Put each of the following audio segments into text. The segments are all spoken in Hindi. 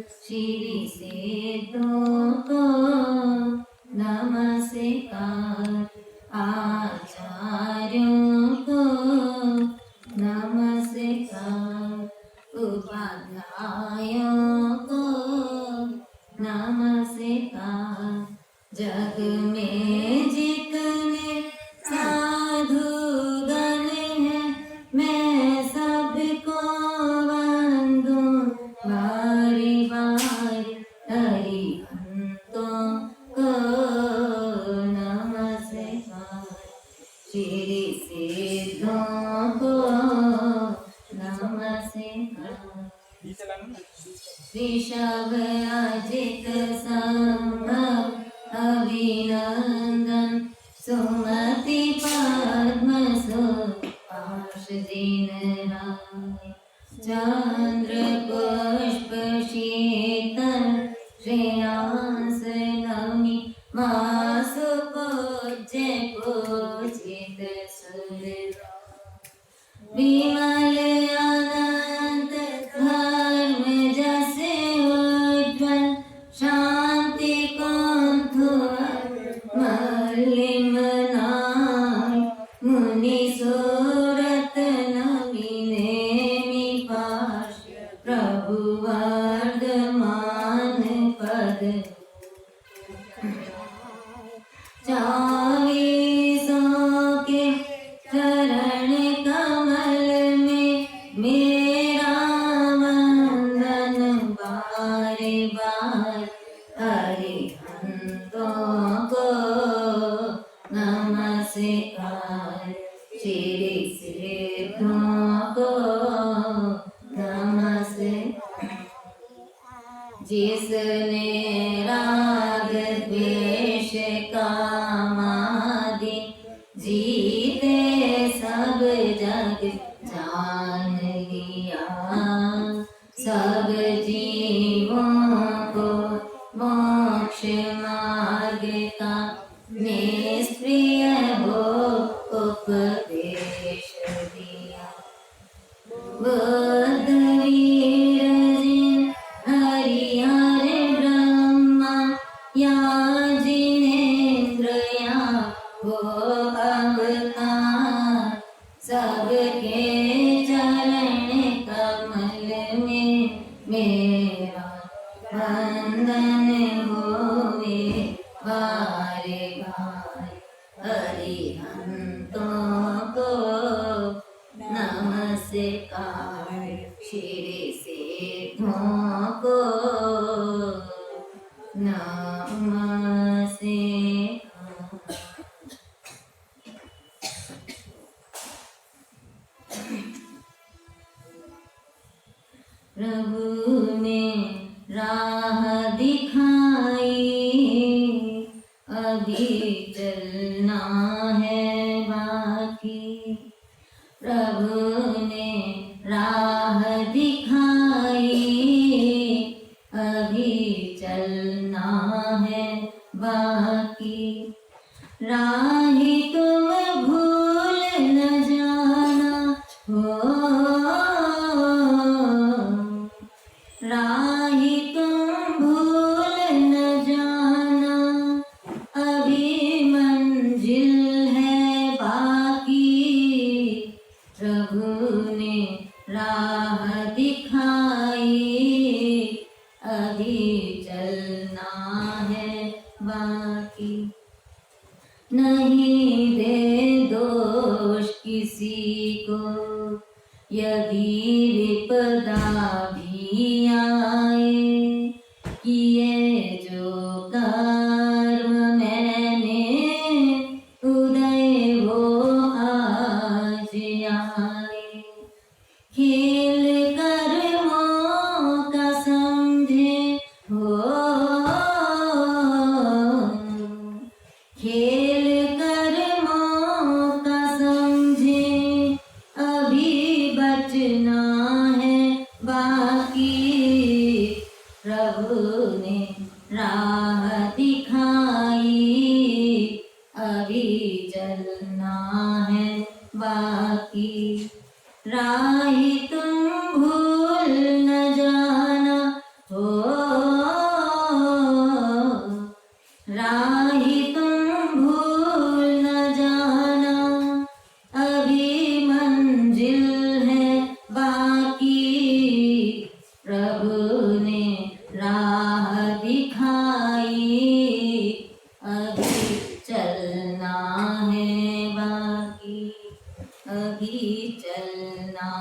श्री सिद्धों को नमस्कार, आचार्यों को नमस्कार, उपाध्यायों को नमस्कार। जग में जितने साधुगण हैं मैं सबको वंदूं बारी बारी। हरिहंतों को नमस्कार, श्री सिद्धों को नमस्कार। ऋषभ अजित संभव अभिनंदन, सुमति पद्म सुभाष जिन राय। चंद्र पुष्प शीतल श्रेयांस नमी, मासु पूज्य पूजित सुर। विमल अनंत धर्म जस उज्ज्वल, शांति कुंठु मलिमनाय। मुनि सूरत नमी नेमि पाश, प्रभु वर्धमान पद। चालीसों के चरण कमल में मेरा वंदन बार बार। हरिहंतों को नमस्कार, श्री सिद्धों को नमस्कार। जिसने राग द्वेष कामादि जीते सब जग जान लिया। सब जीवों को मोक्ष मार्ग का निष्प्रिय हो उपदेश दिया। बुद्ध वीर जिन हरिहर ब्रह्मा, या जिनेन्द्र या वो अवतार। सबके चरण कमल में मेरा वंदन होवे बार बार। हरिहंतों को नमस्कार, श्री सिद्धों को नमस्कार। प्रभु ने राह दिखाई, अभी चलना है बाकी। प्रभु ने राह दिखाई, अभी चलना है बाकी। राही तुम भूल न जाना हो, राही तुम भूल न जाना। अभी मंजिल है बाकी। प्रभु ने राह दिखाई, अभी चलना है बाकी। नहीं दे दोष किसी को, यदि विपदा भी आए। किए जो कर्म मैंने, उदय वो आज आए। खेल कर्मों का समझे हो, खेल कर्मों का समझे। अभी बचना है बाकी। प्रभु ने राह दिखाई, अभी चलना है बाकी। राही तुम भूल न जाना हो,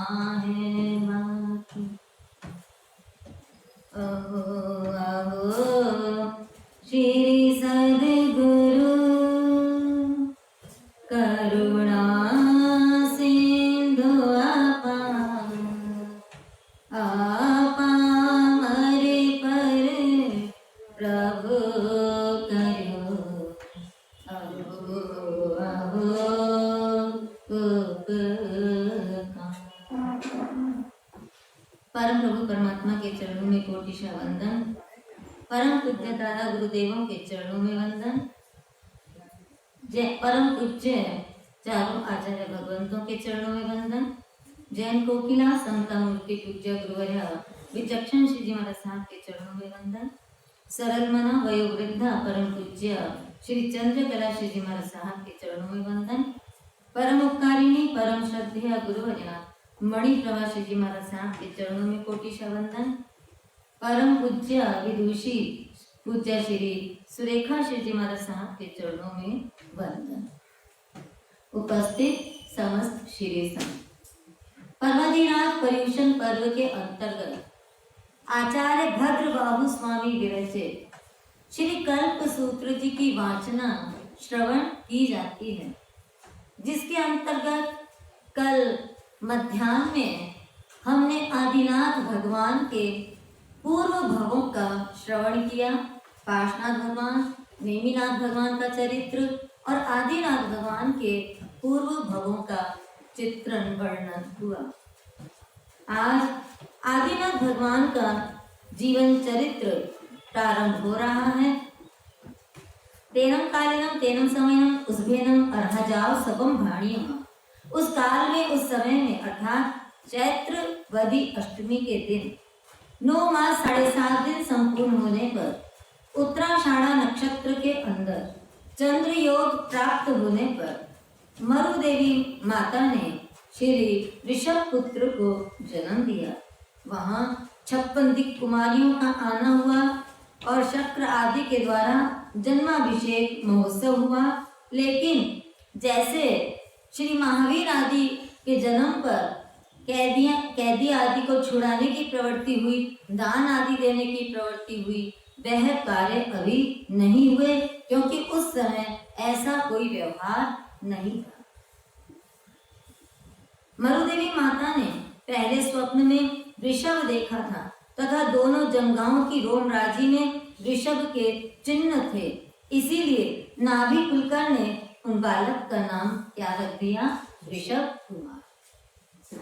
है बाकी। अहो अहो श्री सद्गुरु करुणा सिंधु आपा मरे पर प्रभु करो। अहो अहो परम प्रभु परमात्मा के चरणों में कोटिशा वंदन। परम पूज्य दादा गुरुदेवों के चरणों में वंदन। जय परम पूज्य चारों आचार्य भगवंतों के चरणों में वंदन। जैन कोकिला समता मूर्ति पूज्य गुरुवर्य विचक्षण श्री जी महाराज साहब के चरणों में वंदन। सरल मना वयोवृद्धा परम पूज्य श्री चंद्रकला श्री जी महाराज साहब के चरणों में वंदन। परम उपकारिणी परम श्रद्धेय गुरुवर्य मणि प्रभा श्री जी महाराज साहब के चरणों में कोटिशा वंदन। परम पूज्य विदुषी पूज्य श्री सुरेखा श्री जी महाराज साहब के चरणों में वंदन। उपस्थित समस्त श्री संत पर्वदिनाथ पर्यूषण पर्व के अंतर्गत आचार्य भद्र बाबू स्वामी विरचित श्री कल्प सूत्र जी की वाचना श्रवण की जाती है, जिसके अंतर्गत कल मध्याह्न में हमने आदिनाथ भगवान के पूर्व भवों का श्रवण किया। पार्श्वनाथ भगवान, नेमिनाथ भगवान का चरित्र और आदिनाथ भगवान के पूर्व भवों का चित्रण वर्णन हुआ। आज आदिनाथ भगवान का जीवन चरित्र प्रारंभ हो रहा है। तेनम कालिनम तेनम समयम उस्भेनम अर्हजाव सबम भाणियम। उस काल में, उस समय में, अर्थात चैत्र वदी अष्टमी के दिन 9 मास 7.5 दिन संपूर्ण होने पर उत्तराषाढ़ा नक्षत्र के अंदर चंद्र योग प्राप्त होने पर मरु देवी माता ने श्री ऋषभ पुत्र को जन्म दिया। वहां 56 दिक् कुमारियों का आना हुआ और शक्र आदि के द्वारा जन्माभिषेक महोत्सव हुआ। लेकिन जैसे श्री महावीर आदि के जन्म पर कैदी आदि को छुड़ाने की प्रवृत्ति हुई, दान आदि देने की प्रवृत्ति हुई, वह कार्य अभी नहीं हुए, क्योंकि उस समय ऐसा कोई व्यवहार नहीं था। मरुदेवी माता ने पहले स्वप्न में ऋषभ देखा था तथा दोनों जंगाओं की रोमराजी में ऋषभ के चिन्ह थे। इसीलिए नाभि कुलकर ने उन बालक का नाम क्या रख दिया? ऋषभ कुमार।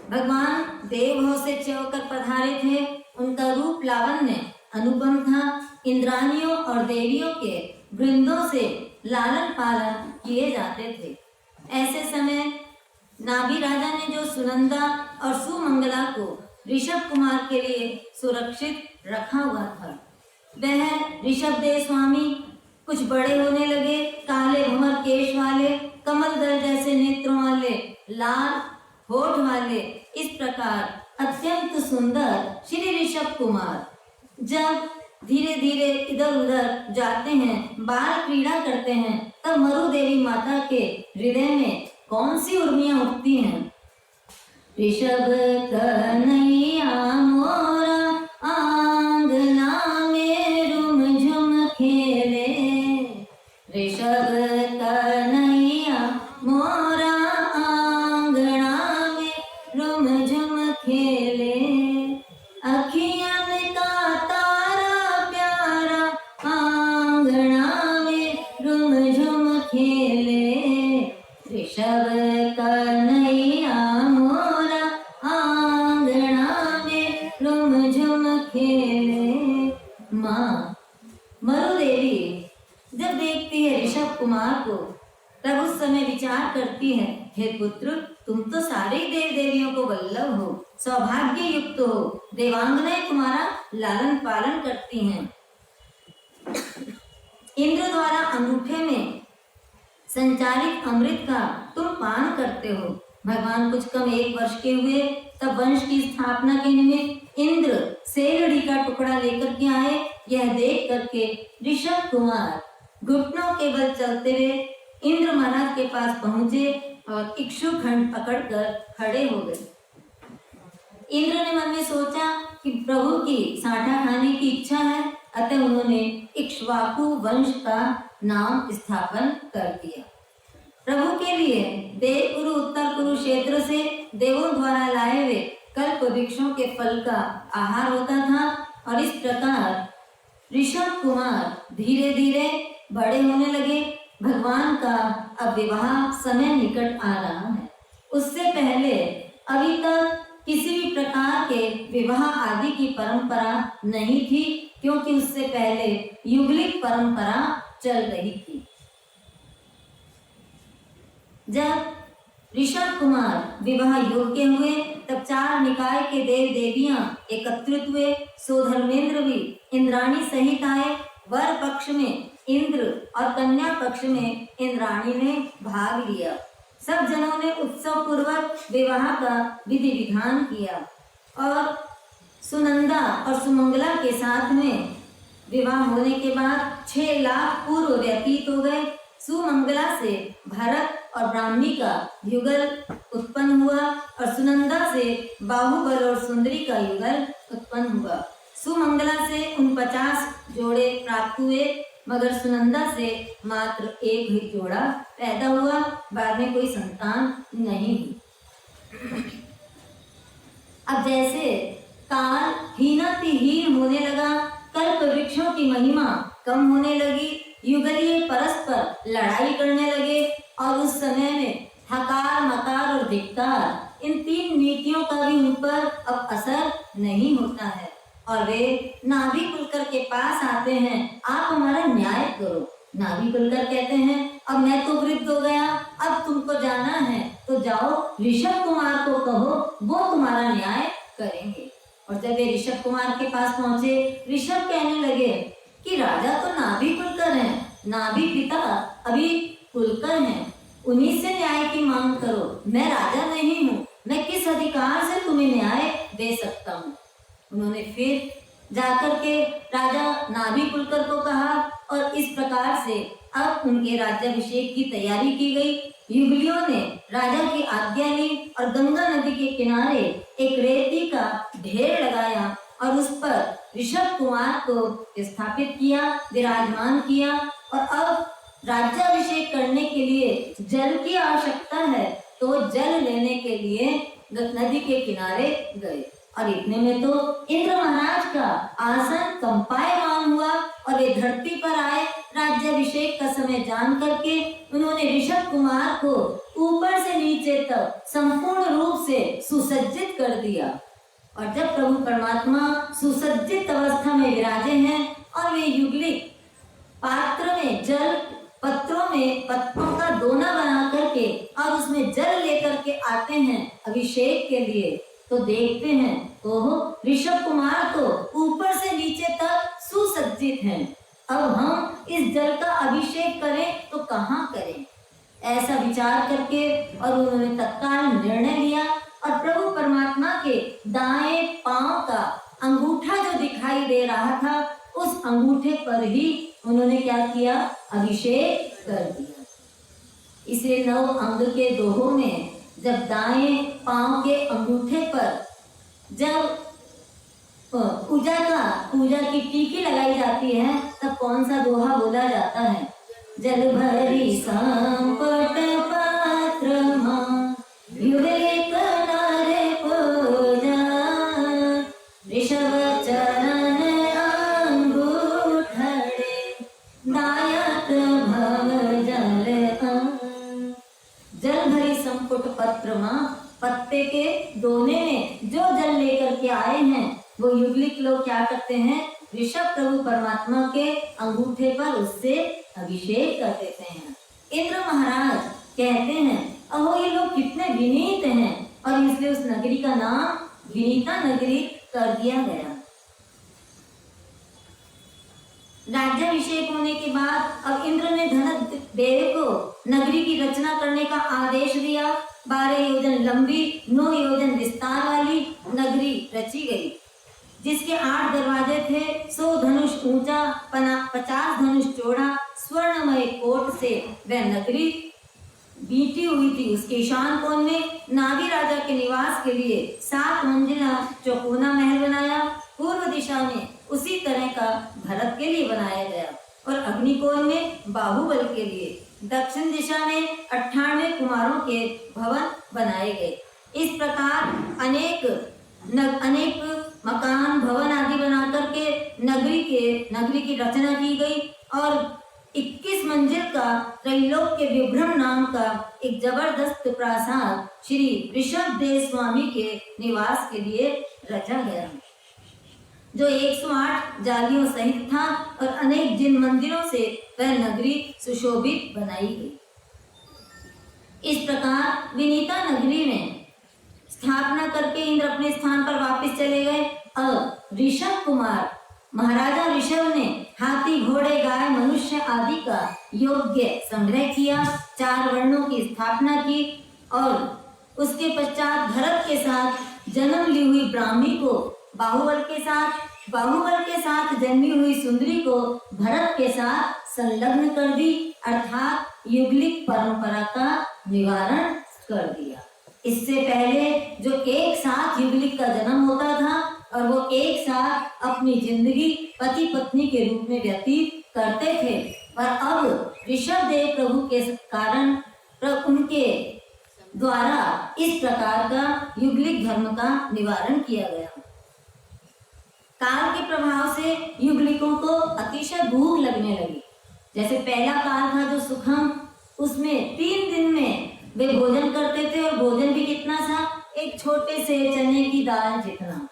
भगवान देवभव से चौकर पधारे थे। उनका रूप लावण्य अनुपम था। इंद्रानियों और देवियों के वृंदों से लालन पालन किए जाते थे। ऐसे समय नाभि राजा ने जो सुनंदा और सुमंगला को ऋषभ कुमार के लिए सुरक्षित रखा हुआ था, वह ऋषभ देव स्वामी कुछ बड़े होने लगे। काले भंवर केश वाले, कमल दल जैसे नेत्रों वाले, लाल होठ वाले, इस प्रकार अत्यंत सुंदर श्री ऋषभ कुमार जब धीरे धीरे इधर उधर जाते हैं, बाल क्रीड़ा करते हैं, तब मरु देवी माता के हृदय में कौन सी उर्मियां उठती हैं? ऋषभ कन्हैया मोरा आंगना में रुम झुम खेले। ऋषभ कन्हैया मोरा आंगना में रुम झुम खेले। अखियन का तारा प्यारा आंगना में रुम झुम खेले। ऋषभ कन्हैया मोरा आंगना में रुम झुम खेले। माँ मरु देवी जब देखती है ऋषभ कुमार को, तब उस समय विचार करती है, हे पुत्र, तुम तो सारे देव देवियों को वल्लभ हो, सौभाग्य युक्त हो, देवांगनाएं तुम्हारा लालन पालन करती हैं। इंद्र द्वारा अंगूठे में संचारित अमृत का तुम पान करते हो। भगवान कुछ कम 1 वर्ष के हुए तब वंश की स्थापना के निमित्त इंद्र सेलड़ी का टुकड़ा लेकर के आए। यह देख करके ऋषभ कुमार घुटनों के बल चलते हुए इंद्र महाराज के पास पहुंचे और इक्षुखंड पकड़कर खड़े हो गए। इंद्र ने मन में सोचा कि प्रभु की साठा खाने की इच्छा है, अतः उन्होंने इक्ष्वाकु वंश का नाम स्थापन कर दिया। प्रभु के लिए देवकुरु उत्तर कुरुक्षेत्र से देवों द्वारा लाए हुए कल्प वृक्षों के फल का आहार होता था और इस प्रकार ऋषभ कुमार धीरे धीरे बड़े होने लगे। भगवान का अब विवाह समय निकट आ रहा है। उससे पहले अभी तक किसी भी प्रकार के विवाह आदि की परंपरा नहीं थी, क्योंकि उससे पहले युगलिक परंपरा चल रही थी। जब ऋषभ कुमार विवाह योग्य हुए तब 4 निकाय के देव देवियां एकत्रित हुए। सो धर्मेंद्र भी इंद्राणी सहित आए। वर पक्ष में इंद्र और कन्या पक्ष में इंद्राणी ने भाग लिया। सब जनों ने उत्सव पूर्वक विवाह का विधि विधान किया और सुनंदा और सुमंगला के साथ में विवाह होने के बाद 6 लाख पूर्व व्यतीत हो गए। सुमंगला से भरत और ब्राह्मी का युगल उत्पन्न हुआ और सुनंदा से बाहुबल और सुंदरी का युगल उत्पन्न हुआ। सुमंगला से 49 जोड़े प्राप्त हुए, मगर सुनंदा से मात्र एक ही जोड़ा पैदा हुआ। बाद में कोई संतान नहीं हुई। अब जैसे काल हीनातिहीन होने लगा, कल्प वृक्षों की महिमा कम होने लगी, युगलीय परस्पर लड़ाई करने लगे और उस समय में हकार, मकार और धिक्कार, इन 3 नीतियों का भी उन पर अब असर नहीं होता है और वे नाभि कुलकर के पास आते हैं, आप हमारा न्याय करो। नाभि कुलकर कहते हैं अब मैं तो वृद्ध हो गया, अब तुमको जाना है तो जाओ ऋषभ कुमार को कहो, वो तुम्हारा न्याय करेंगे। और जब वे ऋषभ कुमार के पास पहुंचे, ऋषभ कहने लगे कि राजा तो नाभि कुलकर हैं, नाभि पिता अभी कुलकर हैं, उन्हीं से न्याय की मांग करो। मैं राजा नहीं हूँ, मैं किस अधिकार से तुम्हें न्याय दे सकता हूँ। उन्होंने फिर जाकर के राजा नाभि कुलकर को कहा और इस प्रकार से अब उनके राज्याभिषेक की तैयारी की गई। युगलियों ने राजा की आज्ञा ली और गंगा नदी के किनारे एक रेती का ढेर लगाया और उस पर ऋषभ कुमार को स्थापित किया, विराजमान किया। और अब राज्याभिषेक करने के लिए जल की आवश्यकता है, तो जल लेने के लिए नदी के किनारे गए और इतने में तो इंद्र महाराज का आसन कंपायमान हुआ और वे धरती पर आए। राज्याभिषेक का समय जान करके उन्होंने ऋषभ कुमार को ऊपर से नीचे तक संपूर्ण रूप से सुसज्जित कर दिया। और जब प्रभु परमात्मा सुसज्जित अवस्था में विराजे हैं और वे युगलिक पात्र में जल, पत्रों में पत्तों का दोना बना करके और उसमें जल लेकर के आते हैं अभिषेक के लिए, तो देखते हैं ओहो ऋषभ कुमार तो ऊपर से नीचे तक सुसज्जित हैं। अब हम इस जल का अभिषेक करें तो कहाँ करें, ऐसा विचार करके और उन्होंने तत्काल निर्णय लिया और प्रभु परमात्मा के दाएं पांव का अंगूठा जो दिखाई दे रहा था, उस अंगूठे पर ही उन्होंने क्या किया, अभिषेक कर दिया। इसे 9 अंग के दोहों में जब दाएं पांव के अंगूठे पर जब पूजा की टीकी लगाई जाती है, तब कौन सा दोहा बोला जाता है, जल भरी संपट पात्र युगलिक नारे पूजा ऋषभ चरण अंगूठड़े दायक भव जल भरी संपुट पत्र मां, पत्ते के दोने में जो जल लेकर के आए हैं वो युगलिक लोग क्या करते हैं, ऋषभ प्रभु परमात्मा के अंगूठे पर उससे अभिषेक कर देते हैं। इंद्र महाराज कहते हैं अहो ये लोग कितने विनीत हैं, और इसलिए उस नगरी का नाम विनीता नगरी कर दिया गया। राज्याभिषेक होने के बाद अब इंद्र ने धनदेव को नगरी की रचना करने का आदेश दिया। 12 योजन लंबी 9 योजन विस्तार वाली नगरी रची गई, जिसके 8 दरवाजे थे। 100 धनुष ऊंचा, 50 धनुष चौड़ा, स्वर्णमय कोट से वह नगरी बीती हुई थी। उसके ईशान कोण में नाभि राजा के निवास के लिए 7 मंजिला चौकोना महल बनाया। पूर्व दिशा में उसी तरह का भरत के लिए बनाया गया और अग्निकोण में बाहुबल के लिए। दक्षिण दिशा में 98 कुमारों के भवन बनाए गए। इस प्रकार अनेक मकान भवन आदि बना करके नगरी की रचना की गई और 21 मंजिल का त्रैलोक्य विभ्रम नाम का एक जबरदस्त प्रासाद श्री ऋषभदेव स्वामी के निवास के लिए रचा गया, जो 108 जालियों सहित था और अनेक जिन मंदिरों से वह नगरी सुशोभित बनाई गई। इस प्रकार विनीता नगरी में स्थापना करके इंद्र अपने स्थान पर वापस चले गए। अब ऋषभ कुमार महाराजा ऋषभ ने हाथी, घोड़े, गाय, मनुष्य आदि का योग्य संग्रह किया, 4 वर्णों की स्थापना की और उसके पश्चात भरत के साथ जन्म ली हुई ब्राह्मी को बाहुबल के साथ जन्मी हुई सुंदरी को भरत के साथ संलग्न कर दी, अर्थात युगलिक परंपरा का निवारण कर दिया। इससे पहले जो एक साथ युगलिक का जन्म होता था और वो एक साथ अपनी जिंदगी पति पत्नी के रूप में व्यतीत करते थे, पर अब ऋषभदेव प्रभु के कारण उनके द्वारा इस प्रकार का युगलिक धर्म का निवारण किया गया। काल के प्रभाव से युगलिकों को अतिशय भूख लगने लगी। जैसे पहला काल था जो सुखम, उसमें 3 दिन में वे भोजन करते थे और भोजन भी कितना सा, एक छोटे से चने की दाल जितना।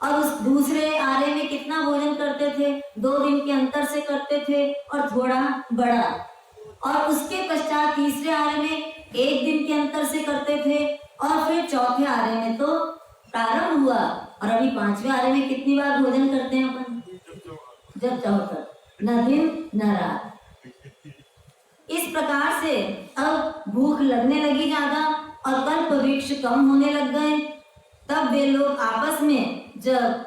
और उस दूसरे आरे में कितना भोजन करते थे, 2 दिन के अंतर से करते थे और थोड़ा बड़ा। और उसके पश्चात तीसरे आरे में 1 दिन के अंतर से करते थे और फिर चौथे आरे में तो प्रारंभ हुआ। और अभी 5वें आरे में कितनी बार भोजन करते हैं अपन? जब चाहो तब, न दिन न रात। इस प्रकार से अब भूख लगने लगी ज्यादा और कल्प वृक्ष कम होने लग गए। तब वे लोग आपस में, जब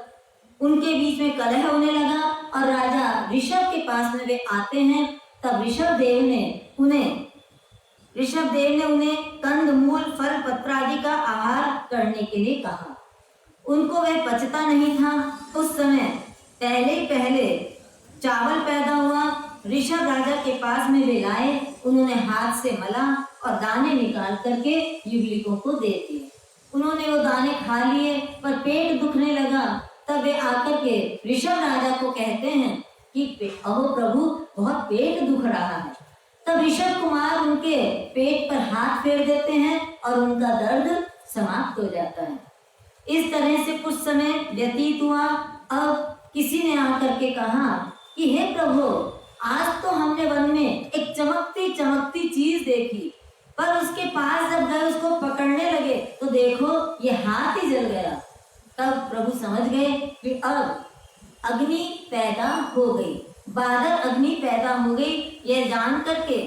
उनके बीच में कलह होने लगा और राजा ऋषभ के पास में वे आते हैं, तब ऋषभदेव ने उन्हें कंद मूल फल पत्र आदि का आहार करने के लिए कहा। उनको वह पचता नहीं था। उस समय पहले चावल पैदा हुआ। ऋषभ राजा के पास में वे लाए, उन्होंने हाथ से मला और दाने निकाल करके युगलिकों को दे दिए। उन्होंने वो दाने खा लिए पर पेट दुखने लगा। तब वे आकर के ऋषभ राजा को कहते हैं कि अहो प्रभु, बहुत पेट दुख रहा है। तब ऋषभ कुमार उनके पेट पर हाथ फेर देते हैं और उनका दर्द समाप्त हो जाता है। इस तरह से कुछ समय व्यतीत हुआ। अब किसी ने आकर के कहा कि हे प्रभु, आज तो हमने वन में एक चमकती चीज देखी, पर उसके पास जब गए उसको पकड़ने लगे तो देखो ये हाथ ही जल गया। तब प्रभु समझ गए कि अब अग्नि पैदा हो गई, बादल अग्नि पैदा हो गई। यह जान करके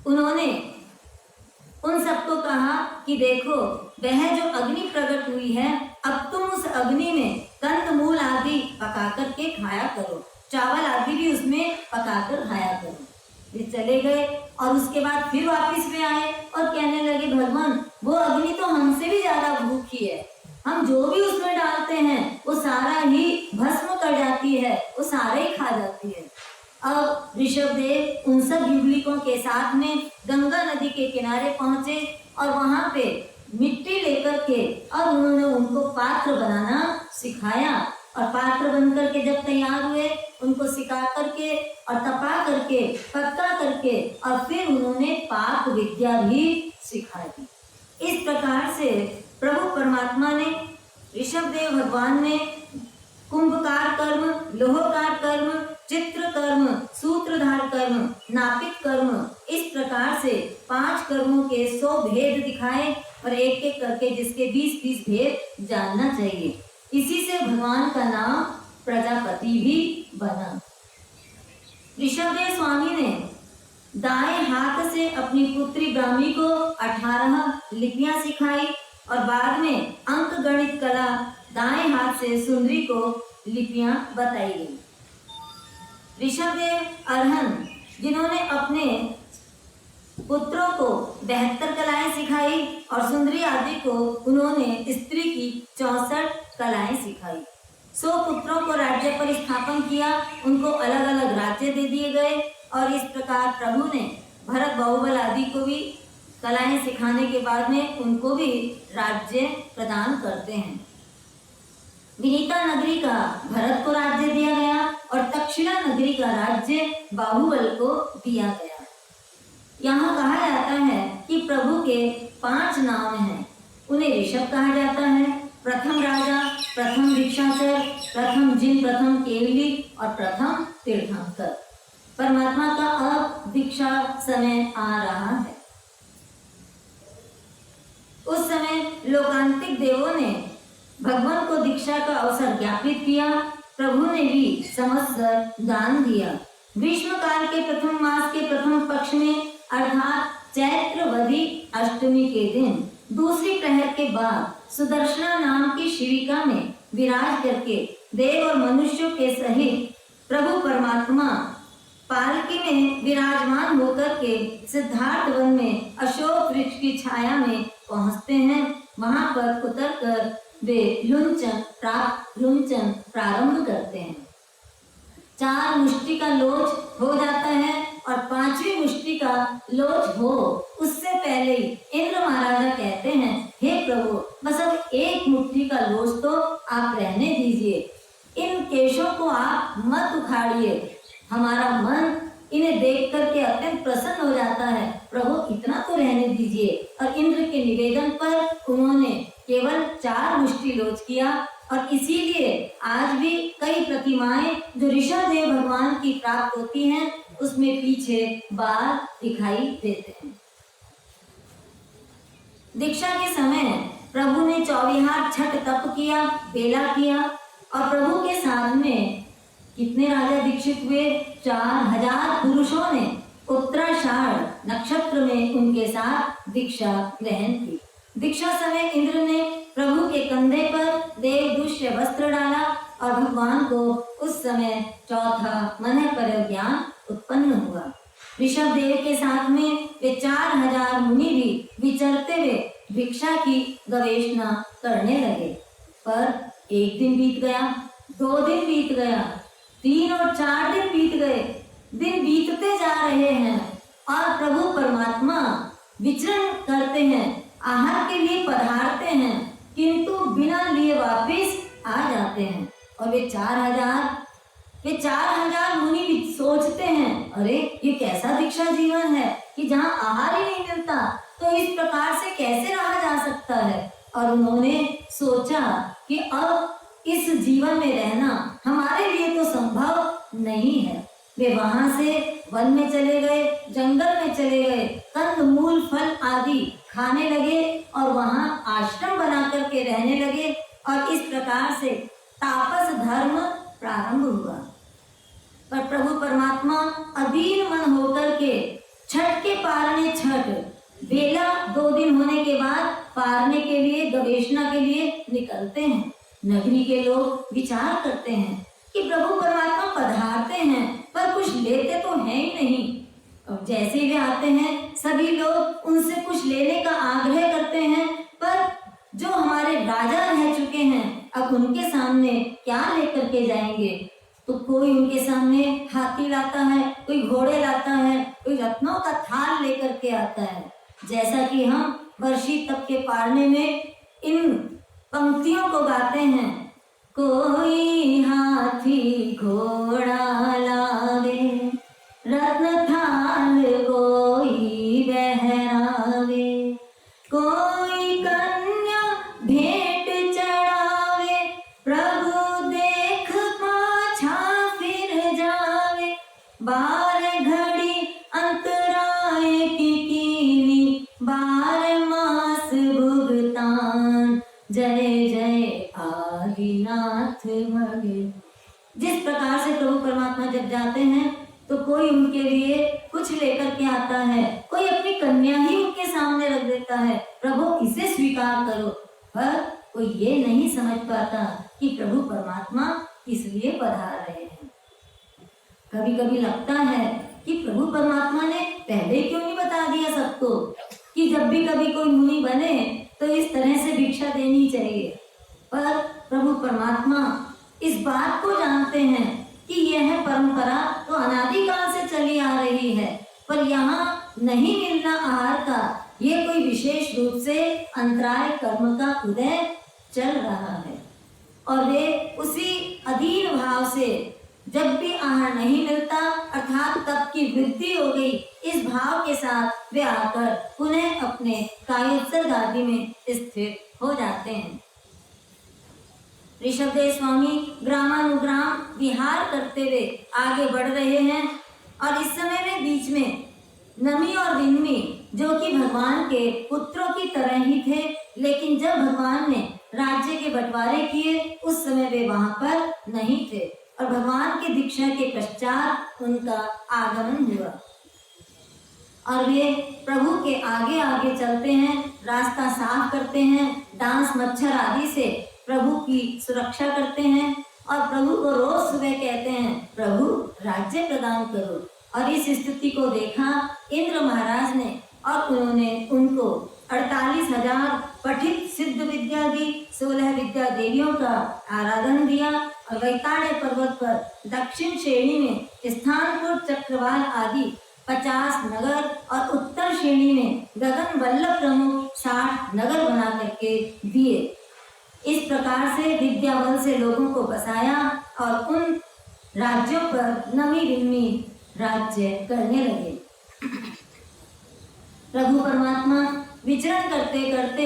उन्होंने उन सबको कहा कि देखो, वह जो अग्नि प्रकट हुई है, अब तुम उस अग्नि में कंद मूल आदि पका करके खाया करो, चावल आदि भी उसमें पकाकर खाया करो। वे चले गए और उसके बाद फिर वापस में आए और कहने लगे, भगवान, वो अग्नि तो हमसे भी ज्यादा भूखी है, हम जो भी उसमें डालते हैं वो सारा ही भस्म कर जाती है, वो सारे ही खा जाती है। अब ऋषभदेव उन सब युगलिकों के साथ में गंगा नदी के किनारे पहुंचे और वहां पे मिट्टी लेकर के और उन्होंने उनको पात्र बनाना सिखाया। और पात्र बन करके जब तैयार हुए, उनको सिखा करके और तपा करके पक्का करके और फिर उन्होंने पाक विद्या भी सिखा दी। इस प्रकार से प्रभु परमात्मा ने, ऋषभदेव भगवान ने कुंभकार कर्म, लोहकार कर्म, चित्र कर्म, सूत्रधार कर्म, नापित कर्म, इस प्रकार से 5 कर्मों के 100 भेद दिखाए और एक एक करके जिसके 20-20 भेद जानना चाहिए। इसी से भगवान का नाम प्रजापति भी बना। ऋषभदेव स्वामी ने दाएं हाथ से अपनी पुत्री ब्राह्मी को 18 लिपियां सिखाई और बाद में अंक गणित कला दाएं हाथ से सुंदरी को लिपियां बताई गई। ऋषभदेव अरहन, जिन्होंने अपने पुत्रों को 72 कलाएं सिखाई और सुंदरी आदि को उन्होंने स्त्री की 64 कलाएं सिखाई। 100 पुत्रों को राज्य पर स्थापन किया, उनको अलग अलग राज्य दे दिए गए और इस प्रकार प्रभु ने भरत बाहुबल आदि को भी कलाएं सिखाने के बाद में उनको भी राज्य प्रदान करते हैं। विनीता नगरी का भरत को राज्य दिया गया और तक्षशिला नगरी का राज्य बाहुबल को दिया गया। यहाँ कहा जाता है कि प्रभु के 5 नाम हैं। उन्हें ऋषभ कहा जाता है, प्रथम राजा, प्रथम भिक्षाचर, प्रथम जिन, प्रथम केवली और प्रथम तीर्थंकर। परमात्मा का अब दीक्षा समय आ रहा है। उस समय लोकांतिक देवों ने भगवान को दीक्षा का अवसर ज्ञापित किया। प्रभु ने भी समझकर दान दिया। ग्रीष्म काल के प्रथम मास के प्रथम पक्ष में अर्थात चैत्रवदी अष्टमी के दिन दूसरी प्रहर के बाद सुदर्शना नाम की शिविका में विराज करके देव और मनुष्यों के सहित प्रभु परमात्मा पालकी में विराजमान होकर के सिद्धार्थ वन में अशोक वृक्ष की छाया में पहुंचते हैं। वहां पर उतरकर वे लुंचन प्रारंभ करते हैं। 4 मुष्टि का लोच हो जाता है और 5वीं मुष्टि का लोच हो उससे पहले ही इंद्र महाराजा कहते हैं, हे प्रभु बस अब एक मुट्ठी का लोच तो आप रहने दीजिए, इन केशों को आप मत उखाड़िए, हमारा मन इन्हें देख करके अत्यंत प्रसन्न हो जाता है, प्रभु इतना तो रहने दीजिए। और इंद्र के निवेदन पर उन्होंने केवल 4 मुष्टि लोच किया और इसीलिए आज भी कई प्रतिमाएं जो ऋषभदेव भगवान की प्राप्त होती हैं उसमें पीछे बाल दिखाई देते हैं। दीक्षा के समय प्रभु ने 24 छठ तप किया, बेला किया और प्रभु के साथ में कितने राजा दीक्षित हुए? 4000 पुरुषों ने उत्तराषाढ़ नक्षत्र में उनके साथ दीक्षा ग्रहण की। दीक्षा समय इंद्र ने प्रभु के कंधे पर देवदुष्य वस्त्र डाला और भगवान को उस समय चौथा मन पर ज्ञान उत्पन्न हुआ। ऋषभदेव के साथ में वे 4000 मुनि भी विचरते हुए भिक्षा की गवेषणा करने लगे। पर 1 दिन बीत गया, 2 दिन बीत गया, 3 और 4 दिन बीत गए। दिन बीतते जा रहे हैं और प्रभु परमात्मा विचरण करते हैं, आहार के लिए पधारते हैं, किंतु बिना लिए वापस आ जाते हैं। और वे 4000 मुनि भी सोचते हैं, अरे ये कैसा दीक्षा जीवन है कि जहाँ आहार ही नहीं मिलता, तो इस प्रकार से कैसे रहा जा सकता है। और उन्होंने सोचा कि अब इस जीवन में रहना हमारे लिए तो संभव नहीं है। वे वहां से वन में चले गए, जंगल में चले गए, कंद मूल फल आदि खाने लगे और वहां आश्रम बना करके रहने लगे और इस प्रकार से तापस धर्म प्रारंभ हुआ। पर प्रभु परमात्मा अधीन मन होकर के छठ के पारने छठ बेला 2 दिन होने के बाद पारने के लिए गवेषणा के लिए निकलते हैं। नगरी के लोग विचार करते हैं कि प्रभु परमात्मा पधारते हैं पर कुछ लेते तो हैं ही नहीं। अब जैसे वे आते हैं सभी लोग उनसे कुछ लेने का आग्रह करते हैं, पर जो हमारे राजा रह चुके हैं अब उनके सामने क्या लेकर के जाएंगे। तो कोई उनके सामने हाथी लाता है, कोई घोड़े लाता है, कोई रत्नों का थाल लेकर के आता है। जैसा कि हम वर्षी तप के पारने में इन पंक्तियों को गाते हैं, कोई हाथी घोड़ा लावे, रत्न थाल कोई बहरावे, कोई कन्या भेंट चढ़ावे, प्रभु देख पाछा फिर जावे, 12 घड़ी अंतराय की कीनी, 12 मास भुगतान, जय जय आदिनाथ भगवान। जिस प्रकार से प्रभु परमात्मा जब जाते हैं तो कोई उनके लिए कुछ लेकर के आता है, कोई अपनी कन्या ही उनके सामने रख देता है, प्रभु इसे स्वीकार करो। पर कोई ये नहीं समझ पाता कि प्रभु परमात्मा किस लिए पधार रहे हैं। कभी कभी लगता है कि प्रभु परमात्मा ने पहले क्यों नहीं बता दिया सबको कि जब भी कभी कोई मुनि बने तो इस तरह से भिक्षा देनी चाहिए। पर प्रभु परमात्मा इस बात को जानते हैं कि यह परंपरा तो अनादिकाल से चली आ रही है, पर यहाँ नहीं मिलना आहार का ये कोई विशेष रूप से अंतराय कर्म का उदय चल रहा है। और वे उसी अधीन भाव से जब भी आहार नहीं मिलता अर्थात तप की वृद्धि हो गई, इस भाव के साथ वे आकर पुनः अपने कायोत्सर्ग आदि में स्थिर हो जाते हैं। ऋषभदेव स्वामी ग्रामानुग्राम विहार करते हुए आगे बढ़ रहे हैं और इस समय में बीच में नमी और विन्मी जो कि भगवान के पुत्रों की तरह ही थे, लेकिन जब भगवान ने राज्य के बंटवारे किए उस समय वे वहां पर नहीं थे और भगवान की दीक्षा के पश्चात उनका आगमन हुआ और वे प्रभु के आगे आगे चलते हैं, रास्ता साफ करते हैं, डांस मच्छर आदि से प्रभु की सुरक्षा करते हैं और प्रभु को रोज सुबह कहते हैं प्रभु राज्य प्रदान करो। और इस स्थिति को देखा इंद्र महाराज ने और उन्होंने उनको 48,000 पठित सिद्ध विद्या दी, 16 विद्या देवियों का आराधन दिया और वैताड़े पर्वत पर दक्षिण श्रेणी में स्थानपुर चक्रवाल आदि 50 नगर और उत्तर श्रेणी में गगन वल्लभ प्रमुख 60 नगर बना करके दिए। इस प्रकार से विद्या बल से लोगों को बसाया और उन राज्यों पर नमी विन्मी राज्य करने लगे। प्रभु परमात्मा विचरण करते करते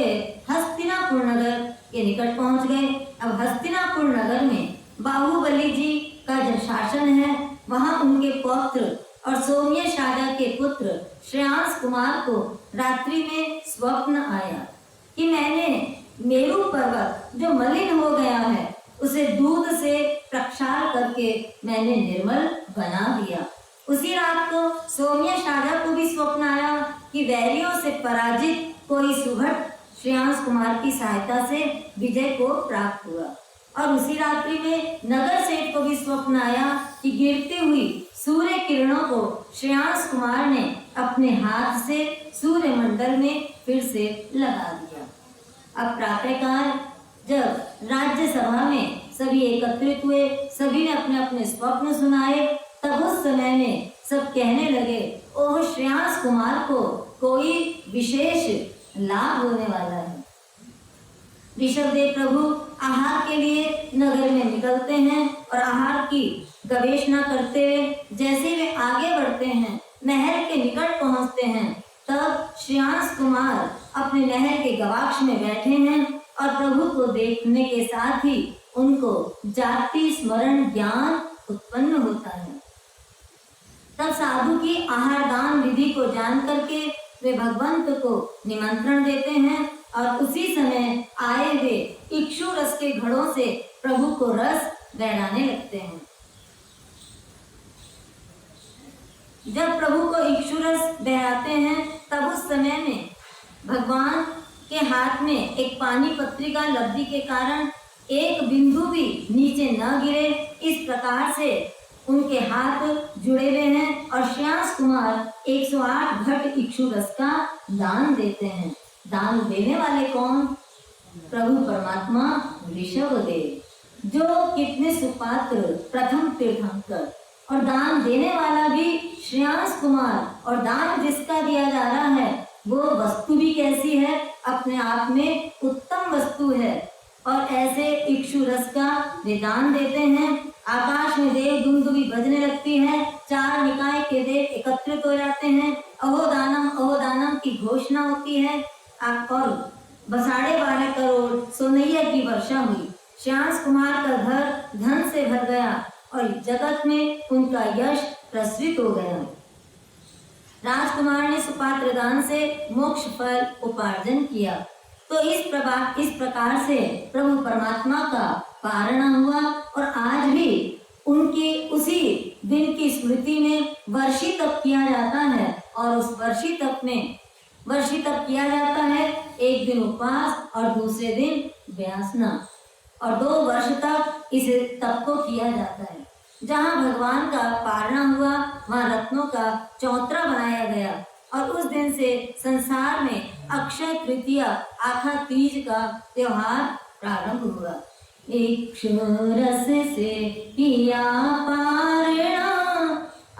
हस्तिनापुर नगर के निकट पहुंच गए। अब हस्तिनापुर नगर में बाहुबली जी का जो शासन है वहां उनके पौत्र और सौम्य शाजा के पुत्र श्रेयांश कुमार को रात्रि में स्वप्न आया कि मैंने मेरू पर्वत जो मलिन हो गया है उसे दूध से प्रक्षाल करके मैंने निर्मल बना दिया। उसी रात को सौम्य शाजा को भी स्वप्न आया कि वैरियों से पराजित कोई सुभट श्रेयांश कुमार की सहायता से विजय को प्राप्त हुआ। और उसी रात्रि में नगर सेठ को भी स्वप्न आया कि गिरती हुई सूर्य किरणों को श्रेयांश कुमार ने अपने हाथ से सूर्य मंडल में फिर से लगा दिया। अब प्रातःकाल जब राज्यसभा में सभी एकत्रित हुए, सभी ने अपने अपने स्वप्न सुनाए, तब उस समय में सब कहने लगे ओह श्रेयांश कुमार को कोई विशेष लाभ होने वाला है। ऋषभदेव प्रभु आहार के लिए नगर में निकलते हैं और आहार की गवेषणा करते हुए जैसे वे आगे बढ़ते हैं, महल के निकट पहुंचते हैं, तब श्रेयांश कुमार अपने महल के गवाक्ष में बैठे हैं और प्रभु को देखने के साथ ही उनको जाति स्मरण ज्ञान उत्पन्न होता है। तब साधु की आहार दान विधि को जान करके वे भगवंत को निमंत्रण देते हैं और उसी समय आए हुए इक्षु रस के घड़ों से प्रभु को रस बहलाने लगते हैं। जब प्रभु को इक्षु रस बहलाते हैं तब उस समय में भगवान के हाथ में एक पानी पत्रिका लब्धि के कारण एक बिंदु भी नीचे न गिरे, इस प्रकार से उनके हाथ जुड़े हुए हैं और श्रेयांश कुमार 108 घट इक्षु रस का दान देते हैं। दान देने वाले कौन? प्रभु परमात्मा ऋषभदेव, जो कितने सुपात्र प्रथम तीर्थंकर, और दान देने वाला भी श्रेयांश कुमार। और दान जिसका दिया जा रहा है वो वस्तु भी कैसी है, अपने आप में उत्तम वस्तु है। और ऐसे इक्षु रस का वे दान देते हैं। आकाश में देव दुंदुभी बजने लगती है, चार निकाय के देव एकत्रित हो जाते हैं, अहो दानम की घोषणा होती है और 12.5 करोड़ सोनैया की वर्षा हुई। श्रेयांश कुमार का घर धन से भर गया और जगत में उनका यश प्रसरित हो गया। राजकुमार ने सुपात्र दान से मोक्ष फल उपार्जन किया। तो इस प्रकार से प्रभु परमात्मा का पारणा हुआ और आज भी उनकी उसी दिन की स्मृति में वर्षी तप किया जाता है। और उस वर्षी तप किया जाता है, एक दिन उपवास और दूसरे दिन व्यासना, और 2 वर्ष तक इस तप को किया जाता है। जहाँ भगवान का पारणा हुआ वहाँ रत्नों का चौतरा बनाया गया और उस दिन से संसार में अक्षय तृतीया आखा तीज का त्योहार प्रारंभ हुआ। इक्षुरस से किया पारणा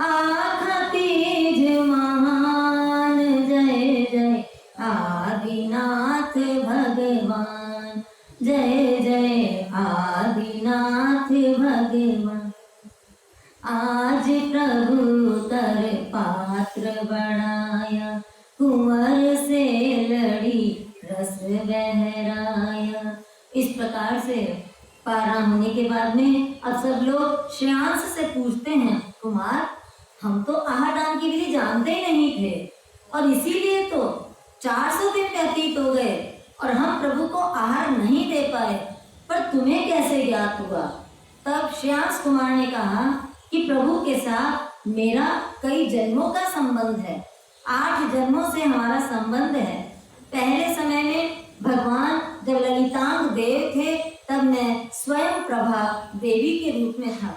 आखा तीज महान, जय जय आदिनाथ भगवान, जय जय आदिनाथ भगवान। आज प्रभु तर पात्र बनाया, कुंवर से लड़ी रस बहराया। इस प्रकार से पारण होने के बाद में अब सब लोग श्रेयांश से पूछते हैं, कुमार हम तो आहार दान की विधि जानते ही नहीं थे और इसीलिए तो 400 दिन व्यतीत हो गए और हम प्रभु को आहार नहीं दे पाए, पर तुम्हें कैसे ज्ञात हुआ? तब श्रेयांश कुमार ने कहा कि प्रभु के साथ मेरा कई जन्मों का संबंध है, 8 जन्मों से हमारा संबंध है। पहले समय में भगवान जब ललितांग देव थे तब मैं स्वयं प्रभा देवी के रूप में था।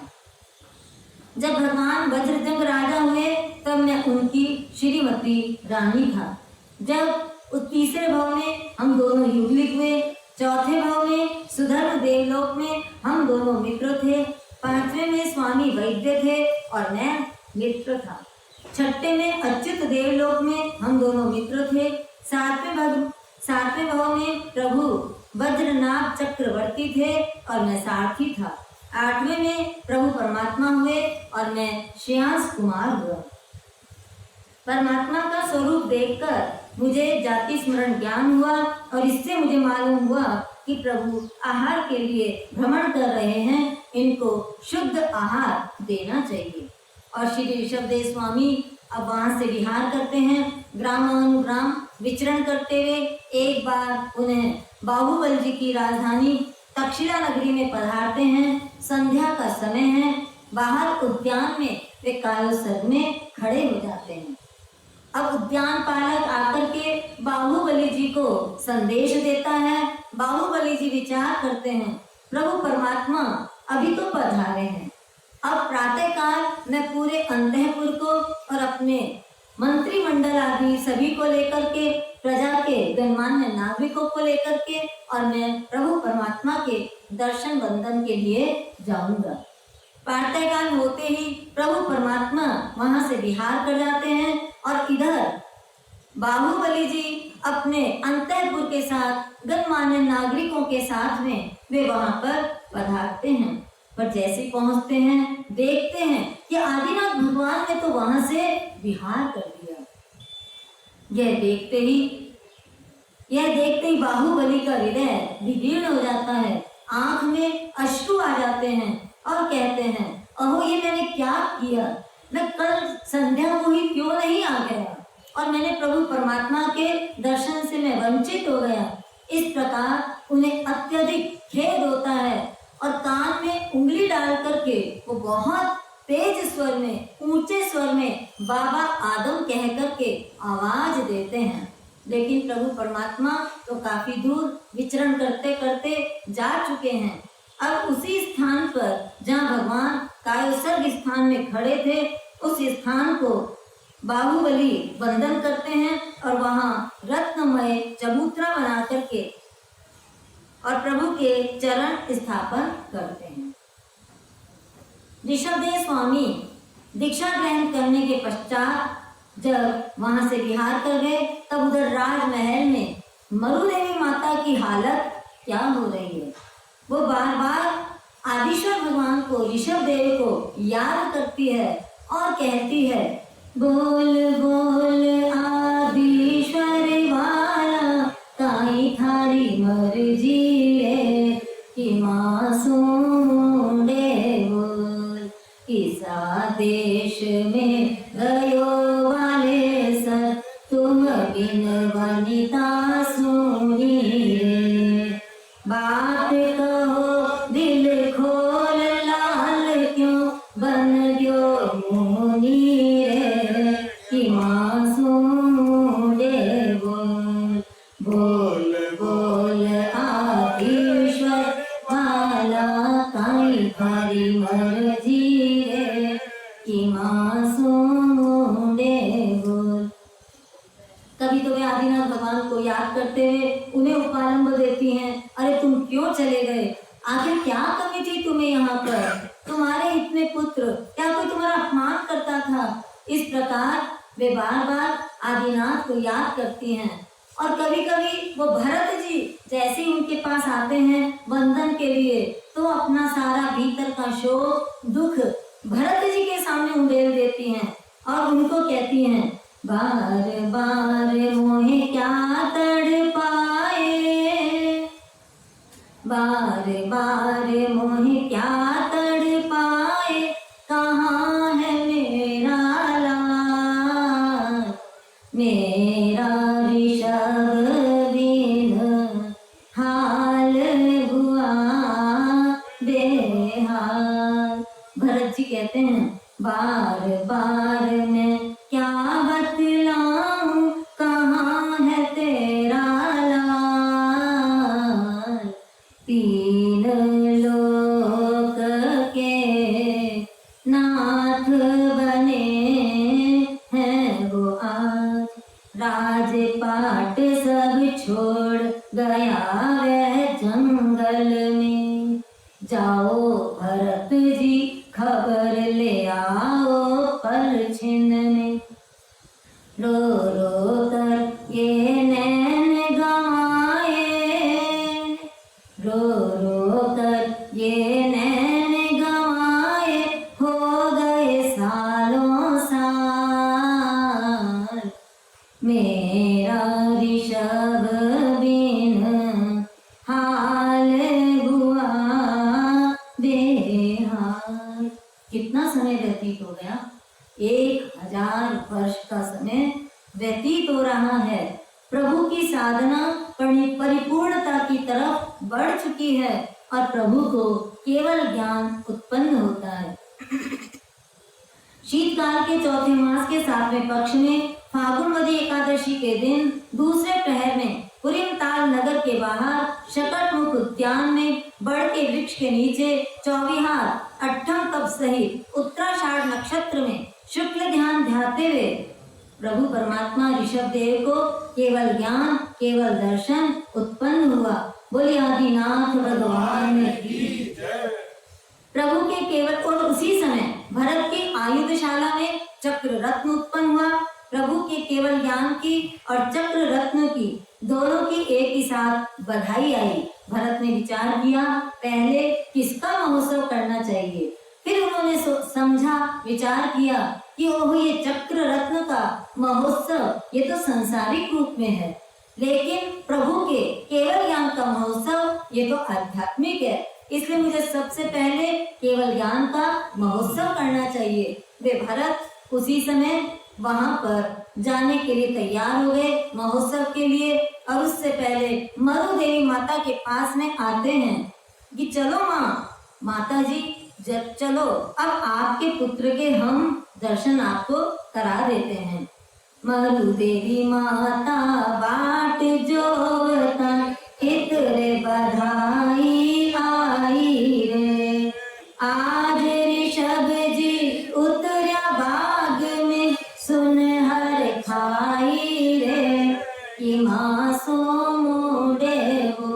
जब भगवान वज्रजंग राजा हुए तब मैं उनकी श्रीमती रानी था। जब उस तीसरे भाव में हम दोनों युगलिक हुए, चौथे भाव में सुधर्म देवलोक में हम दोनों मित्र थे, 5वें में स्वामी वैद्य थे और मैं मित्र था, 6ठे में अच्युत देवलोक में हम दोनों मित्र थे, 7वें भाव में प्रभु वज्रनाभ चक्रवर्ती थे और मैं सारथी था, 8वें में प्रभु परमात्मा हुए और मैं श्रेयांश कुमार हुआ। परमात्मा का स्वरूप देखकर मुझे जाति स्मरण ज्ञान हुआ और इससे मुझे मालूम हुआ कि प्रभु आहार के लिए भ्रमण कर रहे हैं, इनको शुद्ध आहार देना चाहिए। और श्री ऋषभदेव स्वामी अब वहाँ से विहार करते हैं, ग्रामानुग्राम विचरण करते हुए एक बार उन्हें बाहुबल जी की राजधानी तक्षशिला नगरी में पधारते हैं। संध्या का समय है, बाहर उद्यान में वे कायोत्सर्ग में खड़े हो जाते हैं। अब उद्यान पालक आकर के बाहुबली जी को संदेश देता है। बाहुबली जी विचार करते हैं, प्रभु परमात्मा अभी तो पधारे हैं, अब प्रातः काल मैं पूरे अंतःपुर को और अपने मंत्रिमंडल आदि सभी को लेकर के, प्रजा के गणमान्य नागरिकों को लेकर के और मैं प्रभु परमात्मा के दर्शन वंदन के लिए जाऊंगा। प्रातः काल होते ही प्रभु परमात्मा वहां से विहार कर जाते हैं और इधर बाहुबली जी अपने अंतःपुर के साथ गणमान्य नागरिकों के साथ में वे वहां पर पधारते हैं। पर जैसे पहुंचते हैं देखते हैं कि आदिनाथ भगवान ने तो वहां से विहार कर दिया। यह देखते ही बाहुबली का हृदय विदीर्ण हो जाता है, आंख में अश्रु आ जाते हैं और कहते हैं, अहो ये मैंने क्या किया, मैं कल संध्या को ही क्यों नहीं आ गया और मैंने प्रभु परमात्मा के दर्शन से मैं वंचित हो गया। इस प्रकार उन्हें अत्यधिक खेद होता है और कान में उंगली डाल करके वो बहुत तेज स्वर में, ऊंचे स्वर में बाबा आदम कह करके आवाज देते हैं। लेकिन प्रभु परमात्मा तो काफी दूर विचरण करते करते जा चुके हैं। अब उसी स्थान पर जहाँ भगवान कायोत्सर्ग स्थान में खड़े थे, उस स्थान को बाहुबली वंदन करते हैं और वहाँ रत्नमय चबूतरा बना करके और प्रभु के चरण स्थापन करते हैं। ऋषभदेव स्वामी दीक्षा ग्रहण करने के पश्चात जब वहां से विहार कर गए तब उधर राजमहल में मरुदेवी माता की हालत क्या हो रही है। वो बार बार आदिश्वर भगवान को, ऋषभदेव को याद करती है और कहती है, बोल बोल आदिश्वर वाला ताई थारी मर्जी है कि मासूम बोल किसा देश में गयो वाले सर तुम बिन वनिता सुनिए बात कहो दिल खोल लाल क्यों बन गयो मुनि रे कि मासूम बोल बोल बोल आदिश्वर वाला ताई थारी मर्जी आखिर क्या कमी थी तुम्हें यहाँ पर? तुम्हारे इतने पुत्र, क्या कोई तुम्हारा अपमान करता था? इस प्रकार वे बार बार आदिनाथ को याद करती हैं। और कभी कभी वो भरत जी जैसे ही उनके पास आते हैं वंदन के लिए, तो अपना सारा भीतर का शोक दुख भरत जी के सामने उंडेल देती हैं और उनको कहती हैं, बार बार मोहे क्या तड़पाए, बार बार मोहे क्या तड़पाए, कहाँ है मेरा लाल, मेरा ऋषभ बिन हाल हुआ बेहाल। भरत जी कहते हैं, बार बार मैं क्या बतलाऊं, कहाँ है तेरा लाल, तीन लोक के नाथ बने हैं वो आज, राजपाट सब छोड़ गया वह जंगल में, जाओ भरत जी खबर ले आओ पल छिन में, रो रो कर ये नैन गवाए, रो रो कर ये नैन गवाए, हो गए सालों साल, मेरा ऋषभ बिन हाल हुआ बेहाल। कितना समय व्यतीत हो गया? 1000 वर्ष का समय व्यतीत हो रहा है। प्रभु की साधना परिपूर्णता की तरफ बढ़ चुकी है और प्रभु को केवल ज्ञान उत्पन्न होता है। शीतकाल के चौथे मास के 7वें पक्ष में फागुनवदी एकादशी के दिन दूसरे प्रहर में पुरीमताल नगर के बाहर शकटमुख उद्यान में बड़ के वृक्ष के नीचे चौविहार अट्ठम कब सहित उत्तराषाढ़ नक्षत्र में शुक्ल ध्यान ध्याते हुए प्रभु परमात्मा ऋषभ देव को केवल ज्ञान केवल दर्शन उत्पन्न हुआ। बोले आदिनाथ भगवान की जय। प्रभु के केवल और उसी समय भरत की आयुधशाला में चक्र रत्न उत्पन्न हुआ। प्रभु के केवल ज्ञान की और चक्र रत्न की दोनों की एक ही साथ बधाई आई। भरत ने विचार किया पहले किसका महोत्सव करना चाहिए, फिर उन्होंने समझा विचार किया कि ओह ये चक्र रत्न का महोत्सव ये तो संसारिक रूप में है, लेकिन प्रभु के केवल ज्ञान का महोत्सव ये तो आध्यात्मिक है, इसलिए मुझे सबसे पहले केवल ज्ञान का महोत्सव करना चाहिए। वे भरत उसी समय वहां पर जाने के लिए तैयार हो गए महोत्सव के लिए। और उससे पहले मरु देवी माता के पास में आते हैं कि चलो माता जी जब चलो अब आपके पुत्र के हम दर्शन आपको करा देते हैं। मरु देवी माता बाट जोवता इतरे बधाई आई रे, आज ऋषभ जी उतरा बाग में सुन हर खाई रे, कि मासो मुड़े वो।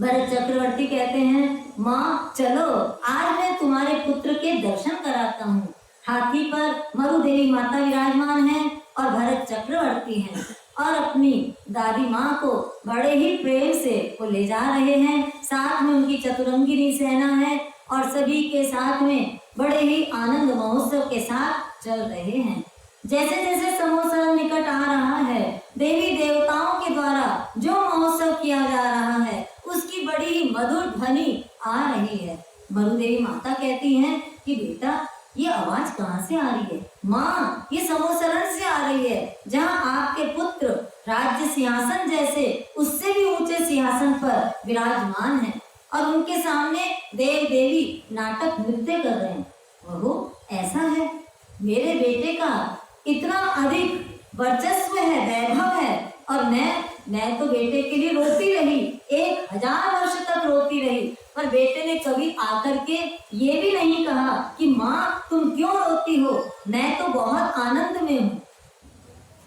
भरत चक्रवर्ती कहते हैं माँ चलो आज मैं तुम्हारे पुत्र के दर्शन कराता हूँ। हाथी पर मरु देवी माता विराजमान है और भरत चक्रवर्ती हैं और अपनी दादी माँ को बड़े ही प्रेम से वो ले जा रहे हैं। साथ में उनकी चतुरंगिनी सेना है और सभी के साथ में बड़े ही आनंद महोत्सव के साथ चल रहे हैं। जैसे जैसे समोत्सव निकट आ रहा है, देवी देवताओं के द्वारा जो महोत्सव किया जा रहा है उसकी बड़ी ही मधुर ध्वनि आ रही है। मरु देवी माता कहती हैं कि बेटा ये आवाज कहाँ से आ रही है? माँ ये समोसरण से आ रही है, जहाँ आपके पुत्र राज्य सिंहासन जैसे उससे भी ऊंचे सिंहासन पर विराजमान हैं और उनके सामने देव देवी नाटक नृत्य कर रहे हैं। वो ऐसा है, मेरे बेटे का इतना अधिक वर्चस्व है, वैभव है, और मैं तो बेटे के लिए रोती रही, 1000 वर्ष तक रोती रही, पर बेटे ने कभी आकर के ये भी नहीं कहा कि माँ तुम क्यों रोती हो, मैं तो बहुत आनंद में हूँ।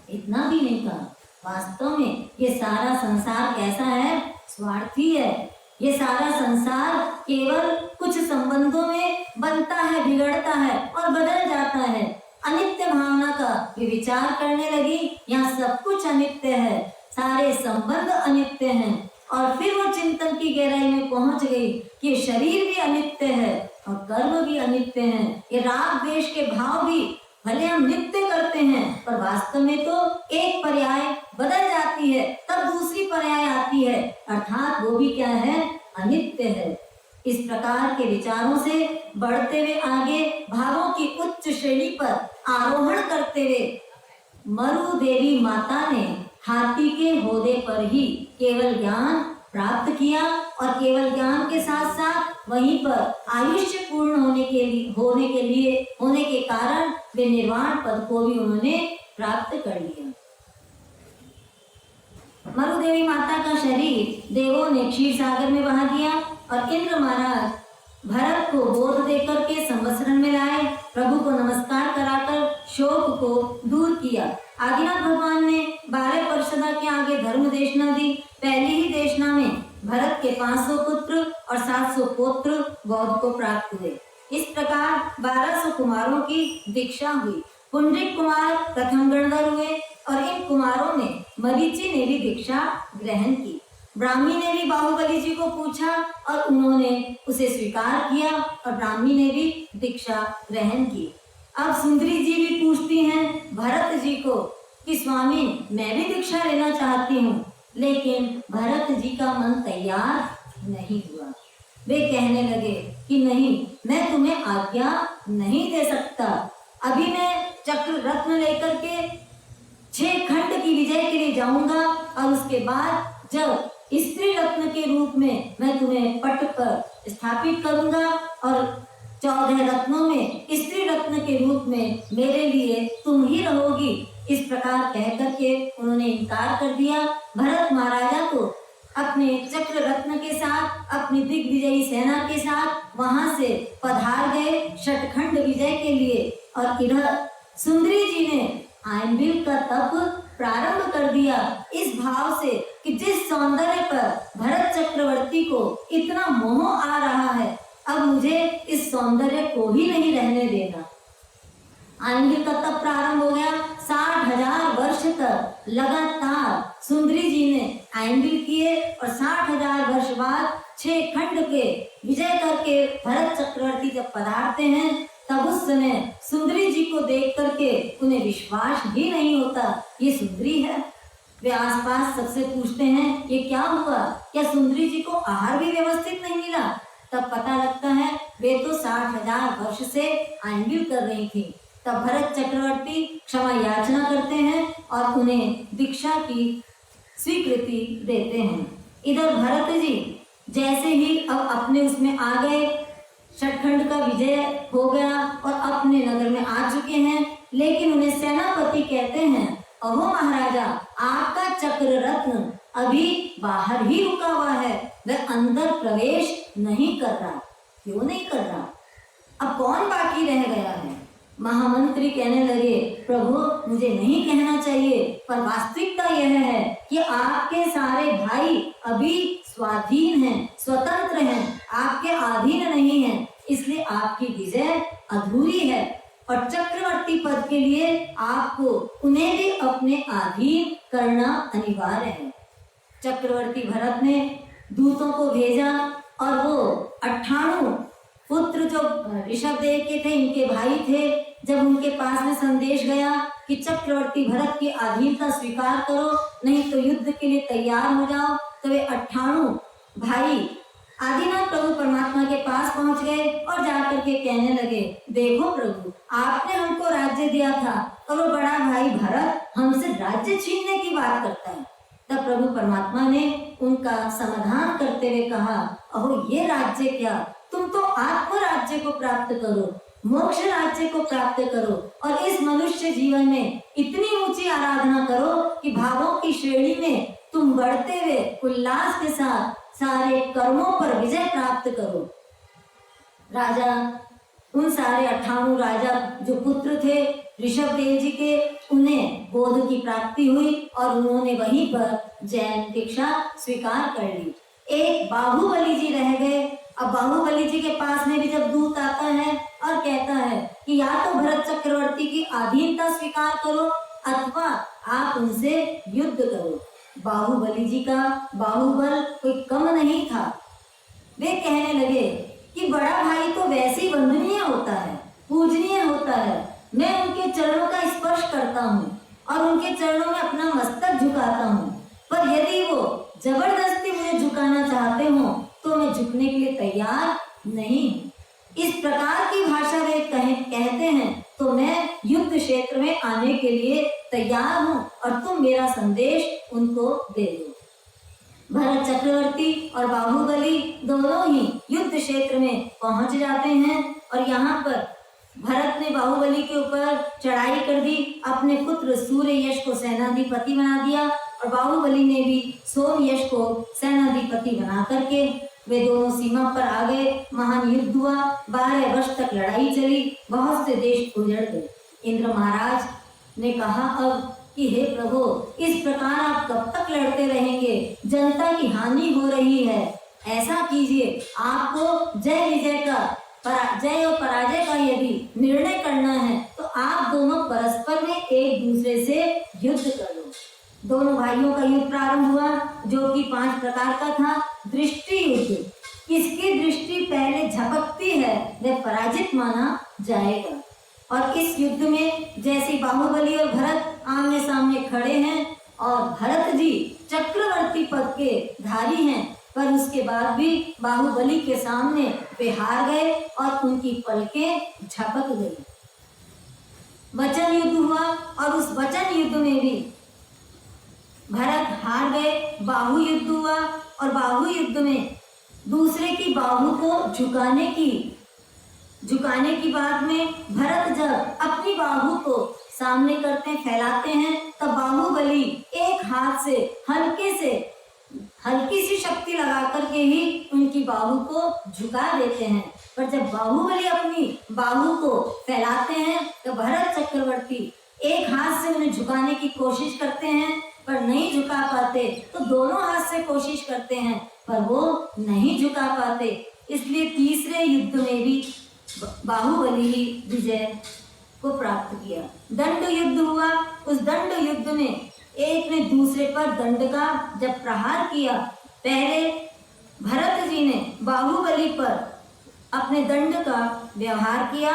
इतना भी नहीं कहा। वास्तव में ये सारा संसार कैसा है? स्वार्थी है। ये सारा संसार केवल कुछ संबंधों में बनता है, बिगड़ता है और बदल जाता है। अनित्य भावना का विचार करने लगी, यहाँ सब कुछ अनित्य है, सारे संबंध अनित्य हैं। और फिर वो चिंतन की गहराई में पहुंच गई कि शरीर भी अनित्य है और कर्म भी अनित्य हैं। ये राग द्वेष के भाव भी भले हम नित्य करते हैं, पर वास्तव में तो एक पर्याय बदल जाती है, तब दूसरी पर्याय आती है, अर्थात वो भी क्या है, अनित्य है। इस प्रकार के विचारों से बढ़ते हुए आगे भावों की उच्च श्रेणी पर आरोहण करते हुए मरु देवी माता ने हाथी के होदे पर ही केवल ज्ञान प्राप्त किया और केवल ज्ञान के साथ साथ वहीं पर आयुष्य पूर्ण होने के कारण वे निर्वाण पद को भी उन्होंने प्राप्त कर लिया। मरु देवी माता का शरीर देवों ने क्षीर सागर में बहा दिया और इंद्र महाराज भरत को बोध देकर के संवत्सरण में लाए, प्रभु को नमस्कार कराकर शोक को दूर किया। आदिनाथ भगवान ने 12 परिषदा के आगे धर्म देशना दी। पहली ही देशना में भरत के 500 पुत्र और 700 पौत्र बौद्ध को प्राप्त हुए। इस प्रकार 1200 कुमारों की दीक्षा हुई। पुंडरीक कुमार प्रथम गणधर हुए और इन कुमारों ने मरीचि ने भी दीक्षा ग्रहण की। ब्राह्मी ने भी बाहुबली जी को पूछा और उन्होंने उसे स्वीकार किया और ब्राह्मी ने भी दीक्षा ग्रहण की। अब सुंदरी जी भी पूछती हैं भरत जी को कि स्वामी मैं भी दीक्षा लेना चाहती हूँ, लेकिन भरत जी का मन तैयार नहीं हुआ। वे कहने लगे कि नहीं, मैं तुम्हें आज्ञा नहीं दे सकता। अभी मैं चक्र रत्न लेकर के 6 खंड की विजय के लिए जाऊंगा और उसके बाद जब स्त्री रत्न के रूप में मैं तुम्हें पट पर स्थापित करूंगा और 14 रत्नों में स्त्री रत्न के रूप में मेरे लिए तुम ही रहोगी। इस प्रकार कह करके उन्होंने इनकार कर दिया। भरत महाराजा को अपने चक्र रत्न के साथ अपनी दिग्विजयी सेना के साथ वहां से पधार गए षटखंड विजय के लिए। और इधर सुंदरी जी ने आयनबिल का तप प्रारंभ कर दिया इस भाव से कि जिस सौंदर्य पर भरत चक्रवर्ती को इतना मोह आ रहा है, अब मुझे इस सौंदर्य को ही नहीं रहने देना। आयनबिल का तप प्रारंभ हो गया। 60,000 वर्ष तक लगातार सुंदरी जी ने आयनबिल किए और 60,000 वर्ष बाद 6 खंड के विजय करके भरत चक्रवर्ती जब पधारते हैं, तब उस समय सुंदरी जी को देख करके उन्हें विश्वास ही नहीं होता ये सुंदरी है। वे आसपास सबसे पूछते हैं ये क्या हुआ, क्या सुंदरी जी को आहार भी व्यवस्थित नहीं मिला? तब पता लगता है वे तो 60,000 वर्ष से आयनबिल कर रही थी। तब भरत चक्रवर्ती क्षमा याचना करते हैं और उन्हें दीक्षा की स्वीकृति देते हैं। इधर भरत जी जैसे ही अब अपने उसमें आ गए, षटखंड का विजय हो गया और अपने नगर में आ चुके हैं, लेकिन उन्हें सेनापति कहते हैं अहो महाराजा, आपका चक्र रत्न अभी बाहर ही रुका हुआ है, वह अंदर प्रवेश नहीं कर रहा। क्यों नहीं कर रहा? अब कौन बाकी रह गया है? महामंत्री कहने लगे प्रभु मुझे नहीं कहना चाहिए, पर वास्तविकता यह है कि आपके सारे भाई अभी स्वाधीन हैं, स्वतंत्र हैं, आपके अधीन नहीं हैं, इसलिए आपकी विजय अधूरी है और चक्रवर्ती पद के लिए आपको उन्हें भी अपने अधीन करना अनिवार्य है। चक्रवर्ती भरत ने दूतों को भेजा और वो 98 पुत्र जो ऋषभदेव के थे, इनके भाई थे, जब उनके पास में संदेश गया कि चक्रवर्ती भरत की अधीनता स्वीकार करो, नहीं तो युद्ध के लिए तैयार हो जाओ, तो वे 98 भाई आदिनाथ प्रभु परमात्मा के पास पहुंच गए और जाकर के कहने लगे देखो प्रभु, आपने हमको राज्य दिया था और वो बड़ा भाई भरत हमसे राज्य छीनने की बात करता है। तब प्रभु परमात्मा ने उनका समाधान करते हुए कहा अहो ये राज्य क्या, तुम तो आत्म राज्य को प्राप्त करो, मोक्ष राज्य को प्राप्त करो और इस मनुष्य जीवन में इतनी ऊंची आराधना करो कि भावों की श्रेणी में तुम बढ़ते हुए उल्लास के साथ सारे कर्मों पर विजय प्राप्त करो। राजा उन सारे 98 राजा जो पुत्र थे ऋषभदेव जी के, उन्हें बोध की प्राप्ति हुई और उन्होंने वहीं पर जैन दीक्षा स्वीकार कर ली। एक बाहुबली जी रह गए। अब बाहुबली जी के पास में भी जब दूत आता है और कहता है कि या तो भरत चक्रवर्ती की अधीनता स्वीकार करो अथवा आप उनसे युद्ध करो। बाहुबली जी का बाहुबल कोई कम नहीं था। वे कहने लगे कि बड़ा भाई तो वैसे ही वंदनीय होता है, पूजनीय होता है। मैं उनके चरणों का स्पर्श करता हूँ और उनके चरणों में अपना मस्तक झुकाता हूँ, पर यदि वो जबरदस्ती मुझे झुकाना चाहते हो तो मैं झुकने के लिए तैयार नहीं हूँ। इस प्रकार की भाषा वे कहते हैं तो मैं युद्ध क्षेत्र में आने के लिए तैयार हूँ और तुम मेरा संदेश उनको दे दो। भरत चक्रवर्ती और बाहुबली दोनों ही युद्ध क्षेत्र में पहुंच जाते हैं और यहाँ पर भरत ने बाहुबली के ऊपर चढ़ाई कर दी, अपने पुत्र सूर्ययश को सेनाधिपति बना दिया और बाहुबली ने भी सोमयश को सेनाधिपति बना करके वे दोनों सीमा पर आ गए। महान युद्ध हुआ, 12 वर्ष तक लड़ाई चली, बहुत से देश उजड़ गए। इंद्र महाराज ने कहा अब कि हे प्रभु, इस प्रकार आप कब तक लड़ते रहेंगे? जनता की हानि हो रही है। ऐसा कीजिए, आपको जय विजय का जय और पराजय का यदि निर्णय करना है तो आप दोनों परस्पर में एक दूसरे से युद्ध करो। दोनों भाइयों का युद्ध प्रारंभ हुआ जो कि 5 प्रकार का था। दृष्टि युद्ध, किसकी दृष्टि पहले झपकती है वह पराजित माना जाएगा। और इस युद्ध में जैसे बाहुबली और भरत आमने सामने खड़े हैं और भरत जी चक्रवर्ती पद के धारी हैं, पर उसके बाद भी बाहुबली के सामने वे हार गए और उनकी पलकें झपक गई। वचन युद्ध हुआ और उस वचन युद्ध में भी भरत हार गए। बाहु युद्ध हुआ और बाहु युद्ध में दूसरे की बाहु को झुकाने की बात में भरत जब अपनी बाहु को सामने करते फैलाते हैं तब बाहुबली एक हाथ से हल्की सी शक्ति लगा करके ही उनकी बाहु को झुका देते हैं। पर जब बाहुबली अपनी बाहु को फैलाते हैं तो भरत चक्रवर्ती एक हाथ से उन्हें झुकाने की कोशिश करते हैं पर नहीं झुका पाते, तो दोनों हाथ से कोशिश करते हैं पर वो नहीं झुका पाते। इसलिए तीसरे युद्ध में भी बाहुबली ही विजय को प्राप्त किया। दंड युद्ध हुआ। उस दंड युद्ध में एक ने दूसरे पर दंड का जब प्रहार किया, पहले भरत जी ने बाहुबली पर अपने दंड का व्यवहार किया,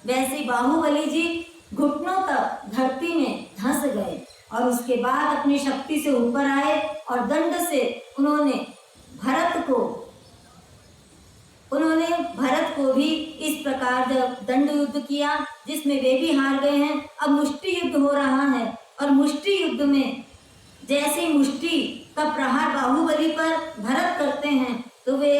वैसे बाहुबली जी घुटनों तक धरती में धंस गए और उसके बाद अपनी शक्ति से ऊपर आए और दंड से उन्होंने भरत को भी इस प्रकार जब दंड युद्ध किया जिसमें वे भी हार गए हैं। अब मुष्टि युद्ध हो रहा है और मुष्टि युद्ध में जैसे मुष्टि का प्रहार बाहुबली पर भरत करते हैं तो वे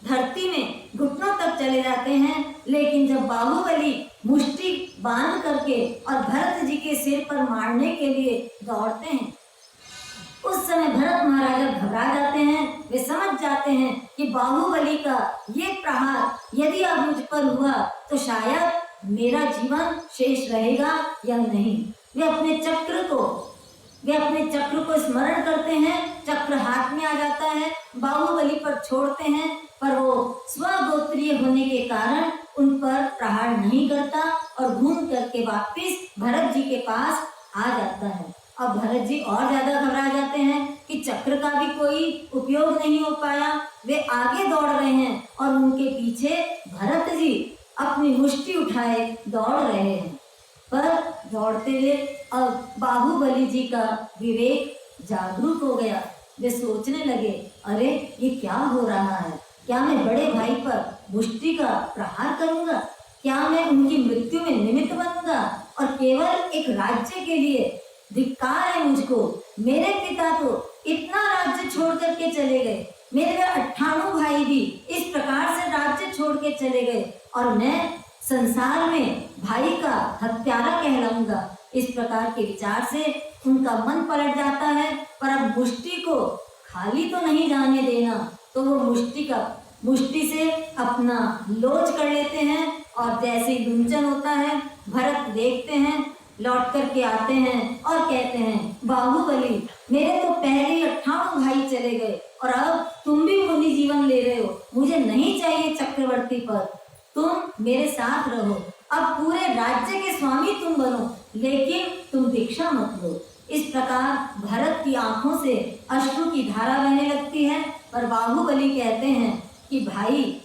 धरती में घुटनों तक चले जाते हैं, लेकिन जब बाहुबली मुष्टि बांध करके और भरत जी के सिर पर मारने के लिए दौड़ते हैं उस समय भरत महाराजा घबरा जाते हैं। वे समझ जाते हैं कि बाहुबली का ये प्रहार यदि अब मुझ पर हुआ तो शायद मेरा जीवन शेष रहेगा या नहीं। वे अपने चक्र को स्मरण करते हैं, चक्र हाथ में आ जाता है, बाहुबली पर छोड़ते हैं पर वो स्वगोत्रीय होने के कारण उन पर प्रहार नहीं करता और घूम करके वापिस भरत जी के पास आ जाता है। अब भरत जी और ज्यादा घबरा जाते हैं कि चक्र का भी कोई उपयोग नहीं हो पाया। वे आगे दौड़ रहे हैं और उनके पीछे भरत जी अपनी मुष्टि उठाए दौड़ रहे हैं, पर दौड़ते हुए अब बाहुबली जी का विवेक जागरूक हो गया। वे सोचने लगे, अरे ये क्या हो रहा है? क्या मैं बड़े भाई पर मुष्टि का प्रहार करूंगा? क्या मैं उनकी मृत्यु में निमित्त बनूंगा? और केवल एक राज्य के लिए धिक्कार है मुझको। मेरे पिता तो इतना राज्य छोड़ करके चले गए, मेरे 98 भाई भी इस प्रकार से राज्य छोड़ के चले गए और मैं संसार में भाई का हत्यारा कहलाऊंगा। इस प्रकार के विचार से उनका मन पलट जाता है, पर अब मुष्टि को खाली तो नहीं जाने देना, तो वो मुष्टि से अपना लोच कर लेते हैं और जैसे ही गुंजन होता है भरत देखते हैं लौट करके आते हैं और कहते हैं, बाहुबली मेरे तो पहले 58 भाई चले गए और अब तुम भी मुनि जीवन ले रहे हो, मुझे नहीं चाहिए चक्रवर्ती पद, तुम मेरे साथ रहो, अब पूरे राज्य के स्वामी तुम बनो, लेकिन तुम दीक्षा मत लो। इस प्रकार भरत की आंखों से अश्रु की धारा बहने लगती है, पर बाहुबली कहते हैं कि भाई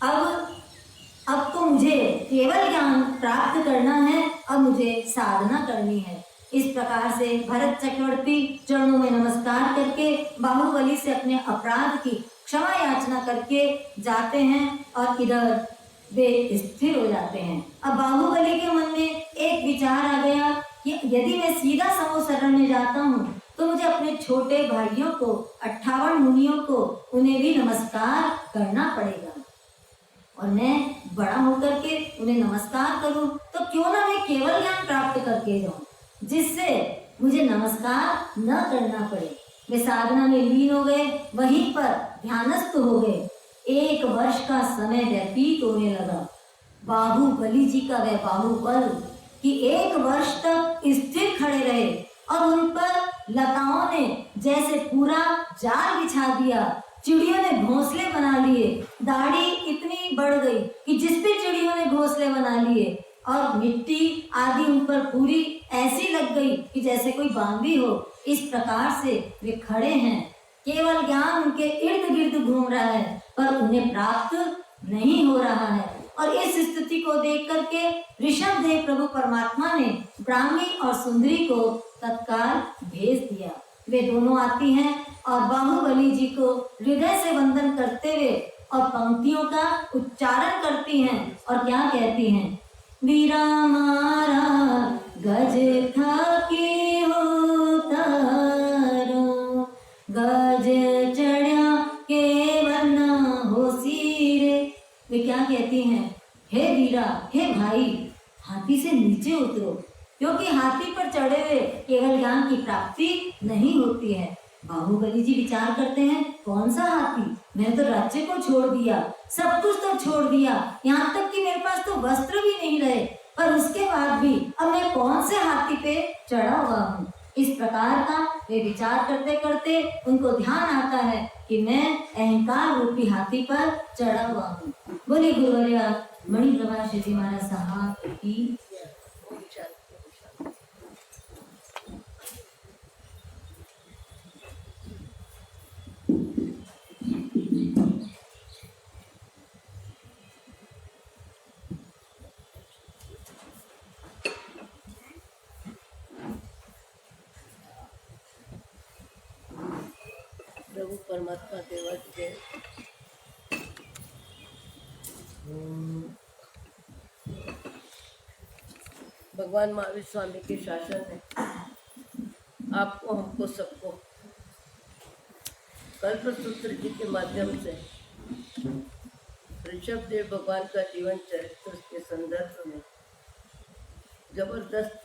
अब तो मुझे केवल ज्ञान प्राप्त करना है, अब मुझे साधना करनी है। इस प्रकार से भरत चक्रवर्ती चरणों में नमस्कार करके बाहुबली से अपने अपराध की क्षमा याचना करके जाते हैं और इधर वे स्थिर हो जाते हैं। अब बाहुबली के मन में एक विचार आ गया कि यदि मैं सीधा समूह शरण में जाता हूँ तो मुझे अपने छोटे भाइयों को 58 मुनियों को उन्हें भी नमस्कार करना पड़ेगा और मैं बड़ा होकर के उन्हें नमस्कार करूं तो क्यों ना मैं केवल ज्ञान प्राप्त करके जाऊं, जिससे मुझे नमस्कार न करना पड़े। वे साधना में लीन हो गए, वहीं पर ध्यानस्थ हो गए। 1 वर्ष का समय व्यतीत होने लगा। बाहुबली जी का वह बाहुबल कि 1 वर्ष तक स्थिर खड़े रहे और उन पर लताओं ने जैसे पूरा जाल बिछा दिया, चिड़ियों ने घोंसले बना लिए, दाढ़ी इतनी बढ़ गई कि जिस पे चिड़ियों ने घोंसले बना लिए और मिट्टी आदि उन पर पूरी ऐसी लग गई कि जैसे कोई बांदी हो। इस प्रकार से वे खड़े हैं, केवल ज्ञान उनके इर्द गिर्द घूम रहा है पर उन्हें प्राप्त नहीं हो रहा है। और इस स्थिति को देख करके ऋषभ देव प्रभु परमात्मा ने ब्राह्मी और सुंदरी को तत्काल भेज दिया। वे दोनों आती हैं और बाहुबली जी को हृदय से वंदन करते हुए और पंक्तियों का उच्चारण करती हैं और क्या कहती हैं, वीरा मारा गज थाके उतारो, गज चढ़ा के वरना हो सिरे। वे क्या कहती हैं, हे वीरा, हे भाई, हाथी से नीचे उतरो, क्योंकि हाथी पर चढ़े हुए केवल ज्ञान की प्राप्ति नहीं होती है। बाहुबली जी विचार करते हैं, कौन सा हाथी, मैंने तो राज्य को छोड़ दिया, सब कुछ तो छोड़ दिया, यहाँ तक कि मेरे पास तो वस्त्र भी नहीं रहे, पर उसके बाद भी अब मैं कौन से हाथी पे चढ़ा हुआ हूँ। इस प्रकार का वे विचार करते करते उनको ध्यान आता है कि मैं अहंकार रूपी हाथी पर चढ़ा हुआ हूँ। बोले गुरुवर्या मणिप्रभा श्री महाराज साहब की। प्रभु परमात्मा देवत के भगवान महावीर स्वामी के शासन है। आपको, हमको, सबको कल्पसूत्र जी के माध्यम से ऋषभ देव भगवान का जीवन चरित्र के संदर्भ में जबरदस्त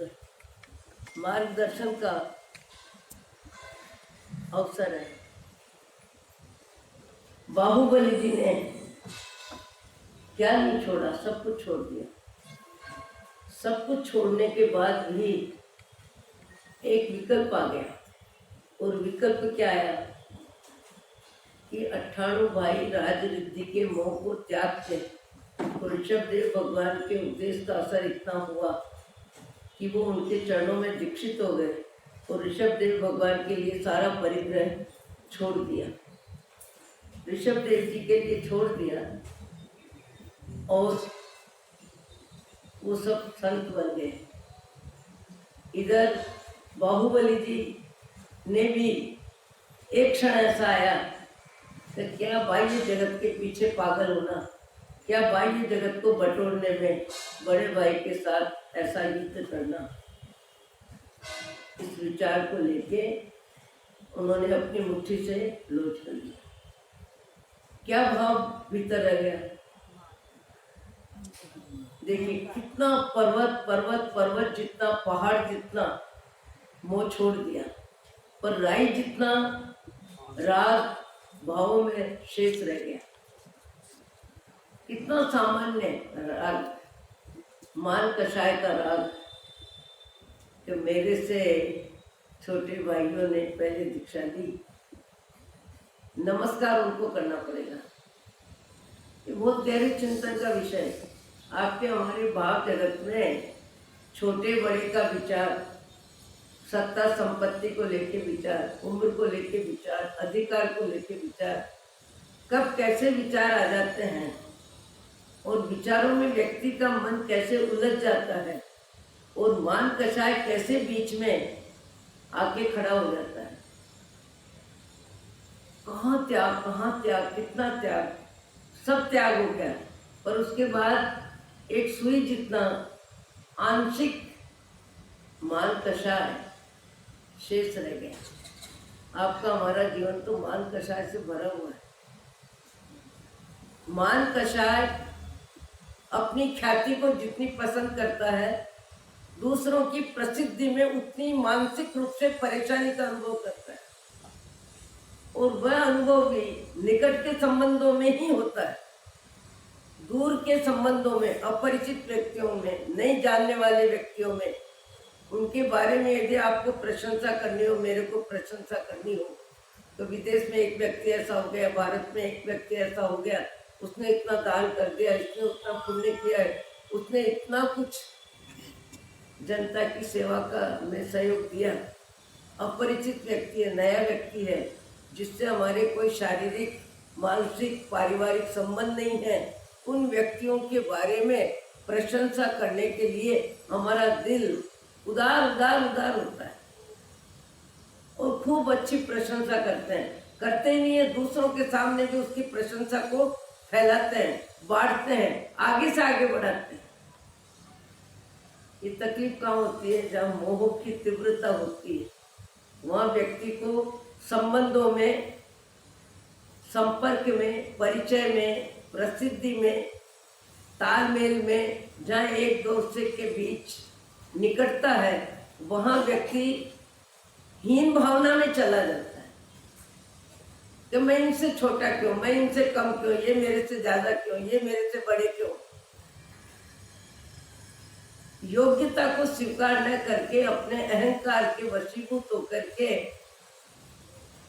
मार्गदर्शन का अवसर है। बाहुबली जी ने क्या नहीं छोड़ा, सब कुछ छोड़ दिया। सब कुछ छोड़ने के बाद भी एक विकल्प आ गया, और विकल्प क्या आया कि 98 भाई राज रिद्धि के मोह को त्याग थे। ऋषभ देव भगवान के उपदेश का असर इतना हुआ कि वो उनके चरणों में दीक्षित हो गए और ऋषभ देव भगवान के लिए सारा परिग्रह छोड़ दिया, ऋषभ देव जी के लिए छोड़ दिया, और वो सब संत बन गए। इधर बाहुबली जी ने भी एक क्षण ऐसा आया कि क्या बाह्य जगत के पीछे पागल होना, क्या बाह्य जगत को बटोरने में बड़े भाई के साथ ऐसा युद्ध करना। इस विचार को लेके उन्होंने अपनी मुट्ठी से लोच कर लिया। क्या भाव भीतर रह गया। देखिए कितना पर्वत पर्वत पर्वत जितना, पहाड़ जितना मोह छोड़ दिया, पर राई जितना राग भावों में शेष रह गया। कितना सामान्य राग, मान कषाय का राग, कि मेरे से छोटे भाइयों ने पहले दीक्षा ली, नमस्कार उनको करना पड़ेगा। ये बहुत गहरे चिंतन का विषय है। आपके हमारे भाव जगत में छोटे बड़े का विचार, सत्ता संपत्ति को लेके विचार, उम्र को लेके विचार, अधिकार को लेके विचार, कब कैसे विचार आ जाते हैं और विचारों में व्यक्ति का मन कैसे उलझ जाता है और मान कषाय कैसे बीच में आके खड़ा हो जाता है। कहाँ त्याग, कितना त्याग, सब त्याग हो गया, पर उसके बाद एक सुई जितना आंशिक मान कषाय शेष रह गया। आपका हमारा जीवन तो मान कषाय से भरा हुआ है। मान कषाय अपनी ख्याति को जितनी पसंद करता है, दूसरों की प्रसिद्धि में उतनी मानसिक रूप से परेशानी का अनुभव करता है, और वह अनुभव भी निकट के संबंधों में ही होता है। दूर के संबंधों में, अपरिचित व्यक्तियों में, नहीं जानने वाले व्यक्तियों में, उनके बारे में यदि आपको प्रशंसा करनी हो, मेरे को प्रशंसा करनी हो, तो विदेश में एक व्यक्ति ऐसा हो गया, भारत में एक व्यक्ति ऐसा हो गया, उसने इतना दान कर दिया, इसने उतना पुण्य किया है, उसने इतना कुछ जनता की सेवा का में सहयोग दिया। अपरिचित व्यक्ति है, नया व्यक्ति है, जिससे हमारे कोई शारीरिक, मानसिक, पारिवारिक संबंध नहीं है, उन व्यक्तियों के बारे में प्रशंसा करने के लिए हमारा दिल उदार होता है और खूब अच्छी प्रशंसा करते हैं। करते ही नहीं है, दूसरों के सामने भी उसकी प्रशंसा को फैलाते हैं, बांटते हैं, आगे से आगे बढ़ाते हैं। ये तकलीफ कहाँ होती है? जहाँ मोह की तीव्रता होती है, वहाँ व्यक्ति को संबंधों में, संपर्क में, परिचय में, प्रसिद्धि में, तालमेल में, जहाँ एक दूसरे के बीच निकटता है, वहाँ व्यक्ति हीन भावना में चला जाता है कि मैं इनसे छोटा क्यों, मैं इनसे कम क्यों, ये मेरे से ज्यादा क्यों, ये मेरे से बड़े क्यों। योग्यता को स्वीकार न करके अपने अहंकार के वशीभूत होकर के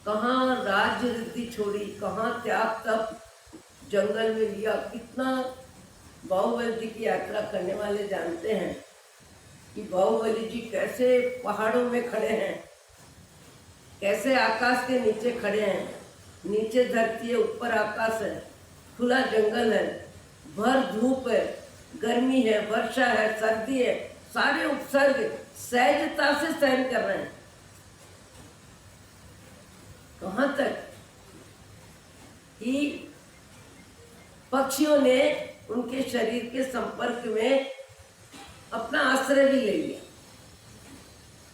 कहाँ राज्य रिद्धि छोड़ी, कहाँ त्याग तप जंगल में लिया। कितना बाहुबली जी की यात्रा करने वाले जानते हैं कि बाहुबली जी कैसे पहाड़ों में खड़े हैं, कैसे आकाश के नीचे खड़े हैं। नीचे धरती है, ऊपर आकाश है, खुला जंगल है, भर धूप है, गर्मी है, वर्षा है, सर्दी है, सारे उपसर्ग सहजता से सहन कर रहे हैं। कहाँ तक कि पक्षियों ने उनके शरीर के संपर्क में अपना आश्रय भी ले लिया।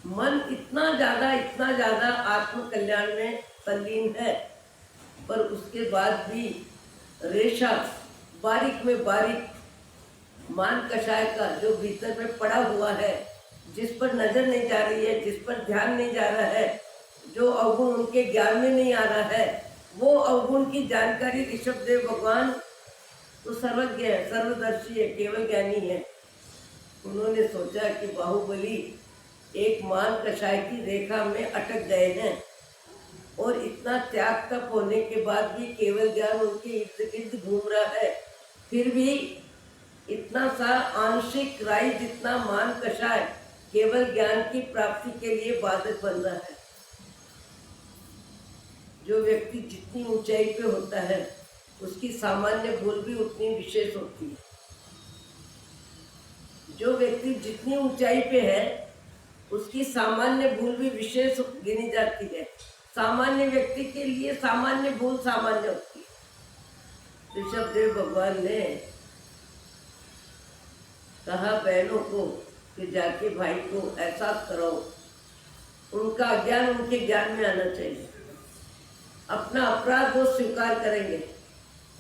मन इतना ज्यादा आत्म कल्याण में तल्लीन है, पर उसके बाद भी रेशा बारीक में बारीक मान कषाय का जो भीतर में पड़ा हुआ है, जिस पर नजर नहीं जा रही है, जिस पर ध्यान नहीं जा रहा है, जो अवगुण उनके ज्ञान में नहीं आ रहा है, वो अवगुण की जानकारी ऋषभदेव भगवान तो सर्वज्ञ है, सर्वदर्शी है, केवल ज्ञानी है। उन्होंने सोचा कि बाहुबली एक मान कषाय की रेखा में अटक गए हैं और इतना त्याग तप होने के बाद भी केवल ज्ञान उनके इर्द गिर्द घूम रहा है, फिर भी इतना सा आंशिक राई जितना मान कषाय केवल ज्ञान की प्राप्ति के लिए बाधक बन रहा है। जो व्यक्ति जितनी ऊंचाई पे होता है, उसकी सामान्य भूल भी उतनी विशेष होती है। जो व्यक्ति जितनी ऊंचाई पे है, उसकी सामान्य भूल भी विशेष गिनी जाती है। सामान्य व्यक्ति के लिए सामान्य भूल सामान्य होती है। ऋषभदेव भगवान ने कहा बहनों को कि जाके भाई को एहसास कराओ, उनका अज्ञान उनके ज्ञान में आना चाहिए। अपना अपराध वो स्वीकार करेंगे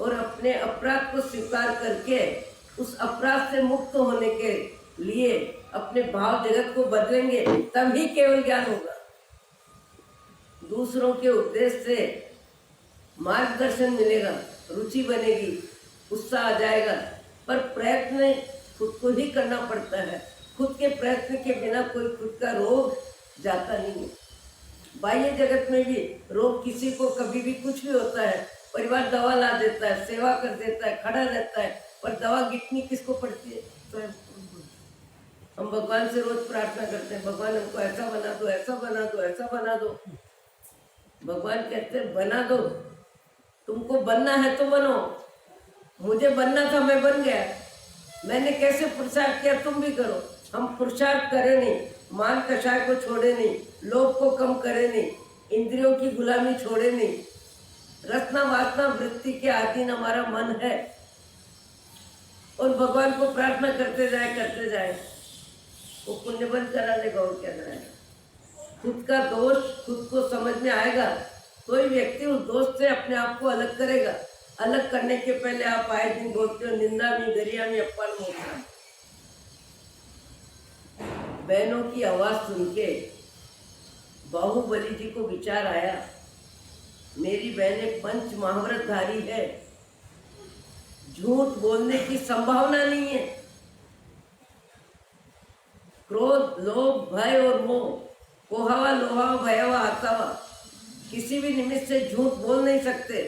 और अपने अपराध को स्वीकार करके उस अपराध से मुक्त होने के लिए अपने भाव जगत को बदलेंगे, तभी केवल ज्ञान होगा। दूसरों के उपदेश से मार्गदर्शन मिलेगा, रुचि बनेगी, उत्साह आ जाएगा, पर प्रयत्न खुद को ही करना पड़ता है। खुद के प्रयत्न के बिना कोई खुद का रोग जाता नहीं है। बाह्य जगत में भी रोग किसी को कभी भी कुछ भी होता है, परिवार दवा ला देता है, सेवा कर देता है, खड़ा रहता है, पर दवा गिटनी किसको पड़ती है? स्वयं। हम भगवान से रोज प्रार्थना करते हैं, भगवान हमको ऐसा बना दो, ऐसा बना दो, ऐसा बना दो। भगवान कहते हैं बना दो, तुमको बनना है तो बनो। मुझे बनना था, मैं बन गया। मैंने कैसे पुरुषार्थ किया, तुम भी करो। हम पुरुषार्थ करें नहीं, मान कषाय को छोड़े नहीं, लोभ को कम करे नहीं, इंद्रियों की गुलामी छोड़े नहीं, रत्ना वासना वृत्ति के अधीन हमारा मन है, और भगवान को प्रार्थना करते जाए, वो पुण्य बंद करा लेगा। और क्या है? खुद का दोष खुद को समझ में आएगा, कोई व्यक्ति उस दोष से अपने आप को अलग करेगा। अलग करने के पहले आप आए दिन बोलते हो निंदा में, गरिया में, अपमान में। बहनों की आवाज सुन के बाहुबली जी को विचार आया, मेरी बहन एक पंच महाव्रतधारी है, झूठ बोलने की संभावना नहीं है। क्रोध, लोभ, भय और मोह, कोहावा, लोहावा, भयावा, आतावा, किसी भी निमित्त से झूठ बोल नहीं सकते।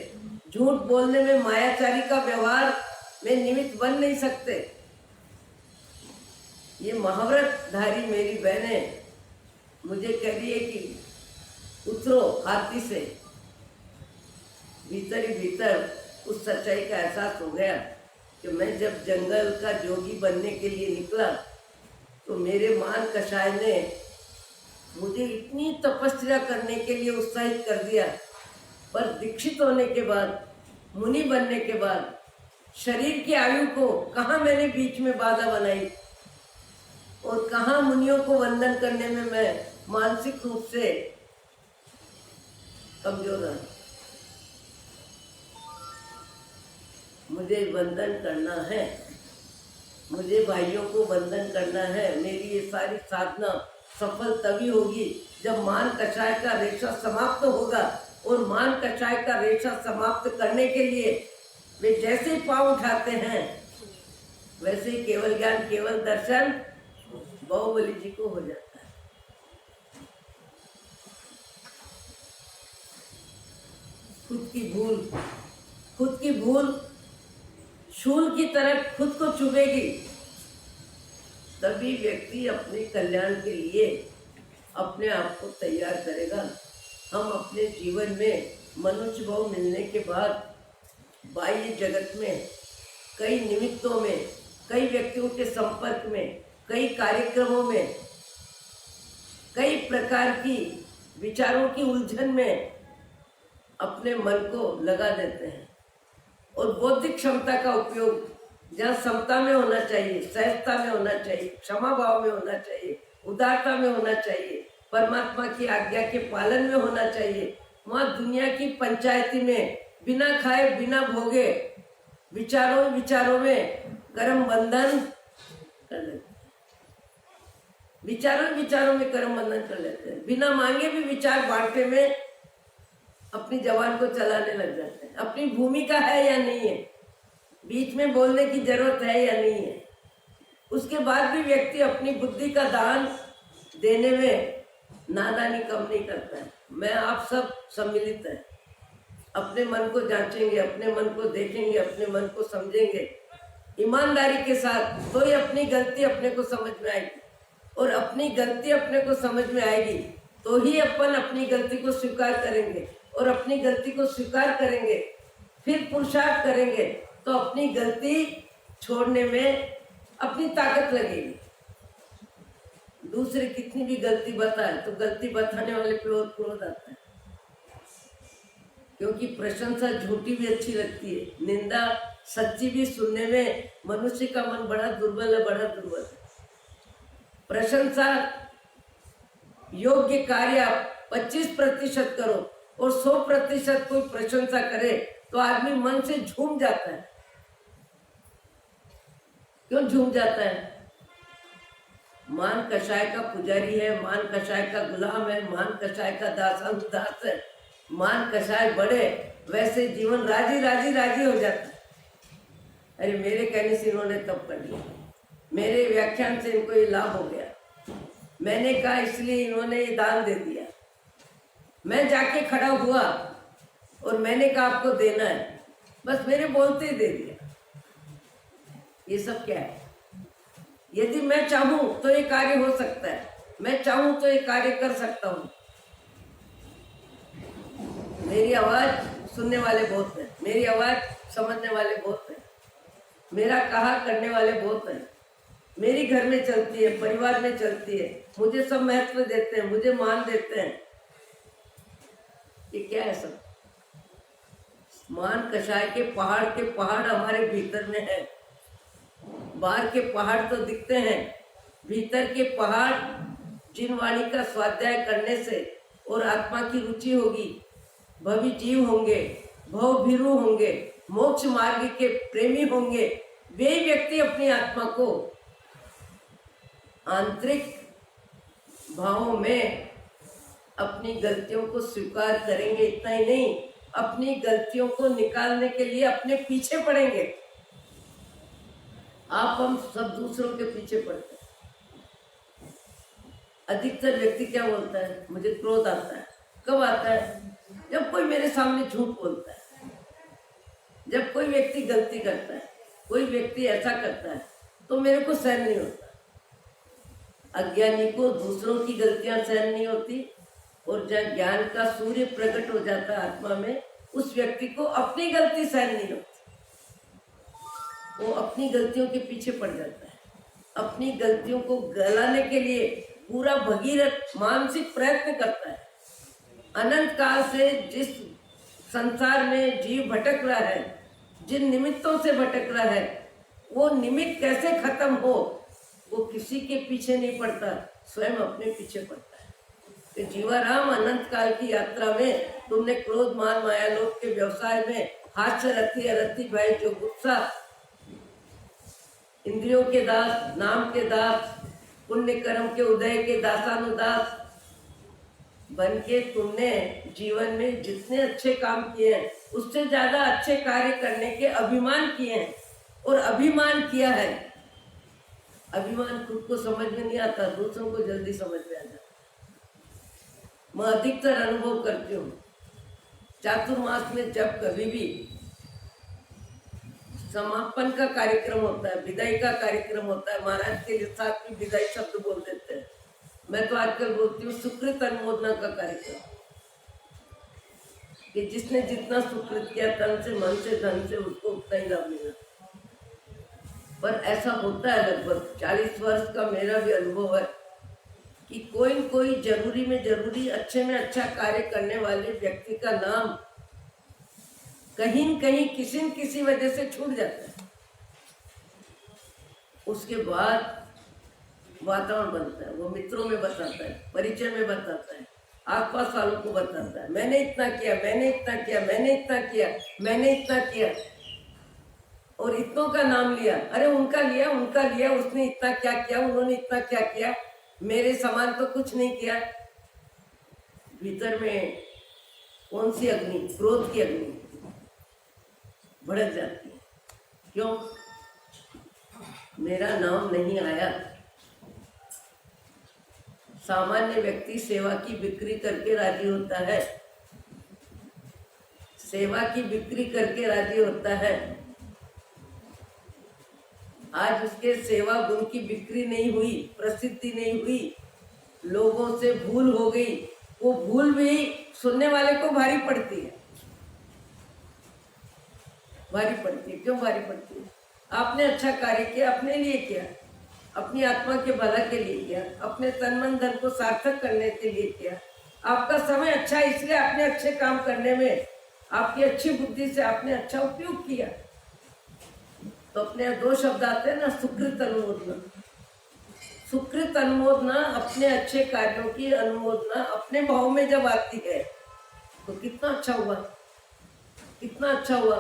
झूठ बोलने में मायाचारी का व्यवहार में निमित्त बन नहीं सकते। ये महाव्रतधारी मेरी बहनें मुझे कह रही है कि उतरो हाथी से। भीतर ही भीतर उस सच्चाई का एहसास हो गया कि मैं जब जंगल का जोगी बनने के लिए निकला तो मेरे मान कषाय ने मुझे इतनी तपस्या करने के लिए उत्साहित कर दिया, पर दीक्षित होने के बाद, मुनि बनने के बाद, शरीर की आयु को कहाँ मैंने बीच में बाधा बनाई, और कहाँ मुनियों को वंदन करने में मैं मानसिक रूप से कमजोर रहा। मुझे वंदन करना है, मुझे भाइयों को वंदन करना है। मेरी ये सारी साधना सफल तभी होगी जब मान कषाय का रेशा समाप्त होगा। और मान कषाय का रेशा समाप्त करने के लिए वे जैसे पांव उठाते हैं वैसे ही केवल ज्ञान, केवल दर्शन बाहुबली जी को हो जाता है। खुद की भूल शूल की तरह खुद को चुभेगी, तभी व्यक्ति अपने कल्याण के लिए अपने आप को तैयार करेगा। हम अपने जीवन में मनुष्य भाव मिलने के बाद बाह्य जगत में कई निमित्तों में, कई व्यक्तियों के संपर्क में, कई कार्यक्रमों में, कई प्रकार की विचारों की उलझन में अपने मन को लगा देते हैं। और बौद्धिक क्षमता का उपयोग जहाँ समता में होना चाहिए, सहजता में होना चाहिए, क्षमा भाव में होना चाहिए, उदारता में होना चाहिए, परमात्मा की आज्ञा के पालन में होना चाहिए, वहाँ दुनिया की पंचायती में बिना खाए बिना भोगे विचारों में कर्म बंधन कर लेते हैं। विचारों में कर्म बंधन कर लेते हैं। बिना मांगे भी विचार बांटने में अपनी जबान को चलाने लग जाते हैं। अपनी भूमिका है या नहीं है, बीच में बोलने की जरूरत है या नहीं है, उसके बाद भी व्यक्ति अपनी बुद्धि का दान देने में नादानी कम नहीं करता है। मैं आप सब सम्मिलित हैं, अपने मन को जांचेंगे, अपने मन को देखेंगे, अपने मन को समझेंगे ईमानदारी के साथ, तो ही अपनी गलती अपने को समझ में आएगी। और अपनी गलती अपने को समझ में आएगी तो ही अपन अपनी गलती को स्वीकार करेंगे, और अपनी गलती को स्वीकार करेंगे फिर पुरुषार्थ करेंगे तो अपनी गलती छोड़ने में अपनी ताकत लगेगी। दूसरे कितनी भी गलती बताए तो गलती बताने वाले पे और क्रोध आता है, क्योंकि प्रशंसा झूठी भी अच्छी लगती है, निंदा सच्ची भी सुनने में मनुष्य का मन बड़ा दुर्बल है। प्रशंसा योग्य कार्य 25% करो और 100% कोई प्रशंसा करे तो आदमी मन से झूम जाता है। क्यों झूम जाता है? मान कषाय का पुजारी है, मान कषाय का गुलाम है, मान कषाय का दास है। मान कषाय बढ़े वैसे जीवन राजी हो जाता है। अरे मेरे कहने से इन्होंने तब कर लिया, मेरे व्याख्यान से इनको ये लाभ हो गया, मैंने कहा इसलिए इन्होंने ये दान दे दिया। मैं जाके खड़ा हुआ और मैंने कहा आपको देना है, बस मेरे बोलते ही दे दिया। ये सब क्या है? यदि मैं चाहूं तो ये कार्य हो सकता है, मैं चाहूं तो ये कार्य कर सकता हूं। मेरी आवाज सुनने वाले बहुत हैं, मेरी आवाज समझने वाले बहुत हैं, मेरा कहा करने वाले बहुत हैं। मेरी घर में चलती है, परिवार में चलती है, मुझे सब महत्व देते हैं, मुझे मान देते हैं। ये क्या है सब? मान कषाय के पहाड़ हमारे भीतर में है। बाहर के पहाड़ तो दिखते हैं, भीतर के पहाड़ जिन वाणी का स्वाध्याय करने से और आत्मा की रुचि होगी, भवि जीव होंगे, भव भीरु होंगे, मोक्ष मार्ग के प्रेमी होंगे, वे व्यक्ति अपनी आत्मा को आंतरिक भावों में अपनी गलतियों को स्वीकार करेंगे। इतना ही नहीं, अपनी गलतियों को निकालने के लिए अपने पीछे पड़ेंगे। आप हम सब दूसरों के पीछे पड़ते हैं। अधिकतर व्यक्ति क्या बोलता है? मुझे क्रोध आता है। कब आता है? जब कोई मेरे सामने झूठ बोलता है, जब कोई व्यक्ति गलती करता है, कोई व्यक्ति ऐसा करता है तो मेरे को सहन नहीं होता। अज्ञानी को दूसरों की गलतियां सहन नहीं होती, और जब ज्ञान का सूर्य प्रकट हो जाता है आत्मा में, उस व्यक्ति को अपनी गलती सहन नहीं होती। वो अपनी गलतियों के पीछे पड़ जाता है। अपनी गलतियों को गलाने के लिए पूरा भगीरथ मानसिक प्रयत्न करता है। अनंत काल से जिस संसार में जीव भटक रहा है, जिन निमित्तों से भटक रहा है, वो निमित्त कैसे खत्म हो, वो किसी के पीछे नहीं पड़ता, स्वयं अपने पीछे पड़ता है। तो जीवाराम, अनंत काल की यात्रा में तुमने क्रोध मान माया लोक के व्यवसाय में हाथ से रत्ती अरत्ती भाई जो गुस्सा, इंद्रियों के दास, नाम के दास, पुण्य कर्म के उदय के दासानुदास बन के तुमने जीवन में जितने अच्छे काम किए हैं, उससे ज्यादा अच्छे कार्य करने के अभिमान किए हैं। और अभिमान किया है, अभिमान खुद को समझ में नहीं आता, दूसरों को जल्दी समझ में आ जाता। मैं अधिकतर अनुभव करती हूँ, चातुर्मास में जब कभी भी समापन का कार्यक्रम होता है, विदाई का कार्यक्रम होता है, महाराज के साथ भी विदाई शब्द बोल देते हैं। मैं तो आजकल बोलती हूँ सुकृत अनुमोदना का कार्यक्रम, कि जिसने जितना सुकृत किया तन से, मन से, धन से, उसको उतना ही लाभ मिला। पर ऐसा होता है, लगभग 40 वर्ष का मेरा भी अनुभव है कि कोई न कोई जरूरी में जरूरी, अच्छे में अच्छा कार्य करने वाले व्यक्ति का नाम कहीं न कहीं किसी न किसी वजह से छूट जाता है। उसके बाद वातावरण बनता है, वो मित्रों में बताता है, परिचय में बताता है, आसपास वालों को बताता है, मैंने इतना किया, मैंने इतना किया, मैंने इतना किया, मैंने इतना किया, और इतनों का नाम लिया। अरे उनका लिया, उनका लिया, उसने इतना क्या किया, उन्होंने इतना क्या किया, मेरे समान तो कुछ नहीं किया। भीतर में कौन सी अग्नि? क्रोध की अग्नि भड़क जाती है। क्यों? मेरा नाम नहीं आया। सामान्य व्यक्ति सेवा की बिक्री करके राजी होता है, सेवा की बिक्री करके राजी होता है। आज उसके सेवा गुण की बिक्री नहीं हुई, प्रसिद्धि नहीं हुई, लोगों से भूल हो गई। वो भूल भी सुनने वाले को भारी पड़ती है, भारी पड़ती है। क्यों भारी पड़ती है? आपने अच्छा कार्य किया, अपने लिए किया, अपनी आत्मा के भला के लिए किया, अपने तन मन धन को सार्थक करने के लिए किया। आपका समय अच्छा है, इसलिए आपने अच्छे काम करने में, आपकी अच्छी बुद्धि से आपने अच्छा उपयोग किया। तो अपने दो शब्द आते हैं ना, सुकृत अनुमोदना। सुकृत अनुमोदना, अपने अच्छे कार्यों की अनुमोदना अपने भाव में जब आती है तो कितना अच्छा हुआ, कितना अच्छा हुआ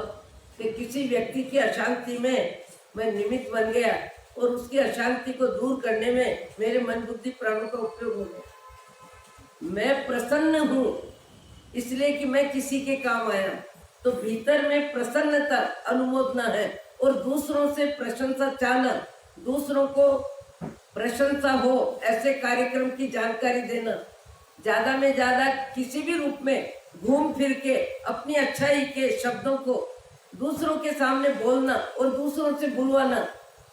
कि किसी व्यक्ति की अशांति में मैं निमित्त बन गया और उसकी अशांति को दूर करने में मेरे मन बुद्धि प्राणों का उपयोग हो गया। मैं प्रसन्न हूँ इसलिए कि मैं किसी के काम आया, तो भीतर में प्रसन्नता अनुमोदना है। और दूसरों से प्रशंसा चाहना, दूसरों को प्रशंसा हो ऐसे कार्यक्रम की जानकारी देना, ज्यादा में ज्यादा किसी भी रूप में घूम फिर के अपनी अच्छाई के शब्दों को दूसरों के सामने बोलना और दूसरों से बुलवाना।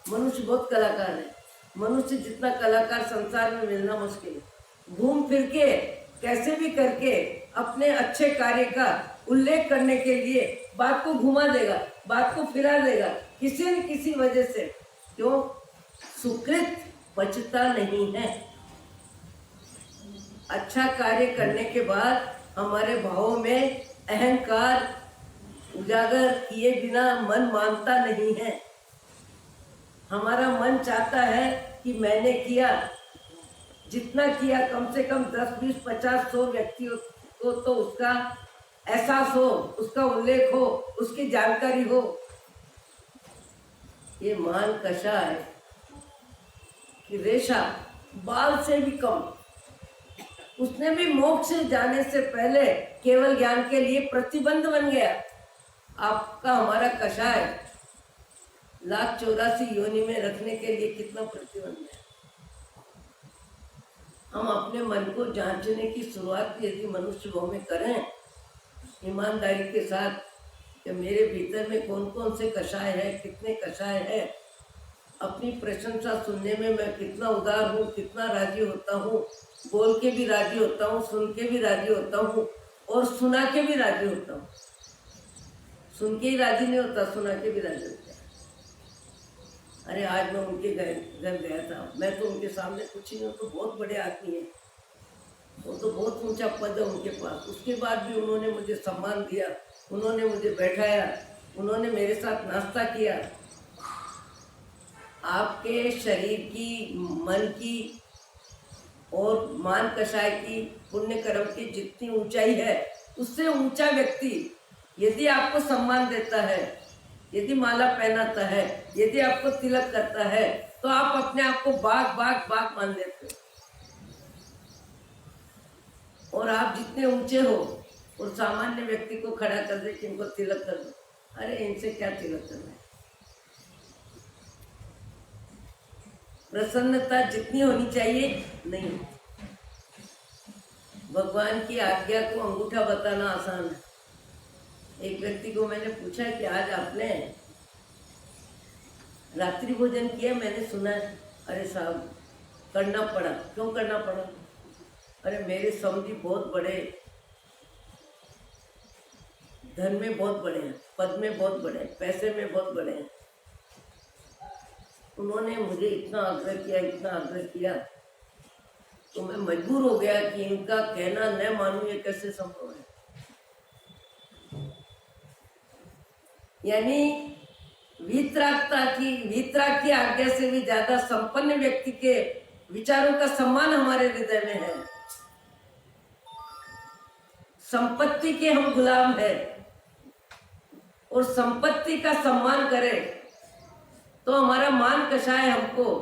मनुष्य बहुत कलाकार है, मनुष्य जितना कलाकार संसार में मिलना मुश्किल है। घूम फिर के कैसे भी करके अपने अच्छे कार्य का उल्लेख करने के लिए बात को घुमा देगा, बात को फिरा देगा किसी न किसी वजह से। क्यों? सुकृत बचता नहीं है। अच्छा कार्य करने के बाद हमारे भावों में अहंकार उजागर किए बिना मन मानता नहीं है। हमारा मन चाहता है कि मैंने किया, जितना किया कम से कम 10, 20, 50, 100 व्यक्तियों को तो उसका एहसास हो, उसका उल्लेख हो, उसकी जानकारी हो। ये महान कषा है कि रेशा बाल से भी कम, उसने भी मोक्ष जाने से पहले केवल ज्ञान के लिए प्रतिबंध बन गया। आपका हमारा कषाय 1,84,000 योनि में रखने के लिए कितना प्रतिबंध है। हम अपने मन को जांचने की शुरुआत यदि मनुष्य भाव में करें ईमानदारी के साथ कि मेरे भीतर में कौन कौन से कषाय है, कितने कषाय है, अपनी प्रशंसा सुनने में मैं कितना उदार हूँ, कितना राजी होता हूँ, बोल के भी राजी होता हूँ, सुन के भी राजी होता हूँ और सुना के भी राजी होता हूँ। सुन के ही राजी नहीं होता, सुना के भी राजी होता है। अरे आज मैं उनके घर गया था, मैं तो उनके सामने कुछ नहीं हूँ, तो बहुत बड़े आदमी है, वो तो बहुत ऊंचा पद है उनके पास, उसके बाद भी उन्होंने मुझे सम्मान दिया, उन्होंने मुझे बैठाया, उन्होंने मेरे साथ नाश्ता किया। आपके शरीर की, मन की और मान कषाय की, पुण्य कर्म की जितनी ऊंचाई है उससे ऊंचा व्यक्ति यदि आपको सम्मान देता है, यदि माला पहनाता है, यदि आपको तिलक करता है, तो आप अपने आप को बाग बाग बाग मान लेते हो। और आप जितने ऊंचे हो और सामान्य व्यक्ति को खड़ा कर दे कि इनको तिलक कर दो, अरे इनसे क्या तिलक करना है। प्रसन्नता जितनी होनी चाहिए नहीं। भगवान की आज्ञा को अंगूठा बताना आसान है। एक व्यक्ति को मैंने पूछा कि आज आपने रात्रि भोजन किया? मैंने सुना है। अरे साहब करना पड़ा। क्यों करना पड़ा? अरे मेरे समधी बहुत बड़े, धन में बहुत बड़े हैं, पद में बहुत बड़े हैं, पैसे में बहुत बड़े हैं, उन्होंने मुझे इतना आग्रह किया, इतना आग्रह किया, तो मैं मजबूर हो गया कि इनका कहना न मानूं, ये कैसे संभव है। यानी वीतराग की आज्ञा से भी ज्यादा संपन्न व्यक्ति के विचारों का सम्मान हमारे हृदय में है। संपत्ति के हम गुलाम हैं और संपत्ति का सम्मान करें तो हमारा मान कषाय हमको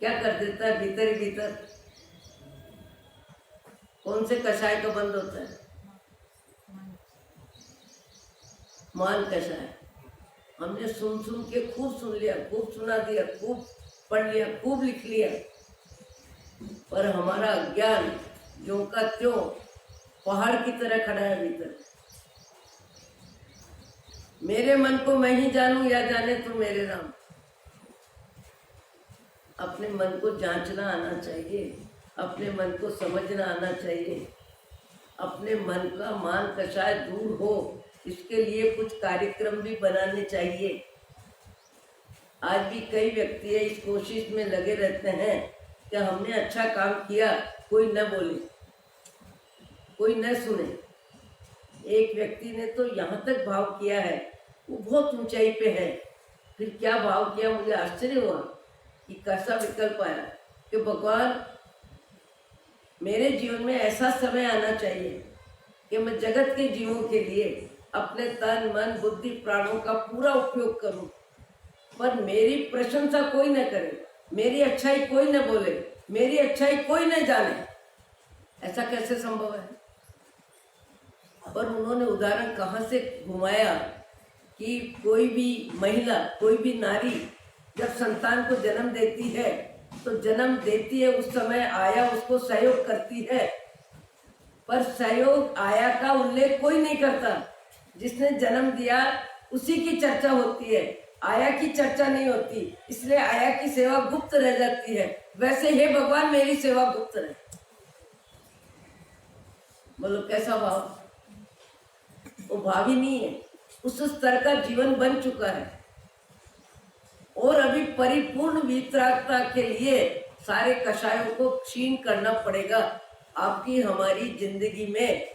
क्या कर देता है भीतर ही भीतर। कौन से कषाय का बंद होता है? मान कषाय। हमने सुन सुन के खूब सुन लिया, खूब सुना दिया, खूब पढ़ लिया, खूब लिख लिया, पर हमारा ज्ञान ज्यों का त्यों पहाड़ की तरह खड़ा है भीतर। मेरे मन को मैं ही जानूं या जाने तो मेरे राम। अपने मन को जांचना आना चाहिए, अपने मन को समझना आना चाहिए, अपने मन का मान कषाय दूर हो, इसके लिए कुछ कार्यक्रम भी बनाने चाहिए। आज भी कई व्यक्ति इस कोशिश में लगे रहते हैं कि हमने अच्छा काम किया, कोई न बोले, कोई न सुने। एक व्यक्ति ने तो यहाँ तक भाव किया है, वो बहुत ऊंचाई पे है, फिर क्या भाव किया, मुझे आश्चर्य हुआ कि कैसा विकल्प आया कि भगवान मेरे जीवन में ऐसा समय आना चाहिए कि मैं जगत के जीवों के लिए अपने तन मन बुद्धि प्राणों का पूरा उपयोग करूं, पर मेरी प्रशंसा कोई न करे, मेरी अच्छाई कोई न बोले, मेरी अच्छाई कोई न जाने। ऐसा कैसे संभव है? पर उन्होंने उदाहरण कहाँ से घुमाया कि कोई भी महिला, कोई भी नारी जब संतान को जन्म देती है तो जन्म देती है उस समय आया उसको सहयोग करती है, पर सहयोग आया का उल्लेख कोई नहीं करता। जिसने जन्म दिया उसी की चर्चा होती है, आया की चर्चा नहीं होती, इसलिए आया की सेवा गुप्त रह जाती है। वैसे हे भगवान मेरी सेवा गुप्त रहे। बोलो कैसा भाव? वो भाव ही नहीं है, उस स्तर का जीवन बन चुका है और अभी परिपूर्ण वितरागता के लिए सारे कषायों को क्षीण करना पड़ेगा। आपकी हमारी जिंदगी में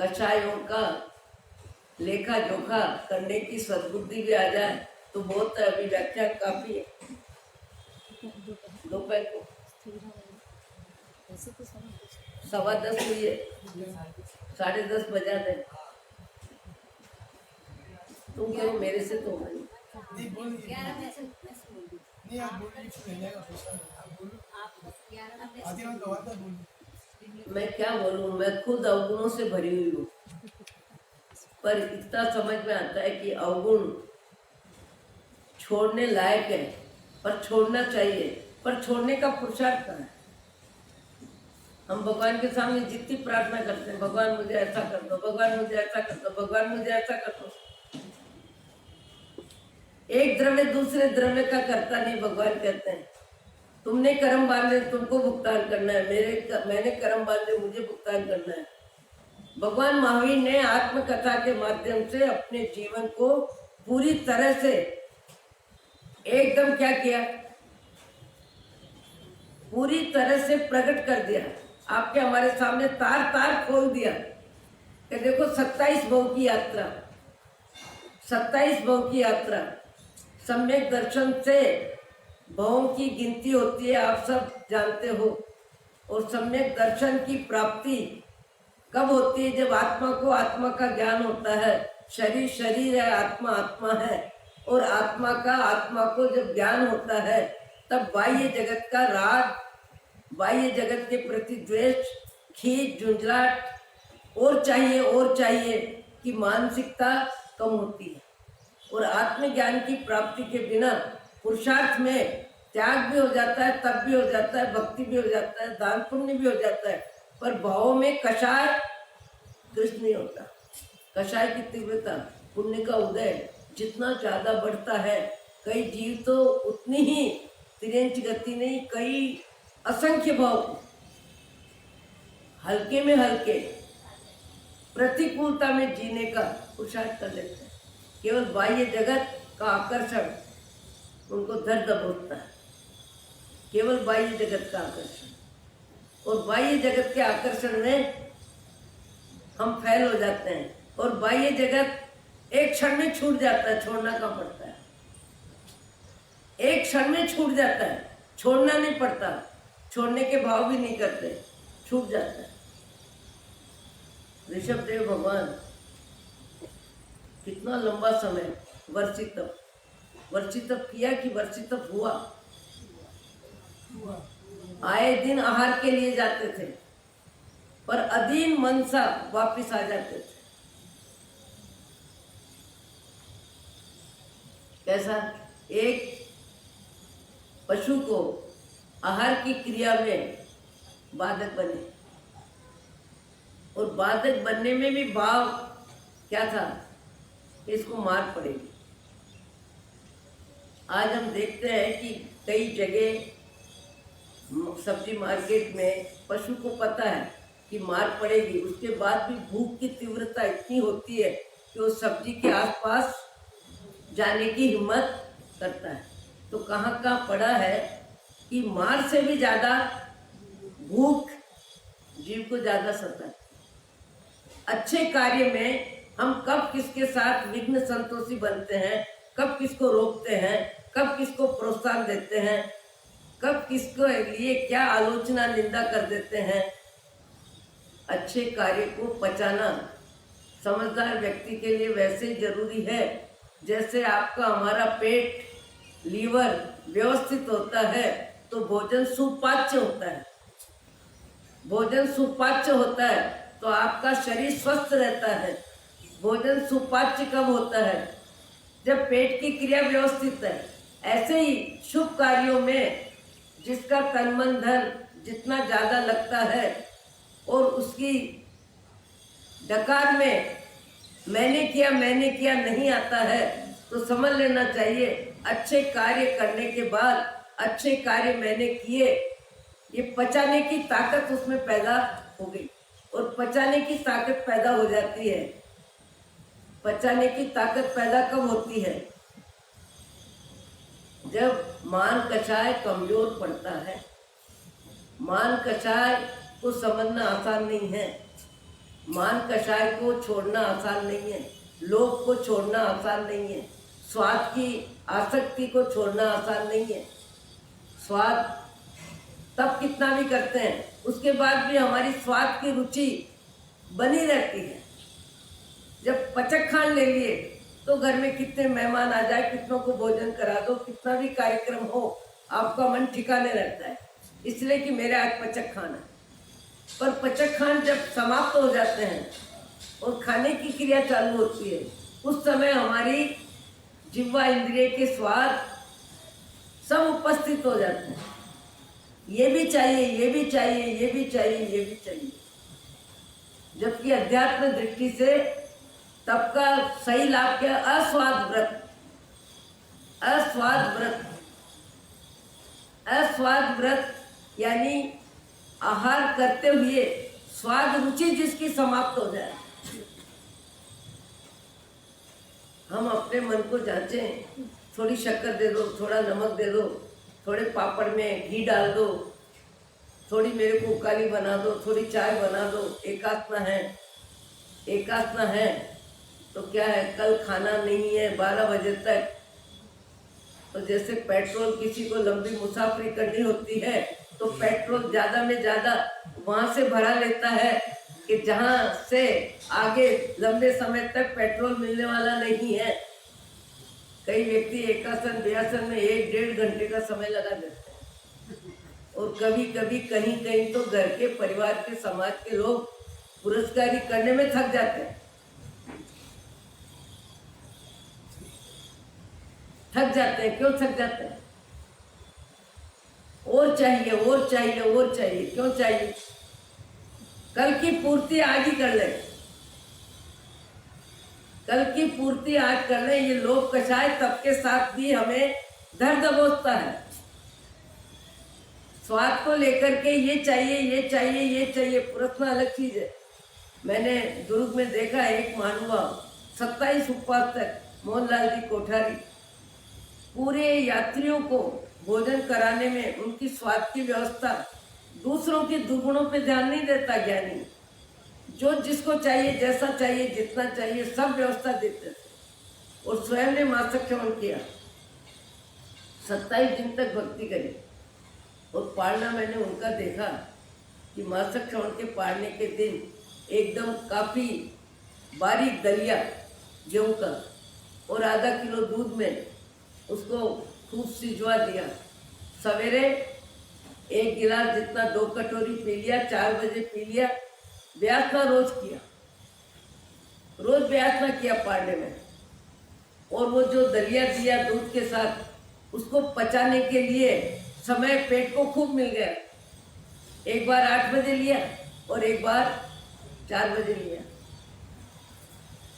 कषायों का लेखा जोखा करने की सद्बुद्धि भी आ जाए तो बहुत है। अभी व्याख्यान काफी है, दोपहर को 10:15 हुई है, 10:30 बजा दे। तुम कहो मेरे से तो नहीं। नहीं आप बोलिए, रह जाएगा आप बोलो। मैं क्या बोलूं, मैं खुद अवगुणों से भरी हुई हूँ, पर इतना समझ में आता है कि अवगुण छोड़ने लायक है, पर छोड़ना चाहिए, पर छोड़ने का पुरुषार्थ है। हम भगवान के सामने जितनी प्रार्थना करते हैं, भगवान मुझे ऐसा कर दो, भगवान मुझे ऐसा कर दो, भगवान मुझे ऐसा कर दो। एक द्रव्य दूसरे द्रव्य का करता नहीं। भगवान कहते हैं तुमने कर्म बांधे तुमको भुगतान करना है, मैंने कर्म बांधे मुझे भुगतान करना है। भगवान महावीर ने आत्मकथा के माध्यम से अपने जीवन को पूरी तरह से एकदम क्या किया, पूरी तरह से प्रकट कर दिया। आपके हमारे सामने तार तार खोल दिया कि देखो 27 भव की यात्रा, 27 भव की यात्रा। सम्यक दर्शन से भवों की गिनती होती है, आप सब जानते हो। और सम्यक दर्शन की प्राप्ति कब होती है? जब आत्मा को आत्मा का ज्ञान होता है। शरीर शरीर है, आत्मा आत्मा है। और आत्मा का आत्मा को जब ज्ञान होता है तब बाह्य जगत का राग, बाह्य जगत के प्रति द्वेष, खींच, झुंझलाहट, और चाहिए कि मानसिकता कम होती है। और आत्मज्ञान की प्राप्ति के बिना पुरुषार्थ में त्याग भी हो जाता है, तप भी हो जाता है, भक्ति भी हो जाता है, दान पुण्य भी हो जाता है, पर भावों में कषाय कृष्ण नहीं होता। कषाय की तीव्रता, पुण्य का उदय जितना ज्यादा बढ़ता है, कई जीव तो उतनी ही तिरंच गति नहीं, कई असंख्य भाव हल्के में हल्के प्रतिकूलता में जीने का पुरुषार्थ कर लेते हैं। केवल बाह्य जगत का आकर्षण उनको दर्द होता है, केवल बाह्य जगत का आकर्षण। और बाह्य जगत के आकर्षण में हम फैल हो जाते हैं, और बाह्य जगत एक क्षण में छूट जाता है, छोड़ना कम पड़ता है। एक क्षण में छूट जाता है, छोड़ना नहीं पड़ता, छोड़ने के भाव भी नहीं करते, छूट जाता है। ऋषभ देव भगवान कितना लंबा समय वर्षित तप किया कि वर्षित तप हुआ। आए दिन आहार के लिए जाते थे, पर अधीन मन सा वापिस आ जाते थे। कैसा? एक पशु को आहार की क्रिया में बाधक बने, और बाधक बनने में भी भाव क्या था? इसको मार पड़ेगी। आज हम देखते हैं कि कई जगह सब्जी मार्केट में पशु को पता है कि मार पड़ेगी, उसके बाद भी भूख की तीव्रता इतनी होती है कि वो सब्जी के आसपास जाने की हिम्मत करता है। तो कहाँ कहाँ पड़ा है कि मार से भी ज्यादा भूख जीव को ज्यादा सता है। अच्छे कार्य में हम कब किसके साथ विघ्न संतोषी बनते हैं, कब किसको रोकते हैं, कब किसको प्रोत्साहन देते हैं, कब किसको लिए क्या आलोचना निंदा कर देते हैं। अच्छे कार्य को पचाना समझदार व्यक्ति के लिए वैसे जरूरी है जैसे आपका हमारा पेट, लीवर व्यवस्थित होता है तो भोजन सुपाच्य होता है। भोजन सुपाच्य होता है तो आपका शरीर स्वस्थ रहता है। भोजन सुपाच्य कब होता है? जब पेट की क्रिया व्यवस्थित है। ऐसे ही शुभ कार्यों में जिसका तन मन धन जितना ज्यादा लगता है और उसकी डकार में मैंने किया नहीं आता है, तो समझ लेना चाहिए अच्छे कार्य करने के बाद अच्छे कार्य मैंने किए, ये पचाने की ताकत उसमें पैदा हो गई। और पचाने की ताकत पैदा हो जाती है। पचाने की ताकत पैदा कब होती है? जब मान कषाय कमजोर पड़ता है। मान कषाय को समझना आसान नहीं है, मान कषाय को छोड़ना आसान नहीं है, लोभ को छोड़ना आसान नहीं है, स्वाद की आसक्ति को छोड़ना आसान नहीं है। स्वाद तब कितना भी करते हैं उसके बाद भी हमारी स्वाद की रुचि बनी रहती है। जब पचक खान ले लिए तो घर में कितने मेहमान आ जाए, कितनों को भोजन करा दो, कितना भी कार्यक्रम हो, आपका मन ठिकाने रहता है इसलिए कि मेरे आज पचक खान है। पर पचक खान जब समाप्त हो जाते हैं और खाने की क्रिया चालू होती है, उस समय हमारी जिह्वा इंद्रिय के स्वाद सब उपस्थित हो जाते हैं। ये भी चाहिए, ये भी चाहिए, ये भी चाहिए, ये भी चाहिए। जबकि अध्यात्म दृष्टि से तब का सही लाभ क्या? अस्वाद व्रत। अस्वाद व्रत, अस्वाद व्रत यानी आहार करते हुए स्वाद रुचि जिसकी समाप्त हो जाए। हम अपने मन को जांचें, थोड़ी शक्कर दे दो, थोड़ा नमक दे दो, थोड़े पापड़ में घी डाल दो, थोड़ी मेरे को उकाली बना दो, थोड़ी चाय बना दो। एकात्मा है, एकात्मा है तो क्या है, कल खाना नहीं है 12 बजे तक। तो जैसे पेट्रोल किसी को लंबी मुसाफरी करनी होती है तो पेट्रोल ज़्यादा में ज़्यादा वहाँ से भरा लेता है कि जहाँ से आगे लंबे समय तक पेट्रोल मिलने वाला नहीं है। कई व्यक्ति एकासन व्यासन में 1-1.5 घंटे का समय लगा देते हैं और कभी कभी कहीं कहीं तो घर के परिवार के समाज के लोग पुरस्कारी करने में थक जाते हैं। थक जाते हैं। क्यों थक जाते हैं? और चाहिए, और चाहिए, और चाहिए। क्यों चाहिए? कल की पूर्ति आज ही कर ले, कल की पूर्ति आज कर ले। ये लोभ कषाय तब के साथ भी हमें धर दबोचता है। स्वाद को लेकर के ये चाहिए, ये चाहिए, ये चाहिए, पुरस्ना अलग चीज है। मैंने दुर्ग में देखा एक महानुभाव 27 उपवास तक, मोहनलाल जी कोठारी, पूरे यात्रियों को भोजन कराने में उनकी स्वाद की व्यवस्था, दूसरों के दुर्गुणों पे ध्यान नहीं देता ज्ञानी। जो जिसको चाहिए, जैसा चाहिए, जितना चाहिए, सब व्यवस्था देते थे और स्वयं ने मासिक श्रवण किया। 27 दिन तक भक्ति करी और पारना मैंने उनका देखा कि मासिक श्रवण के पारने के दिन एकदम काफ़ी बारीक दलिया गेहूं का और आधा किलो दूध में उसको खूब सिजवा दिया। सवेरे 1 गिलास जितना 2 कटोरी पी लिया, 4 बजे पी लिया। व्यासना रोज किया, रोज व्यासना किया पारने में। और वो जो दलिया दिया दूध के साथ, उसको पचाने के लिए समय पेट को खूब मिल गया। एक बार 8 बजे लिया और एक बार 4 बजे लिया।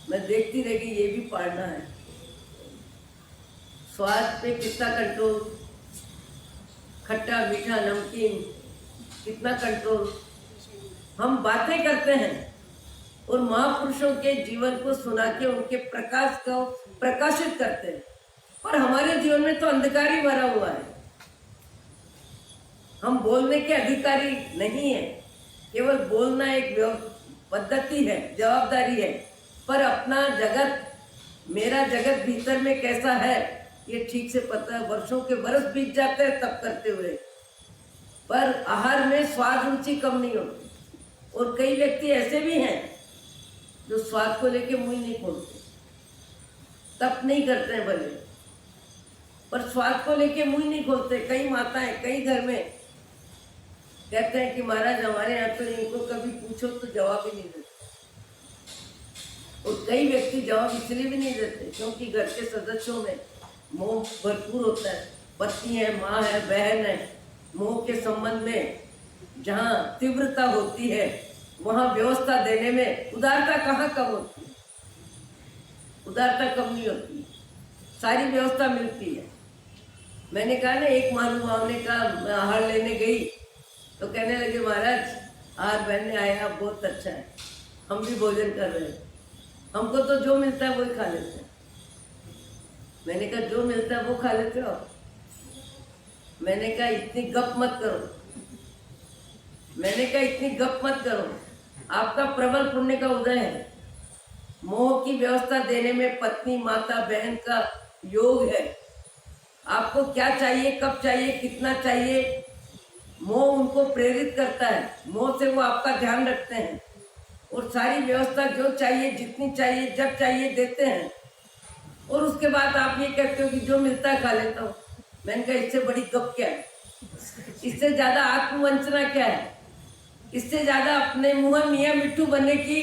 मैं देखती रह गई, ये भी पारना है। स्वाद पे कितना कंट्रोल, खट्टा मीठा नमकीन, कितना कंट्रोल। हम बातें करते हैं और महापुरुषों के जीवन को सुना के उनके प्रकाश को प्रकाशित करते हैं, पर हमारे जीवन में तो अंधकार ही भरा हुआ है। हम बोलने के अधिकारी नहीं है, केवल बोलना एक पद्धति है, जवाबदारी है। पर अपना जगत, मेरा जगत भीतर में कैसा है ये ठीक से पता है। वर्षों के बरस बीत जाते हैं तब करते हुए, पर आहार में स्वाद रुचि कम नहीं होती। और कई व्यक्ति ऐसे भी हैं जो स्वाद को लेके मुंह नहीं खोलते, तप नहीं करते हैं भले, पर स्वाद को लेके मुंह नहीं खोलते। कई माताएं कई घर में कहते हैं कि महाराज हमारे यहाँ तो इनको कभी पूछो तो जवाब ही नहीं देते। और कई व्यक्ति जवाब इसलिए भी नहीं देते क्योंकि घर के सदस्यों में मोह भरपूर होता है, पत्नी है, माँ है, बहन है। मोह के संबंध में जहाँ तीव्रता होती है वहाँ व्यवस्था देने में उदारता कहाँ कम होती है? उदारता कम नहीं होती, सारी व्यवस्था मिलती है। मैंने कहा ना, एक महानुभाव ने कहा, मैं आहार लेने गई तो कहने लगे, महाराज आहार बनने आया, आप बहुत अच्छा है, हम भी भोजन कर रहे हैं, हमको तो जो मिलता है वही खा लेते हैं। मैंने कहा जो मिलता है वो खा लेते हो? मैंने कहा इतनी गप मत करो, मैंने कहा इतनी गप मत करो, आपका प्रबल पुण्य का उदय है। मोह की व्यवस्था देने में पत्नी, माता, बहन का योग है। आपको क्या चाहिए, कब चाहिए, कितना चाहिए, मोह उनको प्रेरित करता है। मोह से वो आपका ध्यान रखते हैं और सारी व्यवस्था जो चाहिए, जितनी चाहिए, जब चाहिए देते हैं। और उसके बाद आप ये कहते हो कि जो मिलता है खा लेता हूँ। मैंने कहा इससे बड़ी गप क्या है? इससे ज्यादा आत्मवंचना क्या है? इससे ज्यादा अपने मुंह मियाँ मिट्टू बनने की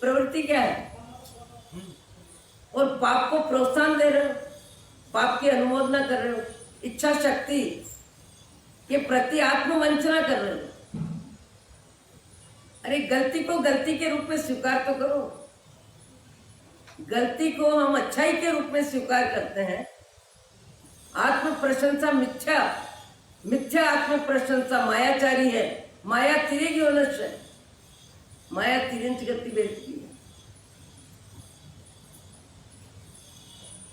प्रवृत्ति क्या है? और पाप को प्रोत्साहन दे रहे हो, पाप की अनुमोदना कर रहे हो, इच्छा शक्ति के प्रति आत्मवंचना कर रहे हो। अरे गलती को गलती के रूप में स्वीकार तो करो। गलती को हम अच्छाई के रूप में स्वीकार करते हैं। आत्म प्रशंसा मिथ्या, मिथ्या आत्म प्रशंसा मायाचारी है। माया तिरेगी मनुष्य, माया तिरंज गति बेचती है।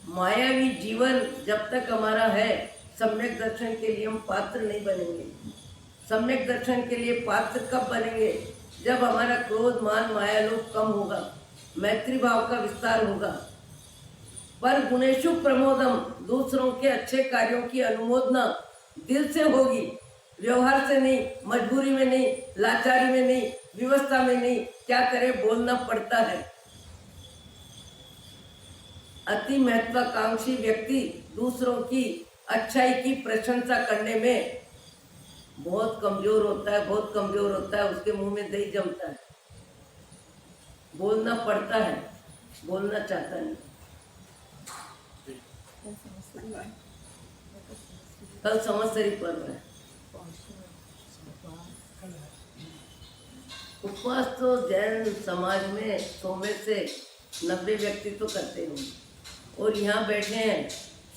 मायावी जीवन जब तक हमारा है, सम्यक दर्शन के लिए हम पात्र नहीं बनेंगे। सम्यक दर्शन के लिए पात्र कब बनेंगे? जब हमारा क्रोध, मान, माया लोभ कम होगा, मैत्री भाव का विस्तार होगा। पर गुणेशु प्रमोदम, दूसरों के अच्छे कार्यों की अनुमोदना दिल से होगी, व्यवहार से नहीं, मजबूरी में नहीं, लाचारी में नहीं, विवस्था में नहीं। क्या करे, बोलना पड़ता है। अति महत्वाकांक्षी व्यक्ति दूसरों की अच्छाई की प्रशंसा करने में बहुत कमजोर होता है, बहुत कमजोर होता है। उसके मुंह में दही जमता है। बोलना पड़ता है, बोलना चाहता नहीं। कल संवत्सरी पर्व है। उपवास तो जैन समाज में 100 में से 90 व्यक्ति तो करते होंगे। और यहाँ बैठे हैं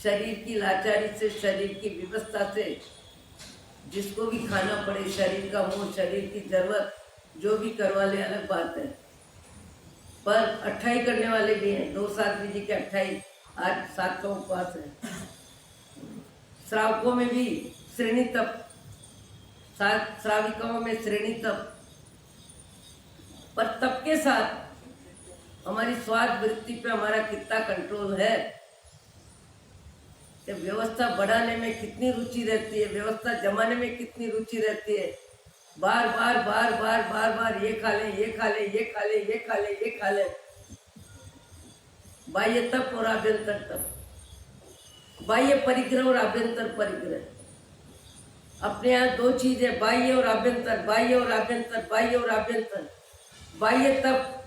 शरीर की लाचारी से, शरीर की विवस्था से, जिसको भी खाना पड़े, शरीर का मोह, शरीर की जरूरत, जो भी करवा ले, अलग बात है। पर अट्ठाई करने वाले भी हैं। 2 साध्वी जी के 28, आज 7 का उपवास है। श्रावकों में भी श्रेणी तप, श्राविकाओं में श्रेणी तप। पर तप के साथ हमारी स्वार्थ वृत्ति पे हमारा कितना कंट्रोल है, कि व्यवस्था बढ़ाने में कितनी रुचि रहती है, व्यवस्था जमाने में कितनी रुचि रहती है। बार बार बार बार बार बार ये खा लें, ये खा लें, ये खा लें, ये खा लें, ये खा लें। बाह्य तप और आभ्यंतर तप, बाह्य परिग्रह और आभ्यंतर परिग्रह। अपने यहाँ 2 चीज है, बाह्य और आभ्यंतर, बाह्य और आभ्यंतर, बाह्य और आभ्यंतर। बाह्य तप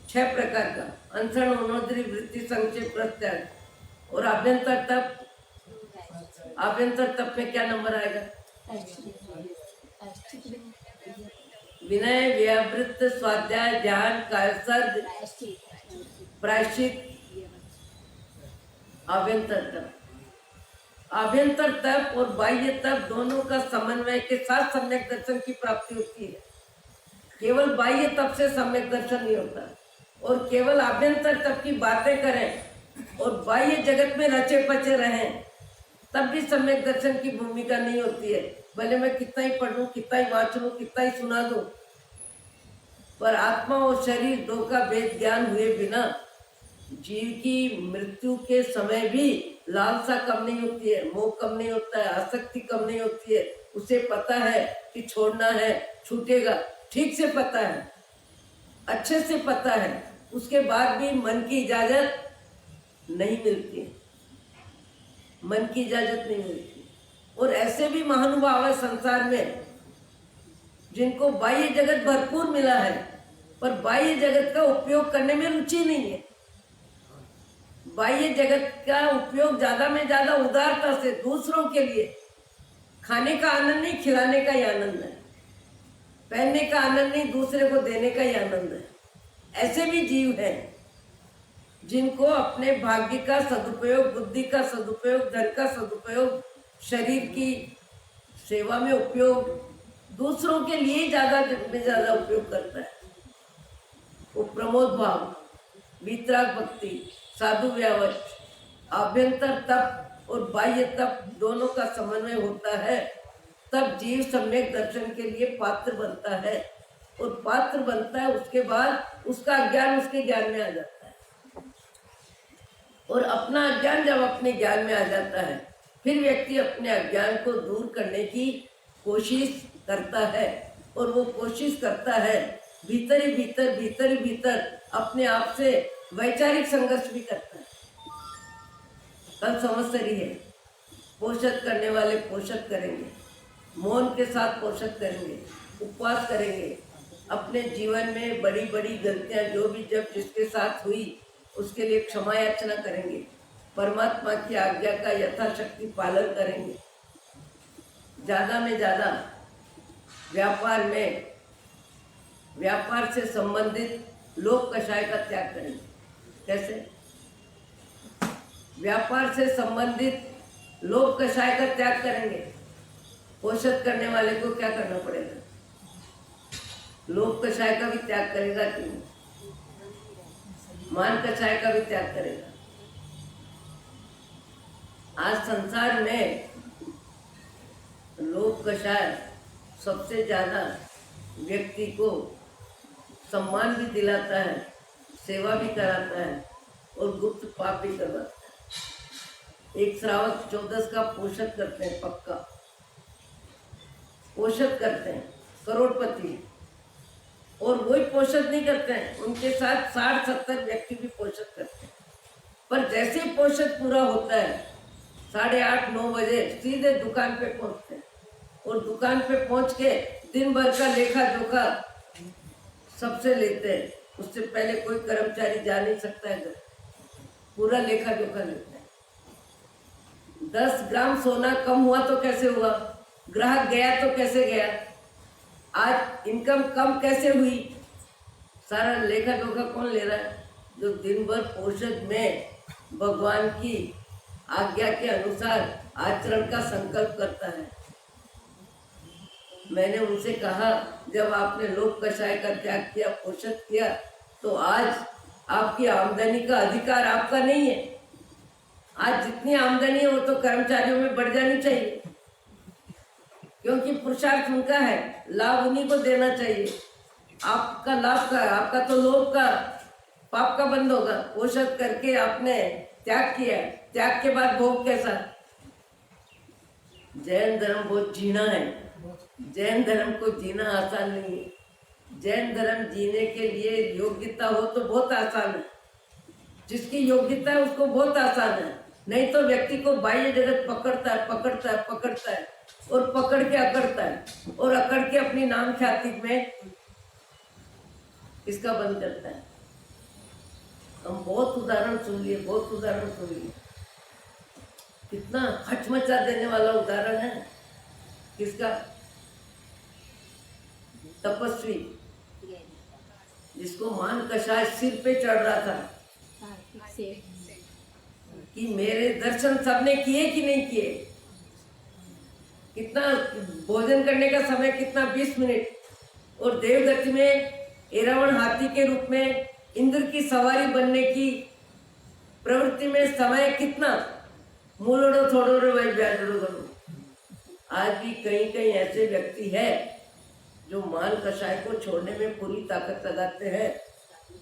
6 प्रकार का, अनशन, मनोदरी, वृत्ति, संक्षेप, प्रत्याग। और आभ्यंतर तप, आभ्यंतर तप में क्या नंबर आएगा? विनय, व्यावृत्त, स्वाध्याय, ध्यान, कायसर्ग, प्रायश्चित, आभ्यंतर तप। आभ्यंतर तप और बाह्य तप दोनों का समन्वय के साथ सम्यक दर्शन की प्राप्ति होती है। केवल बाह्य तप से सम्यक दर्शन नहीं होता। और केवल आभ्यंतर तप की बातें करें और बाह्य जगत में रचे पचे रहें, तब भी सम्यक दर्शन की भूमिका नहीं होती है। भले मैं कितना ही पढ़ लूं, कितना ही वाँच लूं, कितना ही सुना दूं, पर आत्मा और शरीर 2 का भेद ज्ञान हुए बिना जीव की मृत्यु के समय भी लालसा कम नहीं होती है, मोह कम नहीं होता है, आसक्ति कम नहीं होती है। उसे पता है कि छोड़ना है, छूटेगा, ठीक से पता है, अच्छे से पता है। उसके बाद भी मन की इजाजत नहीं मिलती है, मन की इजाजत नहीं मिलती। और ऐसे भी महानुभाव है संसार में जिनको बाह्य जगत भरपूर मिला है, पर बाह्य जगत का उपयोग करने में रुचि नहीं है। बाह्य जगत का उपयोग ज्यादा में ज्यादा उदारता से दूसरों के लिए, खाने का आनंद नहीं, खिलाने का ही आनंद है, पहनने का आनंद नहीं, दूसरे को देने का ही आनंद है। ऐसे भी जीव हैं जिनको अपने भाग्य का सदुपयोग, बुद्धि का सदुपयोग, धन का सदुपयोग, शरीर की सेवा में उपयोग, दूसरों के लिए ज्यादा में ज्यादा उपयोग करता है। वो प्रमोद भाव, वितराग भक्ति, साधु व्यावच, आभ्यंतर तप और बाह्य तप दोनों का समन्वय होता है, तब जीव सम्यक दर्शन के लिए पात्र बनता है। और पात्र बनता है, उसके बाद उसका ज्ञान उसके ज्ञान में आ जाता है, और अपना अज्ञान जब अपने ज्ञान में आ जाता है, फिर व्यक्ति अपने अज्ञान को दूर करने की कोशिश करता है। और वो कोशिश करता है, भीतर ही भीतर अपने आप से वैचारिक संघर्ष भी करता है। कल संवत्सरी है, पोषक करने वाले पोषक करेंगे, मौन के साथ पोषक करेंगे, उपवास करेंगे, अपने जीवन में बड़ी बड़ी गलतियां जो भी जब जिसके साथ हुई उसके लिए क्षमा याचना करेंगे, परमात्मा की आज्ञा का यथाशक्ति पालन करेंगे, ज्यादा में ज्यादा व्यापार से संबंधित लोक कषाय का त्याग करेंगे। कैसे? व्यापार से संबंधित लोक कषाय का त्याग करेंगे। पोषक करने वाले को क्या करना पड़ेगा? लोक कषाय का भी त्याग करेगा कि नहीं? मान कषाय का भी त्याग करेगा। आज संसार में लोक कषाय सबसे ज्यादा व्यक्ति को सम्मान भी दिलाता है, सेवा भी कराता है और गुप्त पाप भी करवाता है। एक श्रावक 14 का पोषक करते हैं, पक्का पोषक करते हैं, करोड़पति, और वही पोषक नहीं करते हैं, उनके साथ 60-70 व्यक्ति भी पोषक करते हैं। पर जैसे ही पोषक पूरा होता है, 8:30-9 बजे सीधे दुकान पे पहुंचते हैं, और दुकान पे पहुंच के दिन भर का लेखा जोखा सबसे लेते हैं। उससे पहले कोई कर्मचारी जा नहीं सकता है घर, पूरा लेखा जोखा लेते हैं। 10 ग्राम सोना कम हुआ तो कैसे हुआ, ग्राहक गया तो कैसे गया, आज इनकम कम कैसे हुई, सारा लेखा जोखा कौन ले रहा है? जो दिन भर पोषक में भगवान की आज्ञा के अनुसार आचरण का संकल्प करता है। मैंने उनसे कहा, जब आपने लोक कषाय का त्याग किया, पोषक किया, तो आज आपकी आमदनी का अधिकार आपका नहीं है। आज जितनी आमदनी है वो तो कर्मचारियों में बढ़ जानी चाहिए, क्योंकि पुरुषार्थ उनका है, लाभ उन्हीं को देना चाहिए। आपका लाभ का, आपका तो लोभ का, पाप का बंद होगा। पोषक करके आपने त्याग किया, त्याग के बाद भोग कैसा? जैन धर्म बहुत जीना है, जैन धर्म को जीना आसान नहीं है। जैन धर्म जीने के लिए योग्यता हो तो बहुत आसान है, जिसकी योग्यता है उसको बहुत आसान है। नहीं तो व्यक्ति को बाह्य जगत पकड़ता है और पकड़ के अकड़ता है, और अकड़ के अपनी नाम ख्याति में इसका बंद करता है। हम बहुत उदाहरण सुन लिए, कितना हचमचा देने वाला उदाहरण है। किसका? तपस्वी, जिसको मान कषाय सिर पे चढ़ रहा था कि मेरे दर्शन सबने किए कि नहीं किए। कितना भोजन करने का समय, कितना 20 मिनट, और देवगति में एरावण हाथी के रूप में इंद्र की सवारी बनने की प्रवृत्ति में समय कितना, मूलोड़ो थोड़ो वही ब्याजड़ो करो। आज भी कहीं कहीं ऐसे व्यक्ति है जो मान कषाय को छोड़ने में पूरी ताकत लगाते हैं,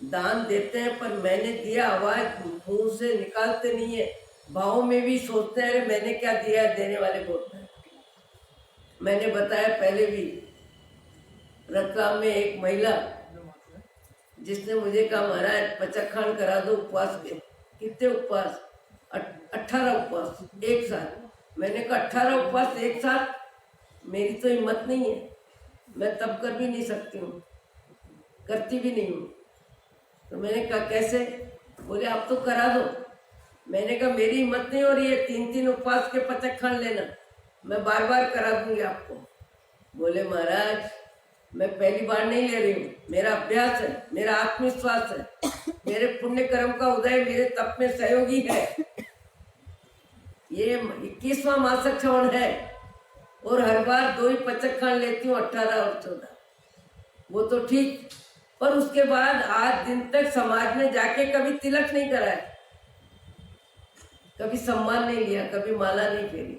दान देते हैं, पर मैंने दिया आवाज मुंह से निकालते नहीं है, भाव में भी सोचते हैं अरे मैंने क्या दिया है, देने वाले बोलते हैं। मैंने बताया पहले भी, रतलाम में एक महिला जिसने मुझे कहा महाराज पचखान करा दो उपवास के। कितने उपवास? 18 उपवास एक साथ। मैंने कहा 18 उपवास एक साथ, मेरी तो हिम्मत नहीं है, मैं तब कर भी नहीं सकती हूँ, करती भी नहीं हूँ। तो मैंने कहा कैसे? बोले आप तो करा दो। मैंने कहा मेरी हिम्मत नहीं हो रही है 3-3 उपवास के पचक खान लेना, मैं बार बार करा दूंगी आपको। बोले महाराज मैं पहली बार नहीं ले रही हूँ, मेरा अभ्यास है, मेरा आत्मविश्वास है, मेरे पुण्य कर्म का उदय मेरे तप में सहयोगी है। ये 21वां मासिक श्रवण है और हर बार 2 ही पचक खान लेती हूँ, 18 और 14। वो तो ठीक, पर उसके बाद आज दिन तक समाज में जाके कभी तिलक नहीं कराया, कभी सम्मान नहीं लिया, कभी माला नहीं फेरी।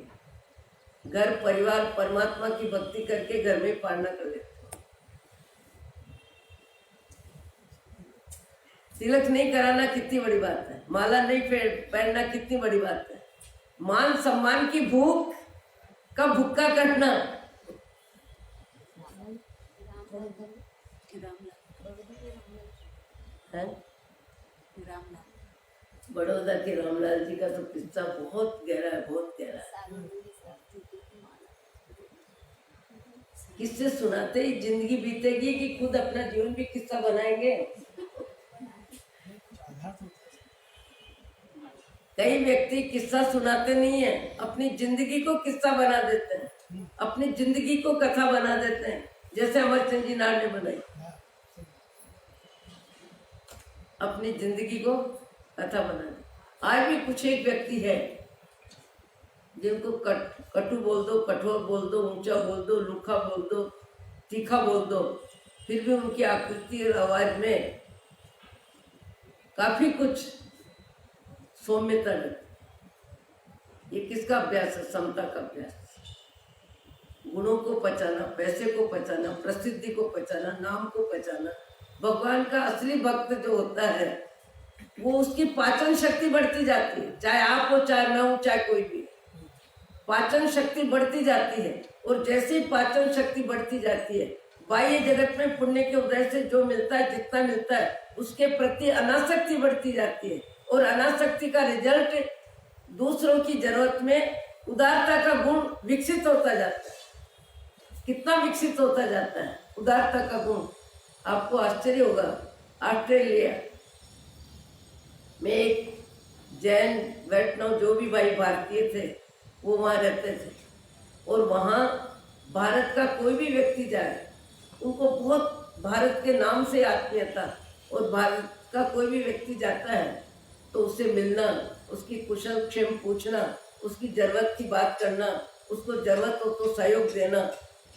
घर परिवार परमात्मा की भक्ति करके घर में पालना कर लेते। तिलक नहीं कराना कितनी बड़ी बात है, माला नहीं पहनना कितनी बड़ी बात है। मान सम्मान की भूख का भुक्का करना। है? बड़ौदा के रामलाल जी का तो किस्सा बहुत गहरा है, बहुत गहरा है। किससे सुनाते ही जिंदगी बीतेगी कि खुद अपना जीवन भी किस्सा बनाएंगे। कई व्यक्ति किस्सा सुनाते नहीं है, अपनी जिंदगी को किस्सा बना देते हैं, अपनी जिंदगी को कथा बना देते हैं, जैसे अमरचंद जी नार ने बनाई। अपनी जिंदगी को कथा बना दी। आज भी कुछ एक व्यक्ति है जिनको कटु बोल दो, कठोर बोल दो, ऊंचा बोल दो, रूखा बोल दो, तीखा बोल दो, फिर भी उनकी आकृति और आवाज में काफी कुछ सौम्यता रहती। ये किसका अभ्यास है? समता का अभ्यास। गुणों को पहचाना, पैसे को पहचाना, प्रसिद्धि को पहचाना, नाम को पहचाना। भगवान का असली भक्त जो होता है वो उसकी पाचन शक्ति बढ़ती जाती है, चाहे आप हो, चाहे मैं हूं, चाहे कोई भी। पाचन शक्ति बढ़ती जाती है और जैसे ही पाचन शक्ति बढ़ती जाती है, बाह्य जगत में पुण्य के उदय से जो मिलता है, जितना मिलता है, उसके प्रति अनासक्ति बढ़ती जाती है और अनासक्ति का रिजल्ट दूसरों की जरूरत में उदारता का गुण विकसित होता जाता है। कितना विकसित होता जाता है उदारता का गुण, आपको आश्चर्य होगा। ऑस्ट्रेलिया में एक जैन वैष्णव जो भी भाई भारतीय थे वो वहाँ रहते थे और वहाँ भारत का कोई भी व्यक्ति जाए उनको बहुत भारत के नाम से आत्मीयता, और भारत का कोई भी व्यक्ति जाता है तो उससे मिलना, उसकी कुशल क्षेम पूछना, उसकी जरूरत की बात करना, उसको जरूरत हो तो सहयोग देना।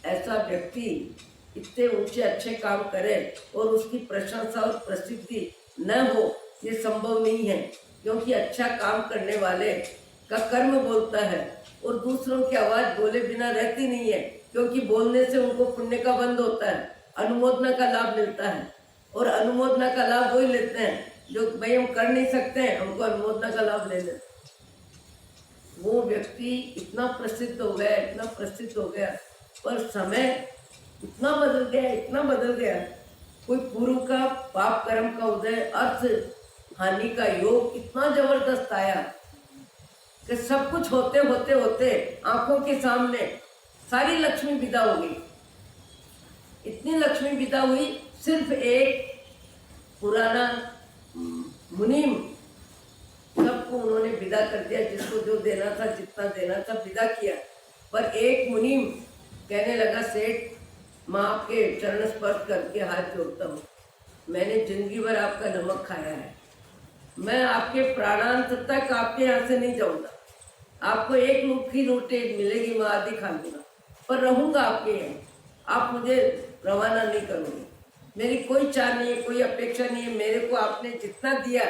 ऐसा व्यक्ति इतने ऊंचे अच्छे काम करे और उसकी प्रशंसा और प्रसिद्धि न हो, ये संभव नहीं है, क्योंकि अच्छा काम करने वाले का कर्म बोलता है और दूसरों की आवाज बोले बिना रहती नहीं है, क्योंकि बोलने से उनको पुण्य का बंध होता है, अनुमोदना का लाभ मिलता है। और अनुमोदना का लाभ वही लेते हैं जो भाई हम कर नहीं सकते हैं, हमको अनुमोदना का लाभ ले लेते। वो व्यक्ति इतना प्रसिद्ध हो गया, इतना प्रसिद्ध हो गया, पर समय इतना बदल गया, इतना बदल गया। कोई पूर्व का पाप कर्म का उदय, अर्थ हानि का योग इतना जबरदस्त आया कि सब कुछ होते होते होते आंखों के सामने सारी लक्ष्मी विदा हो गई। इतनी लक्ष्मी विदा हुई, सिर्फ एक पुराना मुनीम सबको उन्होंने विदा कर दिया, जिसको जो देना था, जितना देना था विदा किया। पर एक मुनीम कहने लगा, सेठ मैं आपके चरण स्पर्श करके हाथ जोड़ता हूँ, मैंने जिंदगी भर आपका नमक खाया है, मैं आपके प्राणांत तक आपके यहाँ से नहीं जाऊँगा, आपको एक मुट्ठी रोटी मिलेगी, मैं आधी खा लूँगा, पर रहूँगा आपके यहाँ, आप मुझे रवाना नहीं करोगे। मेरी कोई चाह नहीं है, कोई अपेक्षा नहीं है, मेरे को आपने जितना दिया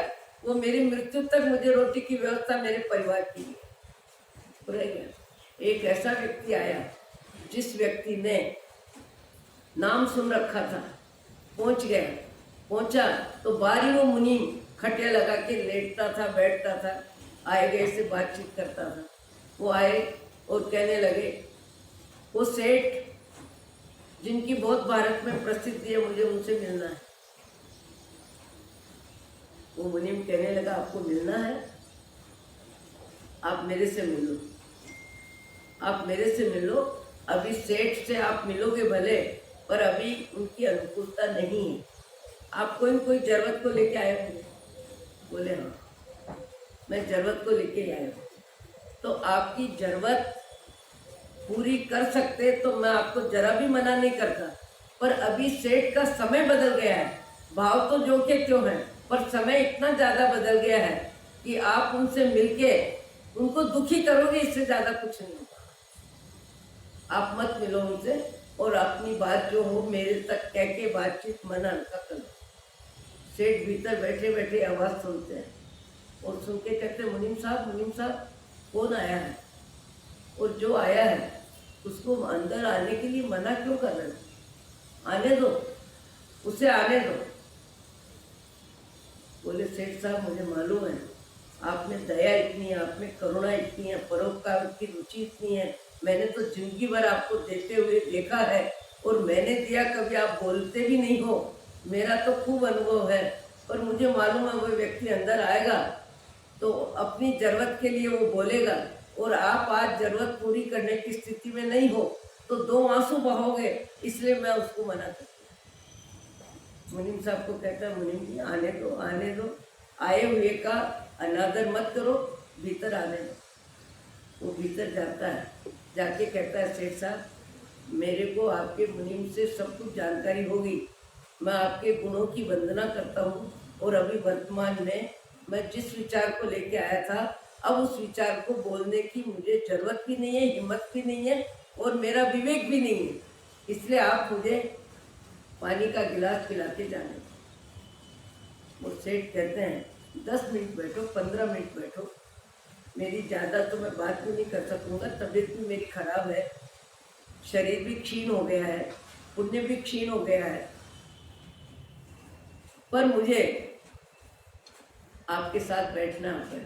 वो मेरी मृत्यु तक मुझे रोटी की व्यवस्था मेरे परिवार की है। एक ऐसा व्यक्ति आया जिस व्यक्ति ने नाम सुन रखा था, पहुंच गया, पहुंचा तो बारी वो मुनीम खटिया लगा के लेटता था, बैठता था, आए गए से बातचीत करता था। वो आए और कहने लगे, वो सेठ जिनकी बहुत भारत में प्रसिद्धि है, मुझे उनसे मिलना है। वो मुनीम कहने लगा, आपको मिलना है, आप मेरे से मिलो, आप मेरे से मिलो। अभी सेठ से आप मिलोगे भले, पर अभी उनकी अनुकूलता नहीं है, आप कोई जरूरत को लेके आए होंगे। बोले हाँ। मैं जरूरत को लेके आया हूँ। तो आपकी जरूरत पूरी कर सकते तो मैं आपको जरा भी मना नहीं करता, पर अभी सेठ का समय बदल गया है। भाव तो जो के त्यों है, पर समय इतना ज्यादा बदल गया है कि आप उनसे मिलके उनको दुखी करोगे, इससे ज्यादा कुछ नहीं होगा। आप मत मिलो उनसे और अपनी बात जो हो मेरे तक कह के बातचीत मन हल्का करो। सेठ भीतर बैठे बैठे आवाज सुनते हैं और सुन के कहते हैं, मुनीम साहब कौन आया है? और जो आया है उसको अंदर आने के लिए मना क्यों कर रहे हो? आने दो, उसे आने दो। बोले, सेठ साहब मुझे मालूम है आप में दया इतनी है, आप में करुणा इतनी है, परोपकार की रुचि इतनी है। मैंने तो जिंदगी भर आपको देते हुए देखा है और मैंने दिया, कभी आप बोलते भी नहीं हो। मेरा तो खूब अनुभव है, पर मुझे मालूम है वो व्यक्ति अंदर आएगा तो अपनी जरूरत के लिए वो बोलेगा और आप आज जरूरत पूरी करने की स्थिति में नहीं हो तो दो आंसू बहोगे, इसलिए मैं उसको मना करती हूँ। मुनीम साहब को कहता है, मुनीम जी आने दो, आए हुए का अनादर मत करो, भीतर आने दो। वो भीतर जाता है, जाके कहता है, सेठ साहब मेरे को आपके मुनीम से सब कुछ जानकारी होगी, मैं आपके गुणों की वंदना करता हूँ और अभी वर्तमान में मैं जिस विचार को लेके आया था अब उस विचार को बोलने की मुझे जरूरत भी नहीं है, हिम्मत भी नहीं है और मेरा विवेक भी नहीं है, इसलिए आप मुझे पानी का गिलास पिला के जाने दो। वो सेठ कहते हैं, 10 मिनट बैठो, 15 मिनट बैठो, मेरी ज़्यादा तो मैं बात भी नहीं कर सकूँगा, तबीयत भी मेरी खराब है, शरीर भी क्षीण हो गया है, पुण्य भी क्षीण हो गया है, पर मुझे आपके साथ बैठना है।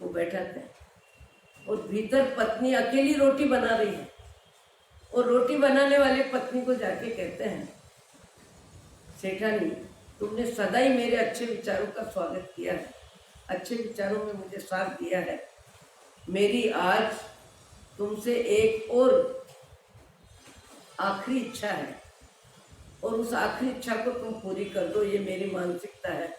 वो बैठाते हैं और भीतर पत्नी अकेली रोटी बना रही है और रोटी बनाने वाले पत्नी को जाके कहते हैं, सेठानी तुमने सदा ही मेरे अच्छे विचारों का स्वागत किया है, अच्छे विचारों में मुझे साथ दिया है, मेरी आज तुमसे एक और आखिरी इच्छा है और उस आखिरी इच्छा को तुम पूरी कर दो, ये मेरी मानसिकता है।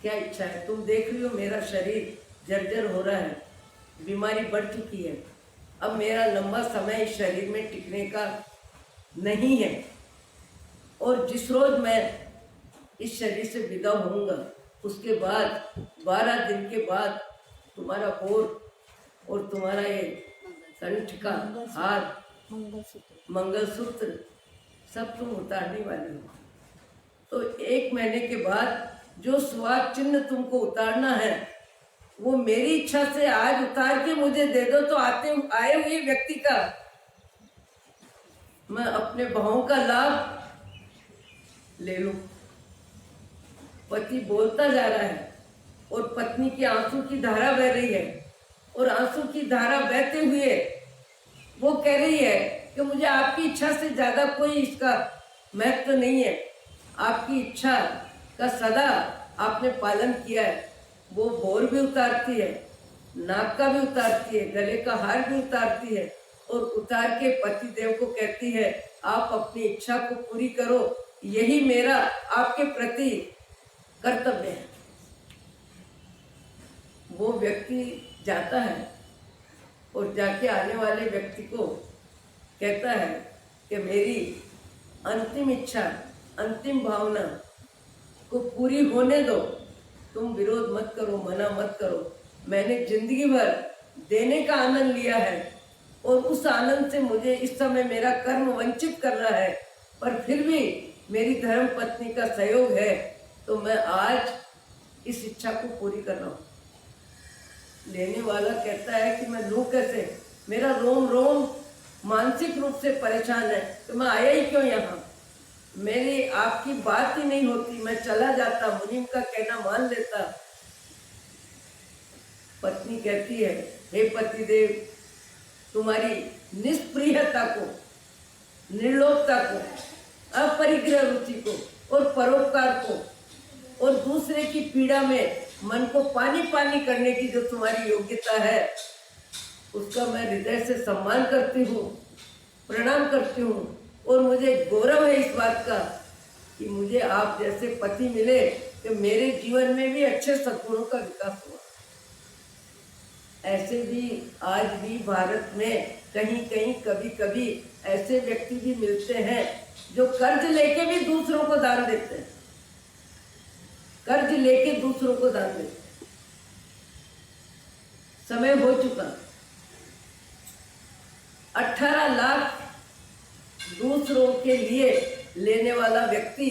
क्या इच्छा है? तुम देख रही हो मेरा शरीर जर्जर हो रहा है, बीमारी बढ़ चुकी है, अब मेरा लंबा समय इस शरीर में टिकने का नहीं है और जिस रोज मैं इस शरीर से विदा होऊंगा उसके बाद 12 दिन के बाद तुम्हारा बोर और तुम्हारा ये कंठ का हार, मंगलसूत्र सब तुम उतारने वाले हो। तो 1 महीने के बाद जो स्वाद चिन्ह तुमको उतारना है वो मेरी इच्छा से आज उतार के मुझे दे दो, तो आए हुए व्यक्ति का मैं अपने भावों का लाभ ले लूं। पति बोलता जा रहा है और पत्नी की आंसू की धारा बह रही है और आंसू की धारा बहते हुए वो कह रही है कि मुझे आपकी इच्छा से ज्यादा कोई इसका महत्व नहीं है, आपकी इच्छा का सदा आपने पालन किया है। वो बोर भी उतारती है, नाक का भी उतारती है, गले का हार भी उतारती है और उतार के पति देव को कहती है, आप अपनी इच्छा को पूरी करो, यही मेरा आपके प्रति कर्तव्य है। वो व्यक्ति जाता है और जाके आने वाले व्यक्ति को कहता है कि मेरी अंतिम इच्छा, अंतिम भावना को पूरी होने दो, तुम विरोध मत करो, मना मत करो। मैंने जिंदगी भर देने का आनंद लिया है और उस आनंद से मुझे इस समय मेरा कर्म वंचित कर रहा है, पर फिर भी मेरी धर्म पत्नी का सहयोग है तो मैं आज इस इच्छा को पूरी कर रहा हूँ। लेने वाला कहता है कि मैं लूँ कैसे, मेरा रोम रोम मानसिक रूप से परेशान है, तो मैं आया ही क्यों यहाँ, मेरी आपकी बात ही नहीं होती, मैं चला जाता, मुनीम का कहना मान लेता। पत्नी कहती है, हे पतिदेव, तुम्हारी निष्प्रियता को, निर्लोभता को, अपरिग्रह रुचि को और परोपकार को और दूसरे की पीड़ा में मन को पानी पानी करने की जो तुम्हारी योग्यता है उसका मैं हृदय से सम्मान करती हूँ, प्रणाम करती हूँ और मुझे गौरव है इस बात का कि मुझे आप जैसे पति मिले कि मेरे जीवन में भी अच्छे सद्गुणों का विकास हुआ। ऐसे भी आज भी भारत में कहीं कहीं कभी कभी ऐसे व्यक्ति भी मिलते हैं जो कर्ज लेके भी दूसरों को दान देते हैं, कर्ज लेके दूसरों को दान देते हैं। समय हो चुका, 18 लाख दूसरों के लिए लेने वाला व्यक्ति,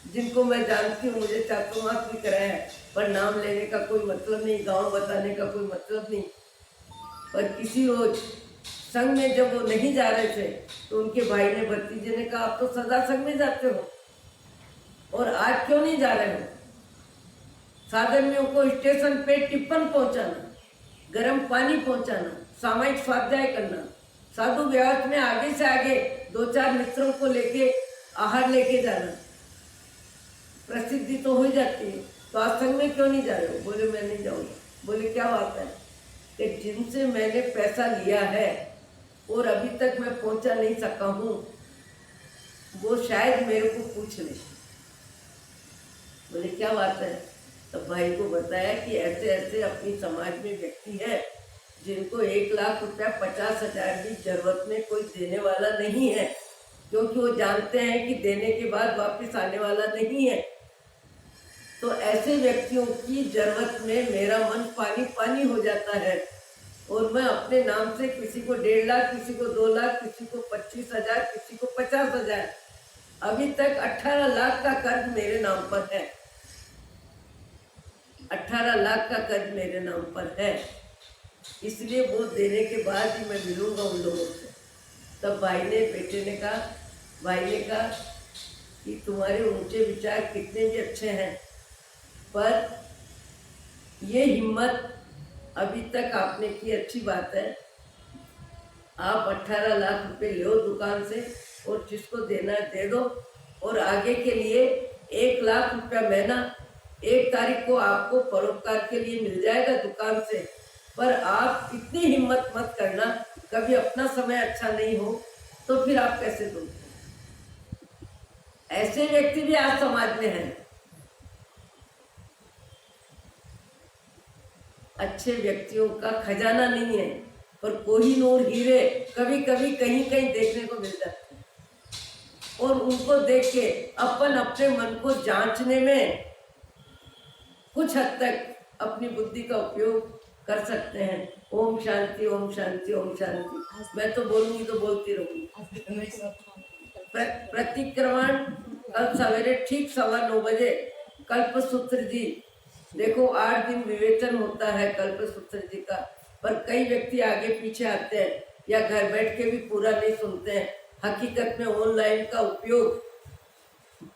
जिनको मैं जानती हूँ, मुझे चातुर्मास भी कराया है, पर नाम लेने का कोई मतलब नहीं, गांव बताने का कोई मतलब नहीं। पर किसी रोज संघ में जब वो नहीं जा रहे थे तो उनके भाई ने, भतीजे ने कहा, आप तो सदा संघ में जाते हो और आज क्यों नहीं जा रहे हो? साधर्मियों को स्टेशन पे टिफिन पहुंचाना, गर्म पानी पहुंचाना, सामायिक स्वाध्याय करना, साधु व्यवस्था में आगे से आगे 2-4 मित्रों को लेके आहार लेके जाना, प्रसिद्धि तो हो जाती है। तो आज संघ में क्यों नहीं जा रहे हो? बोले मैं नहीं जाऊंगा। बोले क्या बात है? कि जिनसे मैंने पैसा लिया है और अभी तक मैं पहुंचा नहीं सका हूं, वो शायद मेरे को पूछ ले। बोले क्या बात है? तो भाई को बताया कि ऐसे ऐसे अपनी समाज में व्यक्ति है जिनको 1 लाख रुपया 50,000 की जरूरत में कोई देने वाला नहीं है, क्योंकि वो जानते हैं कि देने के बाद वापस आने वाला नहीं है। तो ऐसे व्यक्तियों की जरूरत में मेरा मन पानी पानी हो जाता है और मैं अपने नाम से किसी को 1.5 लाख, किसी को 2 लाख, किसी को 25,000, किसी को 50,000, अभी तक 18 लाख का कर्ज मेरे नाम पर है। 18 लाख का कर्ज मेरे नाम पर है, इसलिए वो देने के बाद ही मैं मिलूंगा उन लोगों से। तब भाई ने, बेटे ने कहा, भाई ने कहा कि तुम्हारे ऊंचे विचार कितने भी अच्छे हैं, पर ये हिम्मत अभी तक आपने की, अच्छी बात है। आप 18 लाख रुपए लो दुकान से और जिसको देना है दे दो, और आगे के लिए 1 लाख रुपया महीना 1 तारीख को आपको परोपकार के लिए मिल जाएगा दुकान से। पर आप इतनी हिम्मत मत करना, कभी अपना समय अच्छा नहीं हो तो फिर आप कैसे दोगे? ऐसे व्यक्ति भी आज समाज में हैं। अच्छे व्यक्तियों का खजाना नहीं है, पर कोहिनूर हीरे कभी कभी कहीं कहीं देखने को मिल जाते हैं, और उनको देख के अपन अपने मन को जांचने में कुछ हद तक अपनी बुद्धि का उपयोग कर सकते हैं। ओम शांति, ओम शांति, ओम शांति। मैं तो बोलूंगी तो बोलती रहूंगी। प्रतिक्रमण कल सवेरे ठीक 9:15 बजे कल्पसूत्र जी, देखो 8 दिन विवेचन होता है कल्पसूत्र जी का, पर कई व्यक्ति आगे पीछे आते हैं या घर बैठ के भी पूरा नहीं सुनते हैं। हकीकत में ऑनलाइन का उपयोग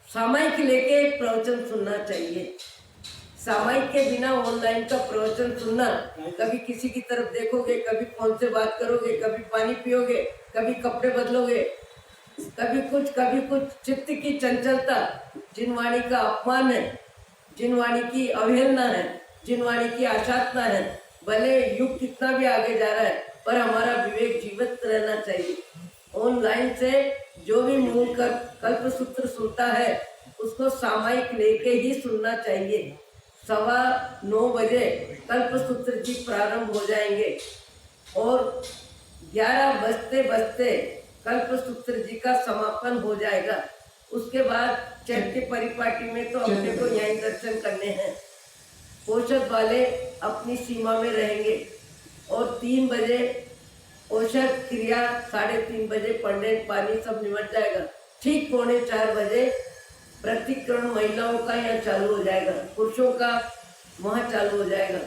सामायिक लेके प्रवचन सुनना चाहिए। सामायिक के बिना ऑनलाइन का प्रवचन सुनना, कभी किसी की तरफ देखोगे, कभी फोन से बात करोगे, कभी पानी पियोगे, कभी कपड़े बदलोगे, कभी कुछ चित्त की चंचलता, जिनवाणी का अपमान है, जिनवाणी की अवहेलना है, जिनवाणी की आशातना है। भले युग कितना भी आगे जा रहा है, पर हमारा विवेक जीवित रहना चाहिए। ऑनलाइन से जो भी मूल कल्पसूत्र सुनता है उसको सामायिक लेके ही सुनना चाहिए। 9:15 बजे कल्पसूत्र जी प्रारंभ हो जाएंगे और 11 बजते बजते कल्पसूत्र जी का समापन हो जाएगा। उसके बाद चैत्य परिपाटी में तो अपने को यहीं दर्शन करने हैं। औषध वाले अपनी सीमा में रहेंगे और 3 बजे औषध क्रिया, 3:30 बजे पंडित पानी सब निमट जाएगा। ठीक 3:45 बजे प्रतिक्रमण महिलाओं का यहाँ चालू हो जाएगा, पुरुषों का वहाँ चालू हो जाएगा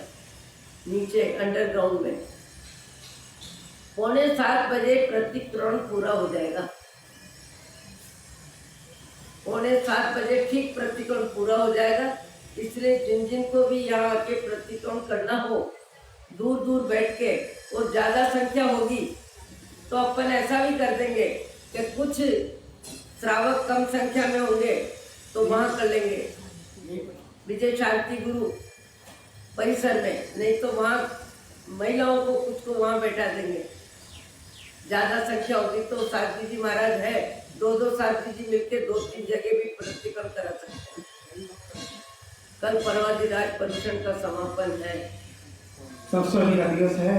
नीचे अंडरग्राउंड में। 6:45 बजे प्रतिक्रमण पूरा हो जाएगा। 7:45 बजे ठीक प्रतिक्रमण पूरा हो जाएगा। इसलिए जिन जिन को भी यहाँ आके प्रतिक्रमण करना हो, दूर दूर बैठ के, और ज्यादा संख्या होगी तो अपन ऐसा भी कर देंगे कि कुछ श्रावक कम संख्या में होंगे तो वहाँ कर लेंगे विजय शांति गुरु परिसर में, नहीं तो वहाँ महिलाओं को कुछ को वहाँ बैठा देंगे। ज्यादा संख्या होगी तो सारथी जी महाराज है, 2-2 सारथी जी मिलके 2-3 जगह भी प्रतिक्रमण करा सकते हैं। कल परवादिराज परिषद का समापन है। सरस्वती का दिवस है।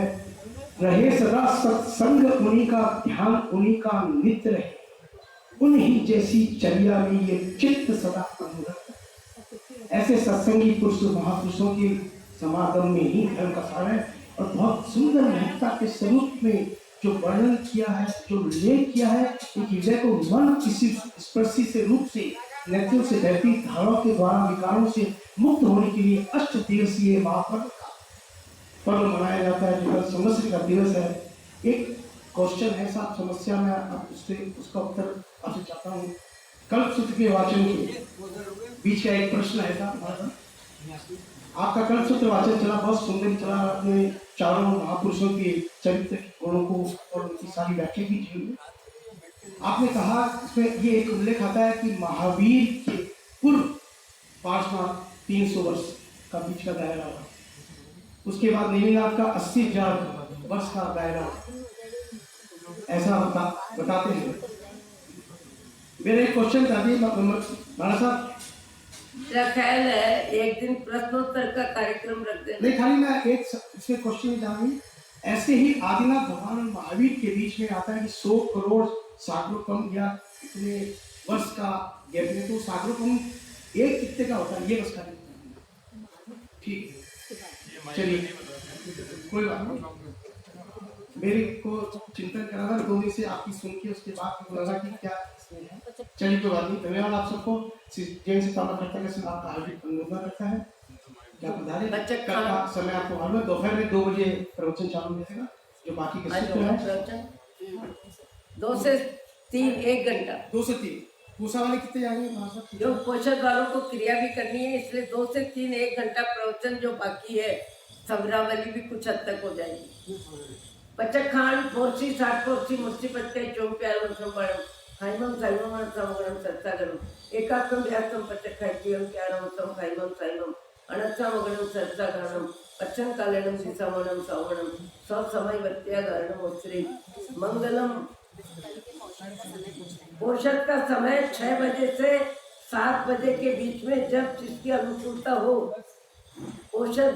रहे सदा सत्संग उन्हीं का ध्यान, उन्हीं का नित्य रहे, उन्हीं जैसी चर्या में ये चित्त सदा अनुरक्त। ऐसे सत्संगी पुरुष महापुरुषों के समागम में ही धर्म का सार है। और बहुत सुंदर महत्ता के स्वरूप में जो वर्णन किया है, जो उल्लेख किया है, एक हृदय को मन किसी स्पर्शी से रूप से नेत्रों से बहती धाराओं के द्वारा विकारों से मुक्त होने के लिए 8 दिवसीय महापर्व का पर्व मनाया जाता है, जो संवत्सर का दिवस है। एक क्वेश्चन है साहब, समस्या में आप उसका उत्तर आपसे चाहता हूँ। कल्पसूत्र के वाचन के बीच का एक प्रश्न है साहब, आपका कल्पसूत्र वाचन चला, बहुत सुंदर चला। आपने चारों महापुरुषों के चरित्र गुणों को और उनकी सारी व्याख्या की थी। आपने कहा इसमें ये एक उल्लेख आता है कि महावीर के पूर्व पार्श्वनाथ 300 वर्ष का बीच का दायरा हुआ, उसके बाद नेमिनाथ का 80,000 वर्ष का दायरा, ऐसा बताते हैं। मेरा एक क्वेश्चन था जी महाराज साहब, मेरा ख्याल है एक दिन प्रश्नोत्तर का कार्यक्रम रख देना। नहीं, खाली मैं एक इसमें क्वेश्चन जानूंगी। ऐसे ही आदिनाथ भगवान और महावीर के बीच में आता है कि 100 करोड़ सैकड़ों कम या इतने वर्ष का गैप में, तो सैकड़ों कम एक कितने का होता है, ये बस खाली ठीक है। चलिए कोई बात नहीं, मेरे को चिंतन करा था 2 दिन से आपकी सुन के, उसके बाद लगा कि क्या इसमें है। चलिए कोई बात नहीं, धन्यवाद आप सबको। जैन से ताला करता है, आपका हार्दिक अनुमोदन करता है। क्या पधारे बच्चे कल का समय आपको मालूम है, दोपहर में 2 बजे प्रवचन चालू रहेगा, जो बाकी के सूत्र है 2 से 3 1 घंटा, 2 से 3। पूसा वाले कितने जाएंगे? जो पोषक वालों को क्रिया भी करनी है, इसलिए 2 से 3 1 घंटा प्रवचन जो बाकी है, सवरावली भी कुछ हद तक हो जाएगी। पचक खान फोर्सी 60 फोर्सी मुस्ती पचके चोम प्यार संबळम हाइमम साइमम समगणम सत्सागरम एकात्म व्यासम पचक खाइम प्यारम सम हाइमम साइमम अनत्सामगणम सत्सागरणम पचन कालेनम दिसामणम सावणम सब समय वत्या गारणम श्री मंगलम। पोषक का समय 6 बजे से 7 बजे के बीच में, जब जिसकी अनुकूलता हो। पोषक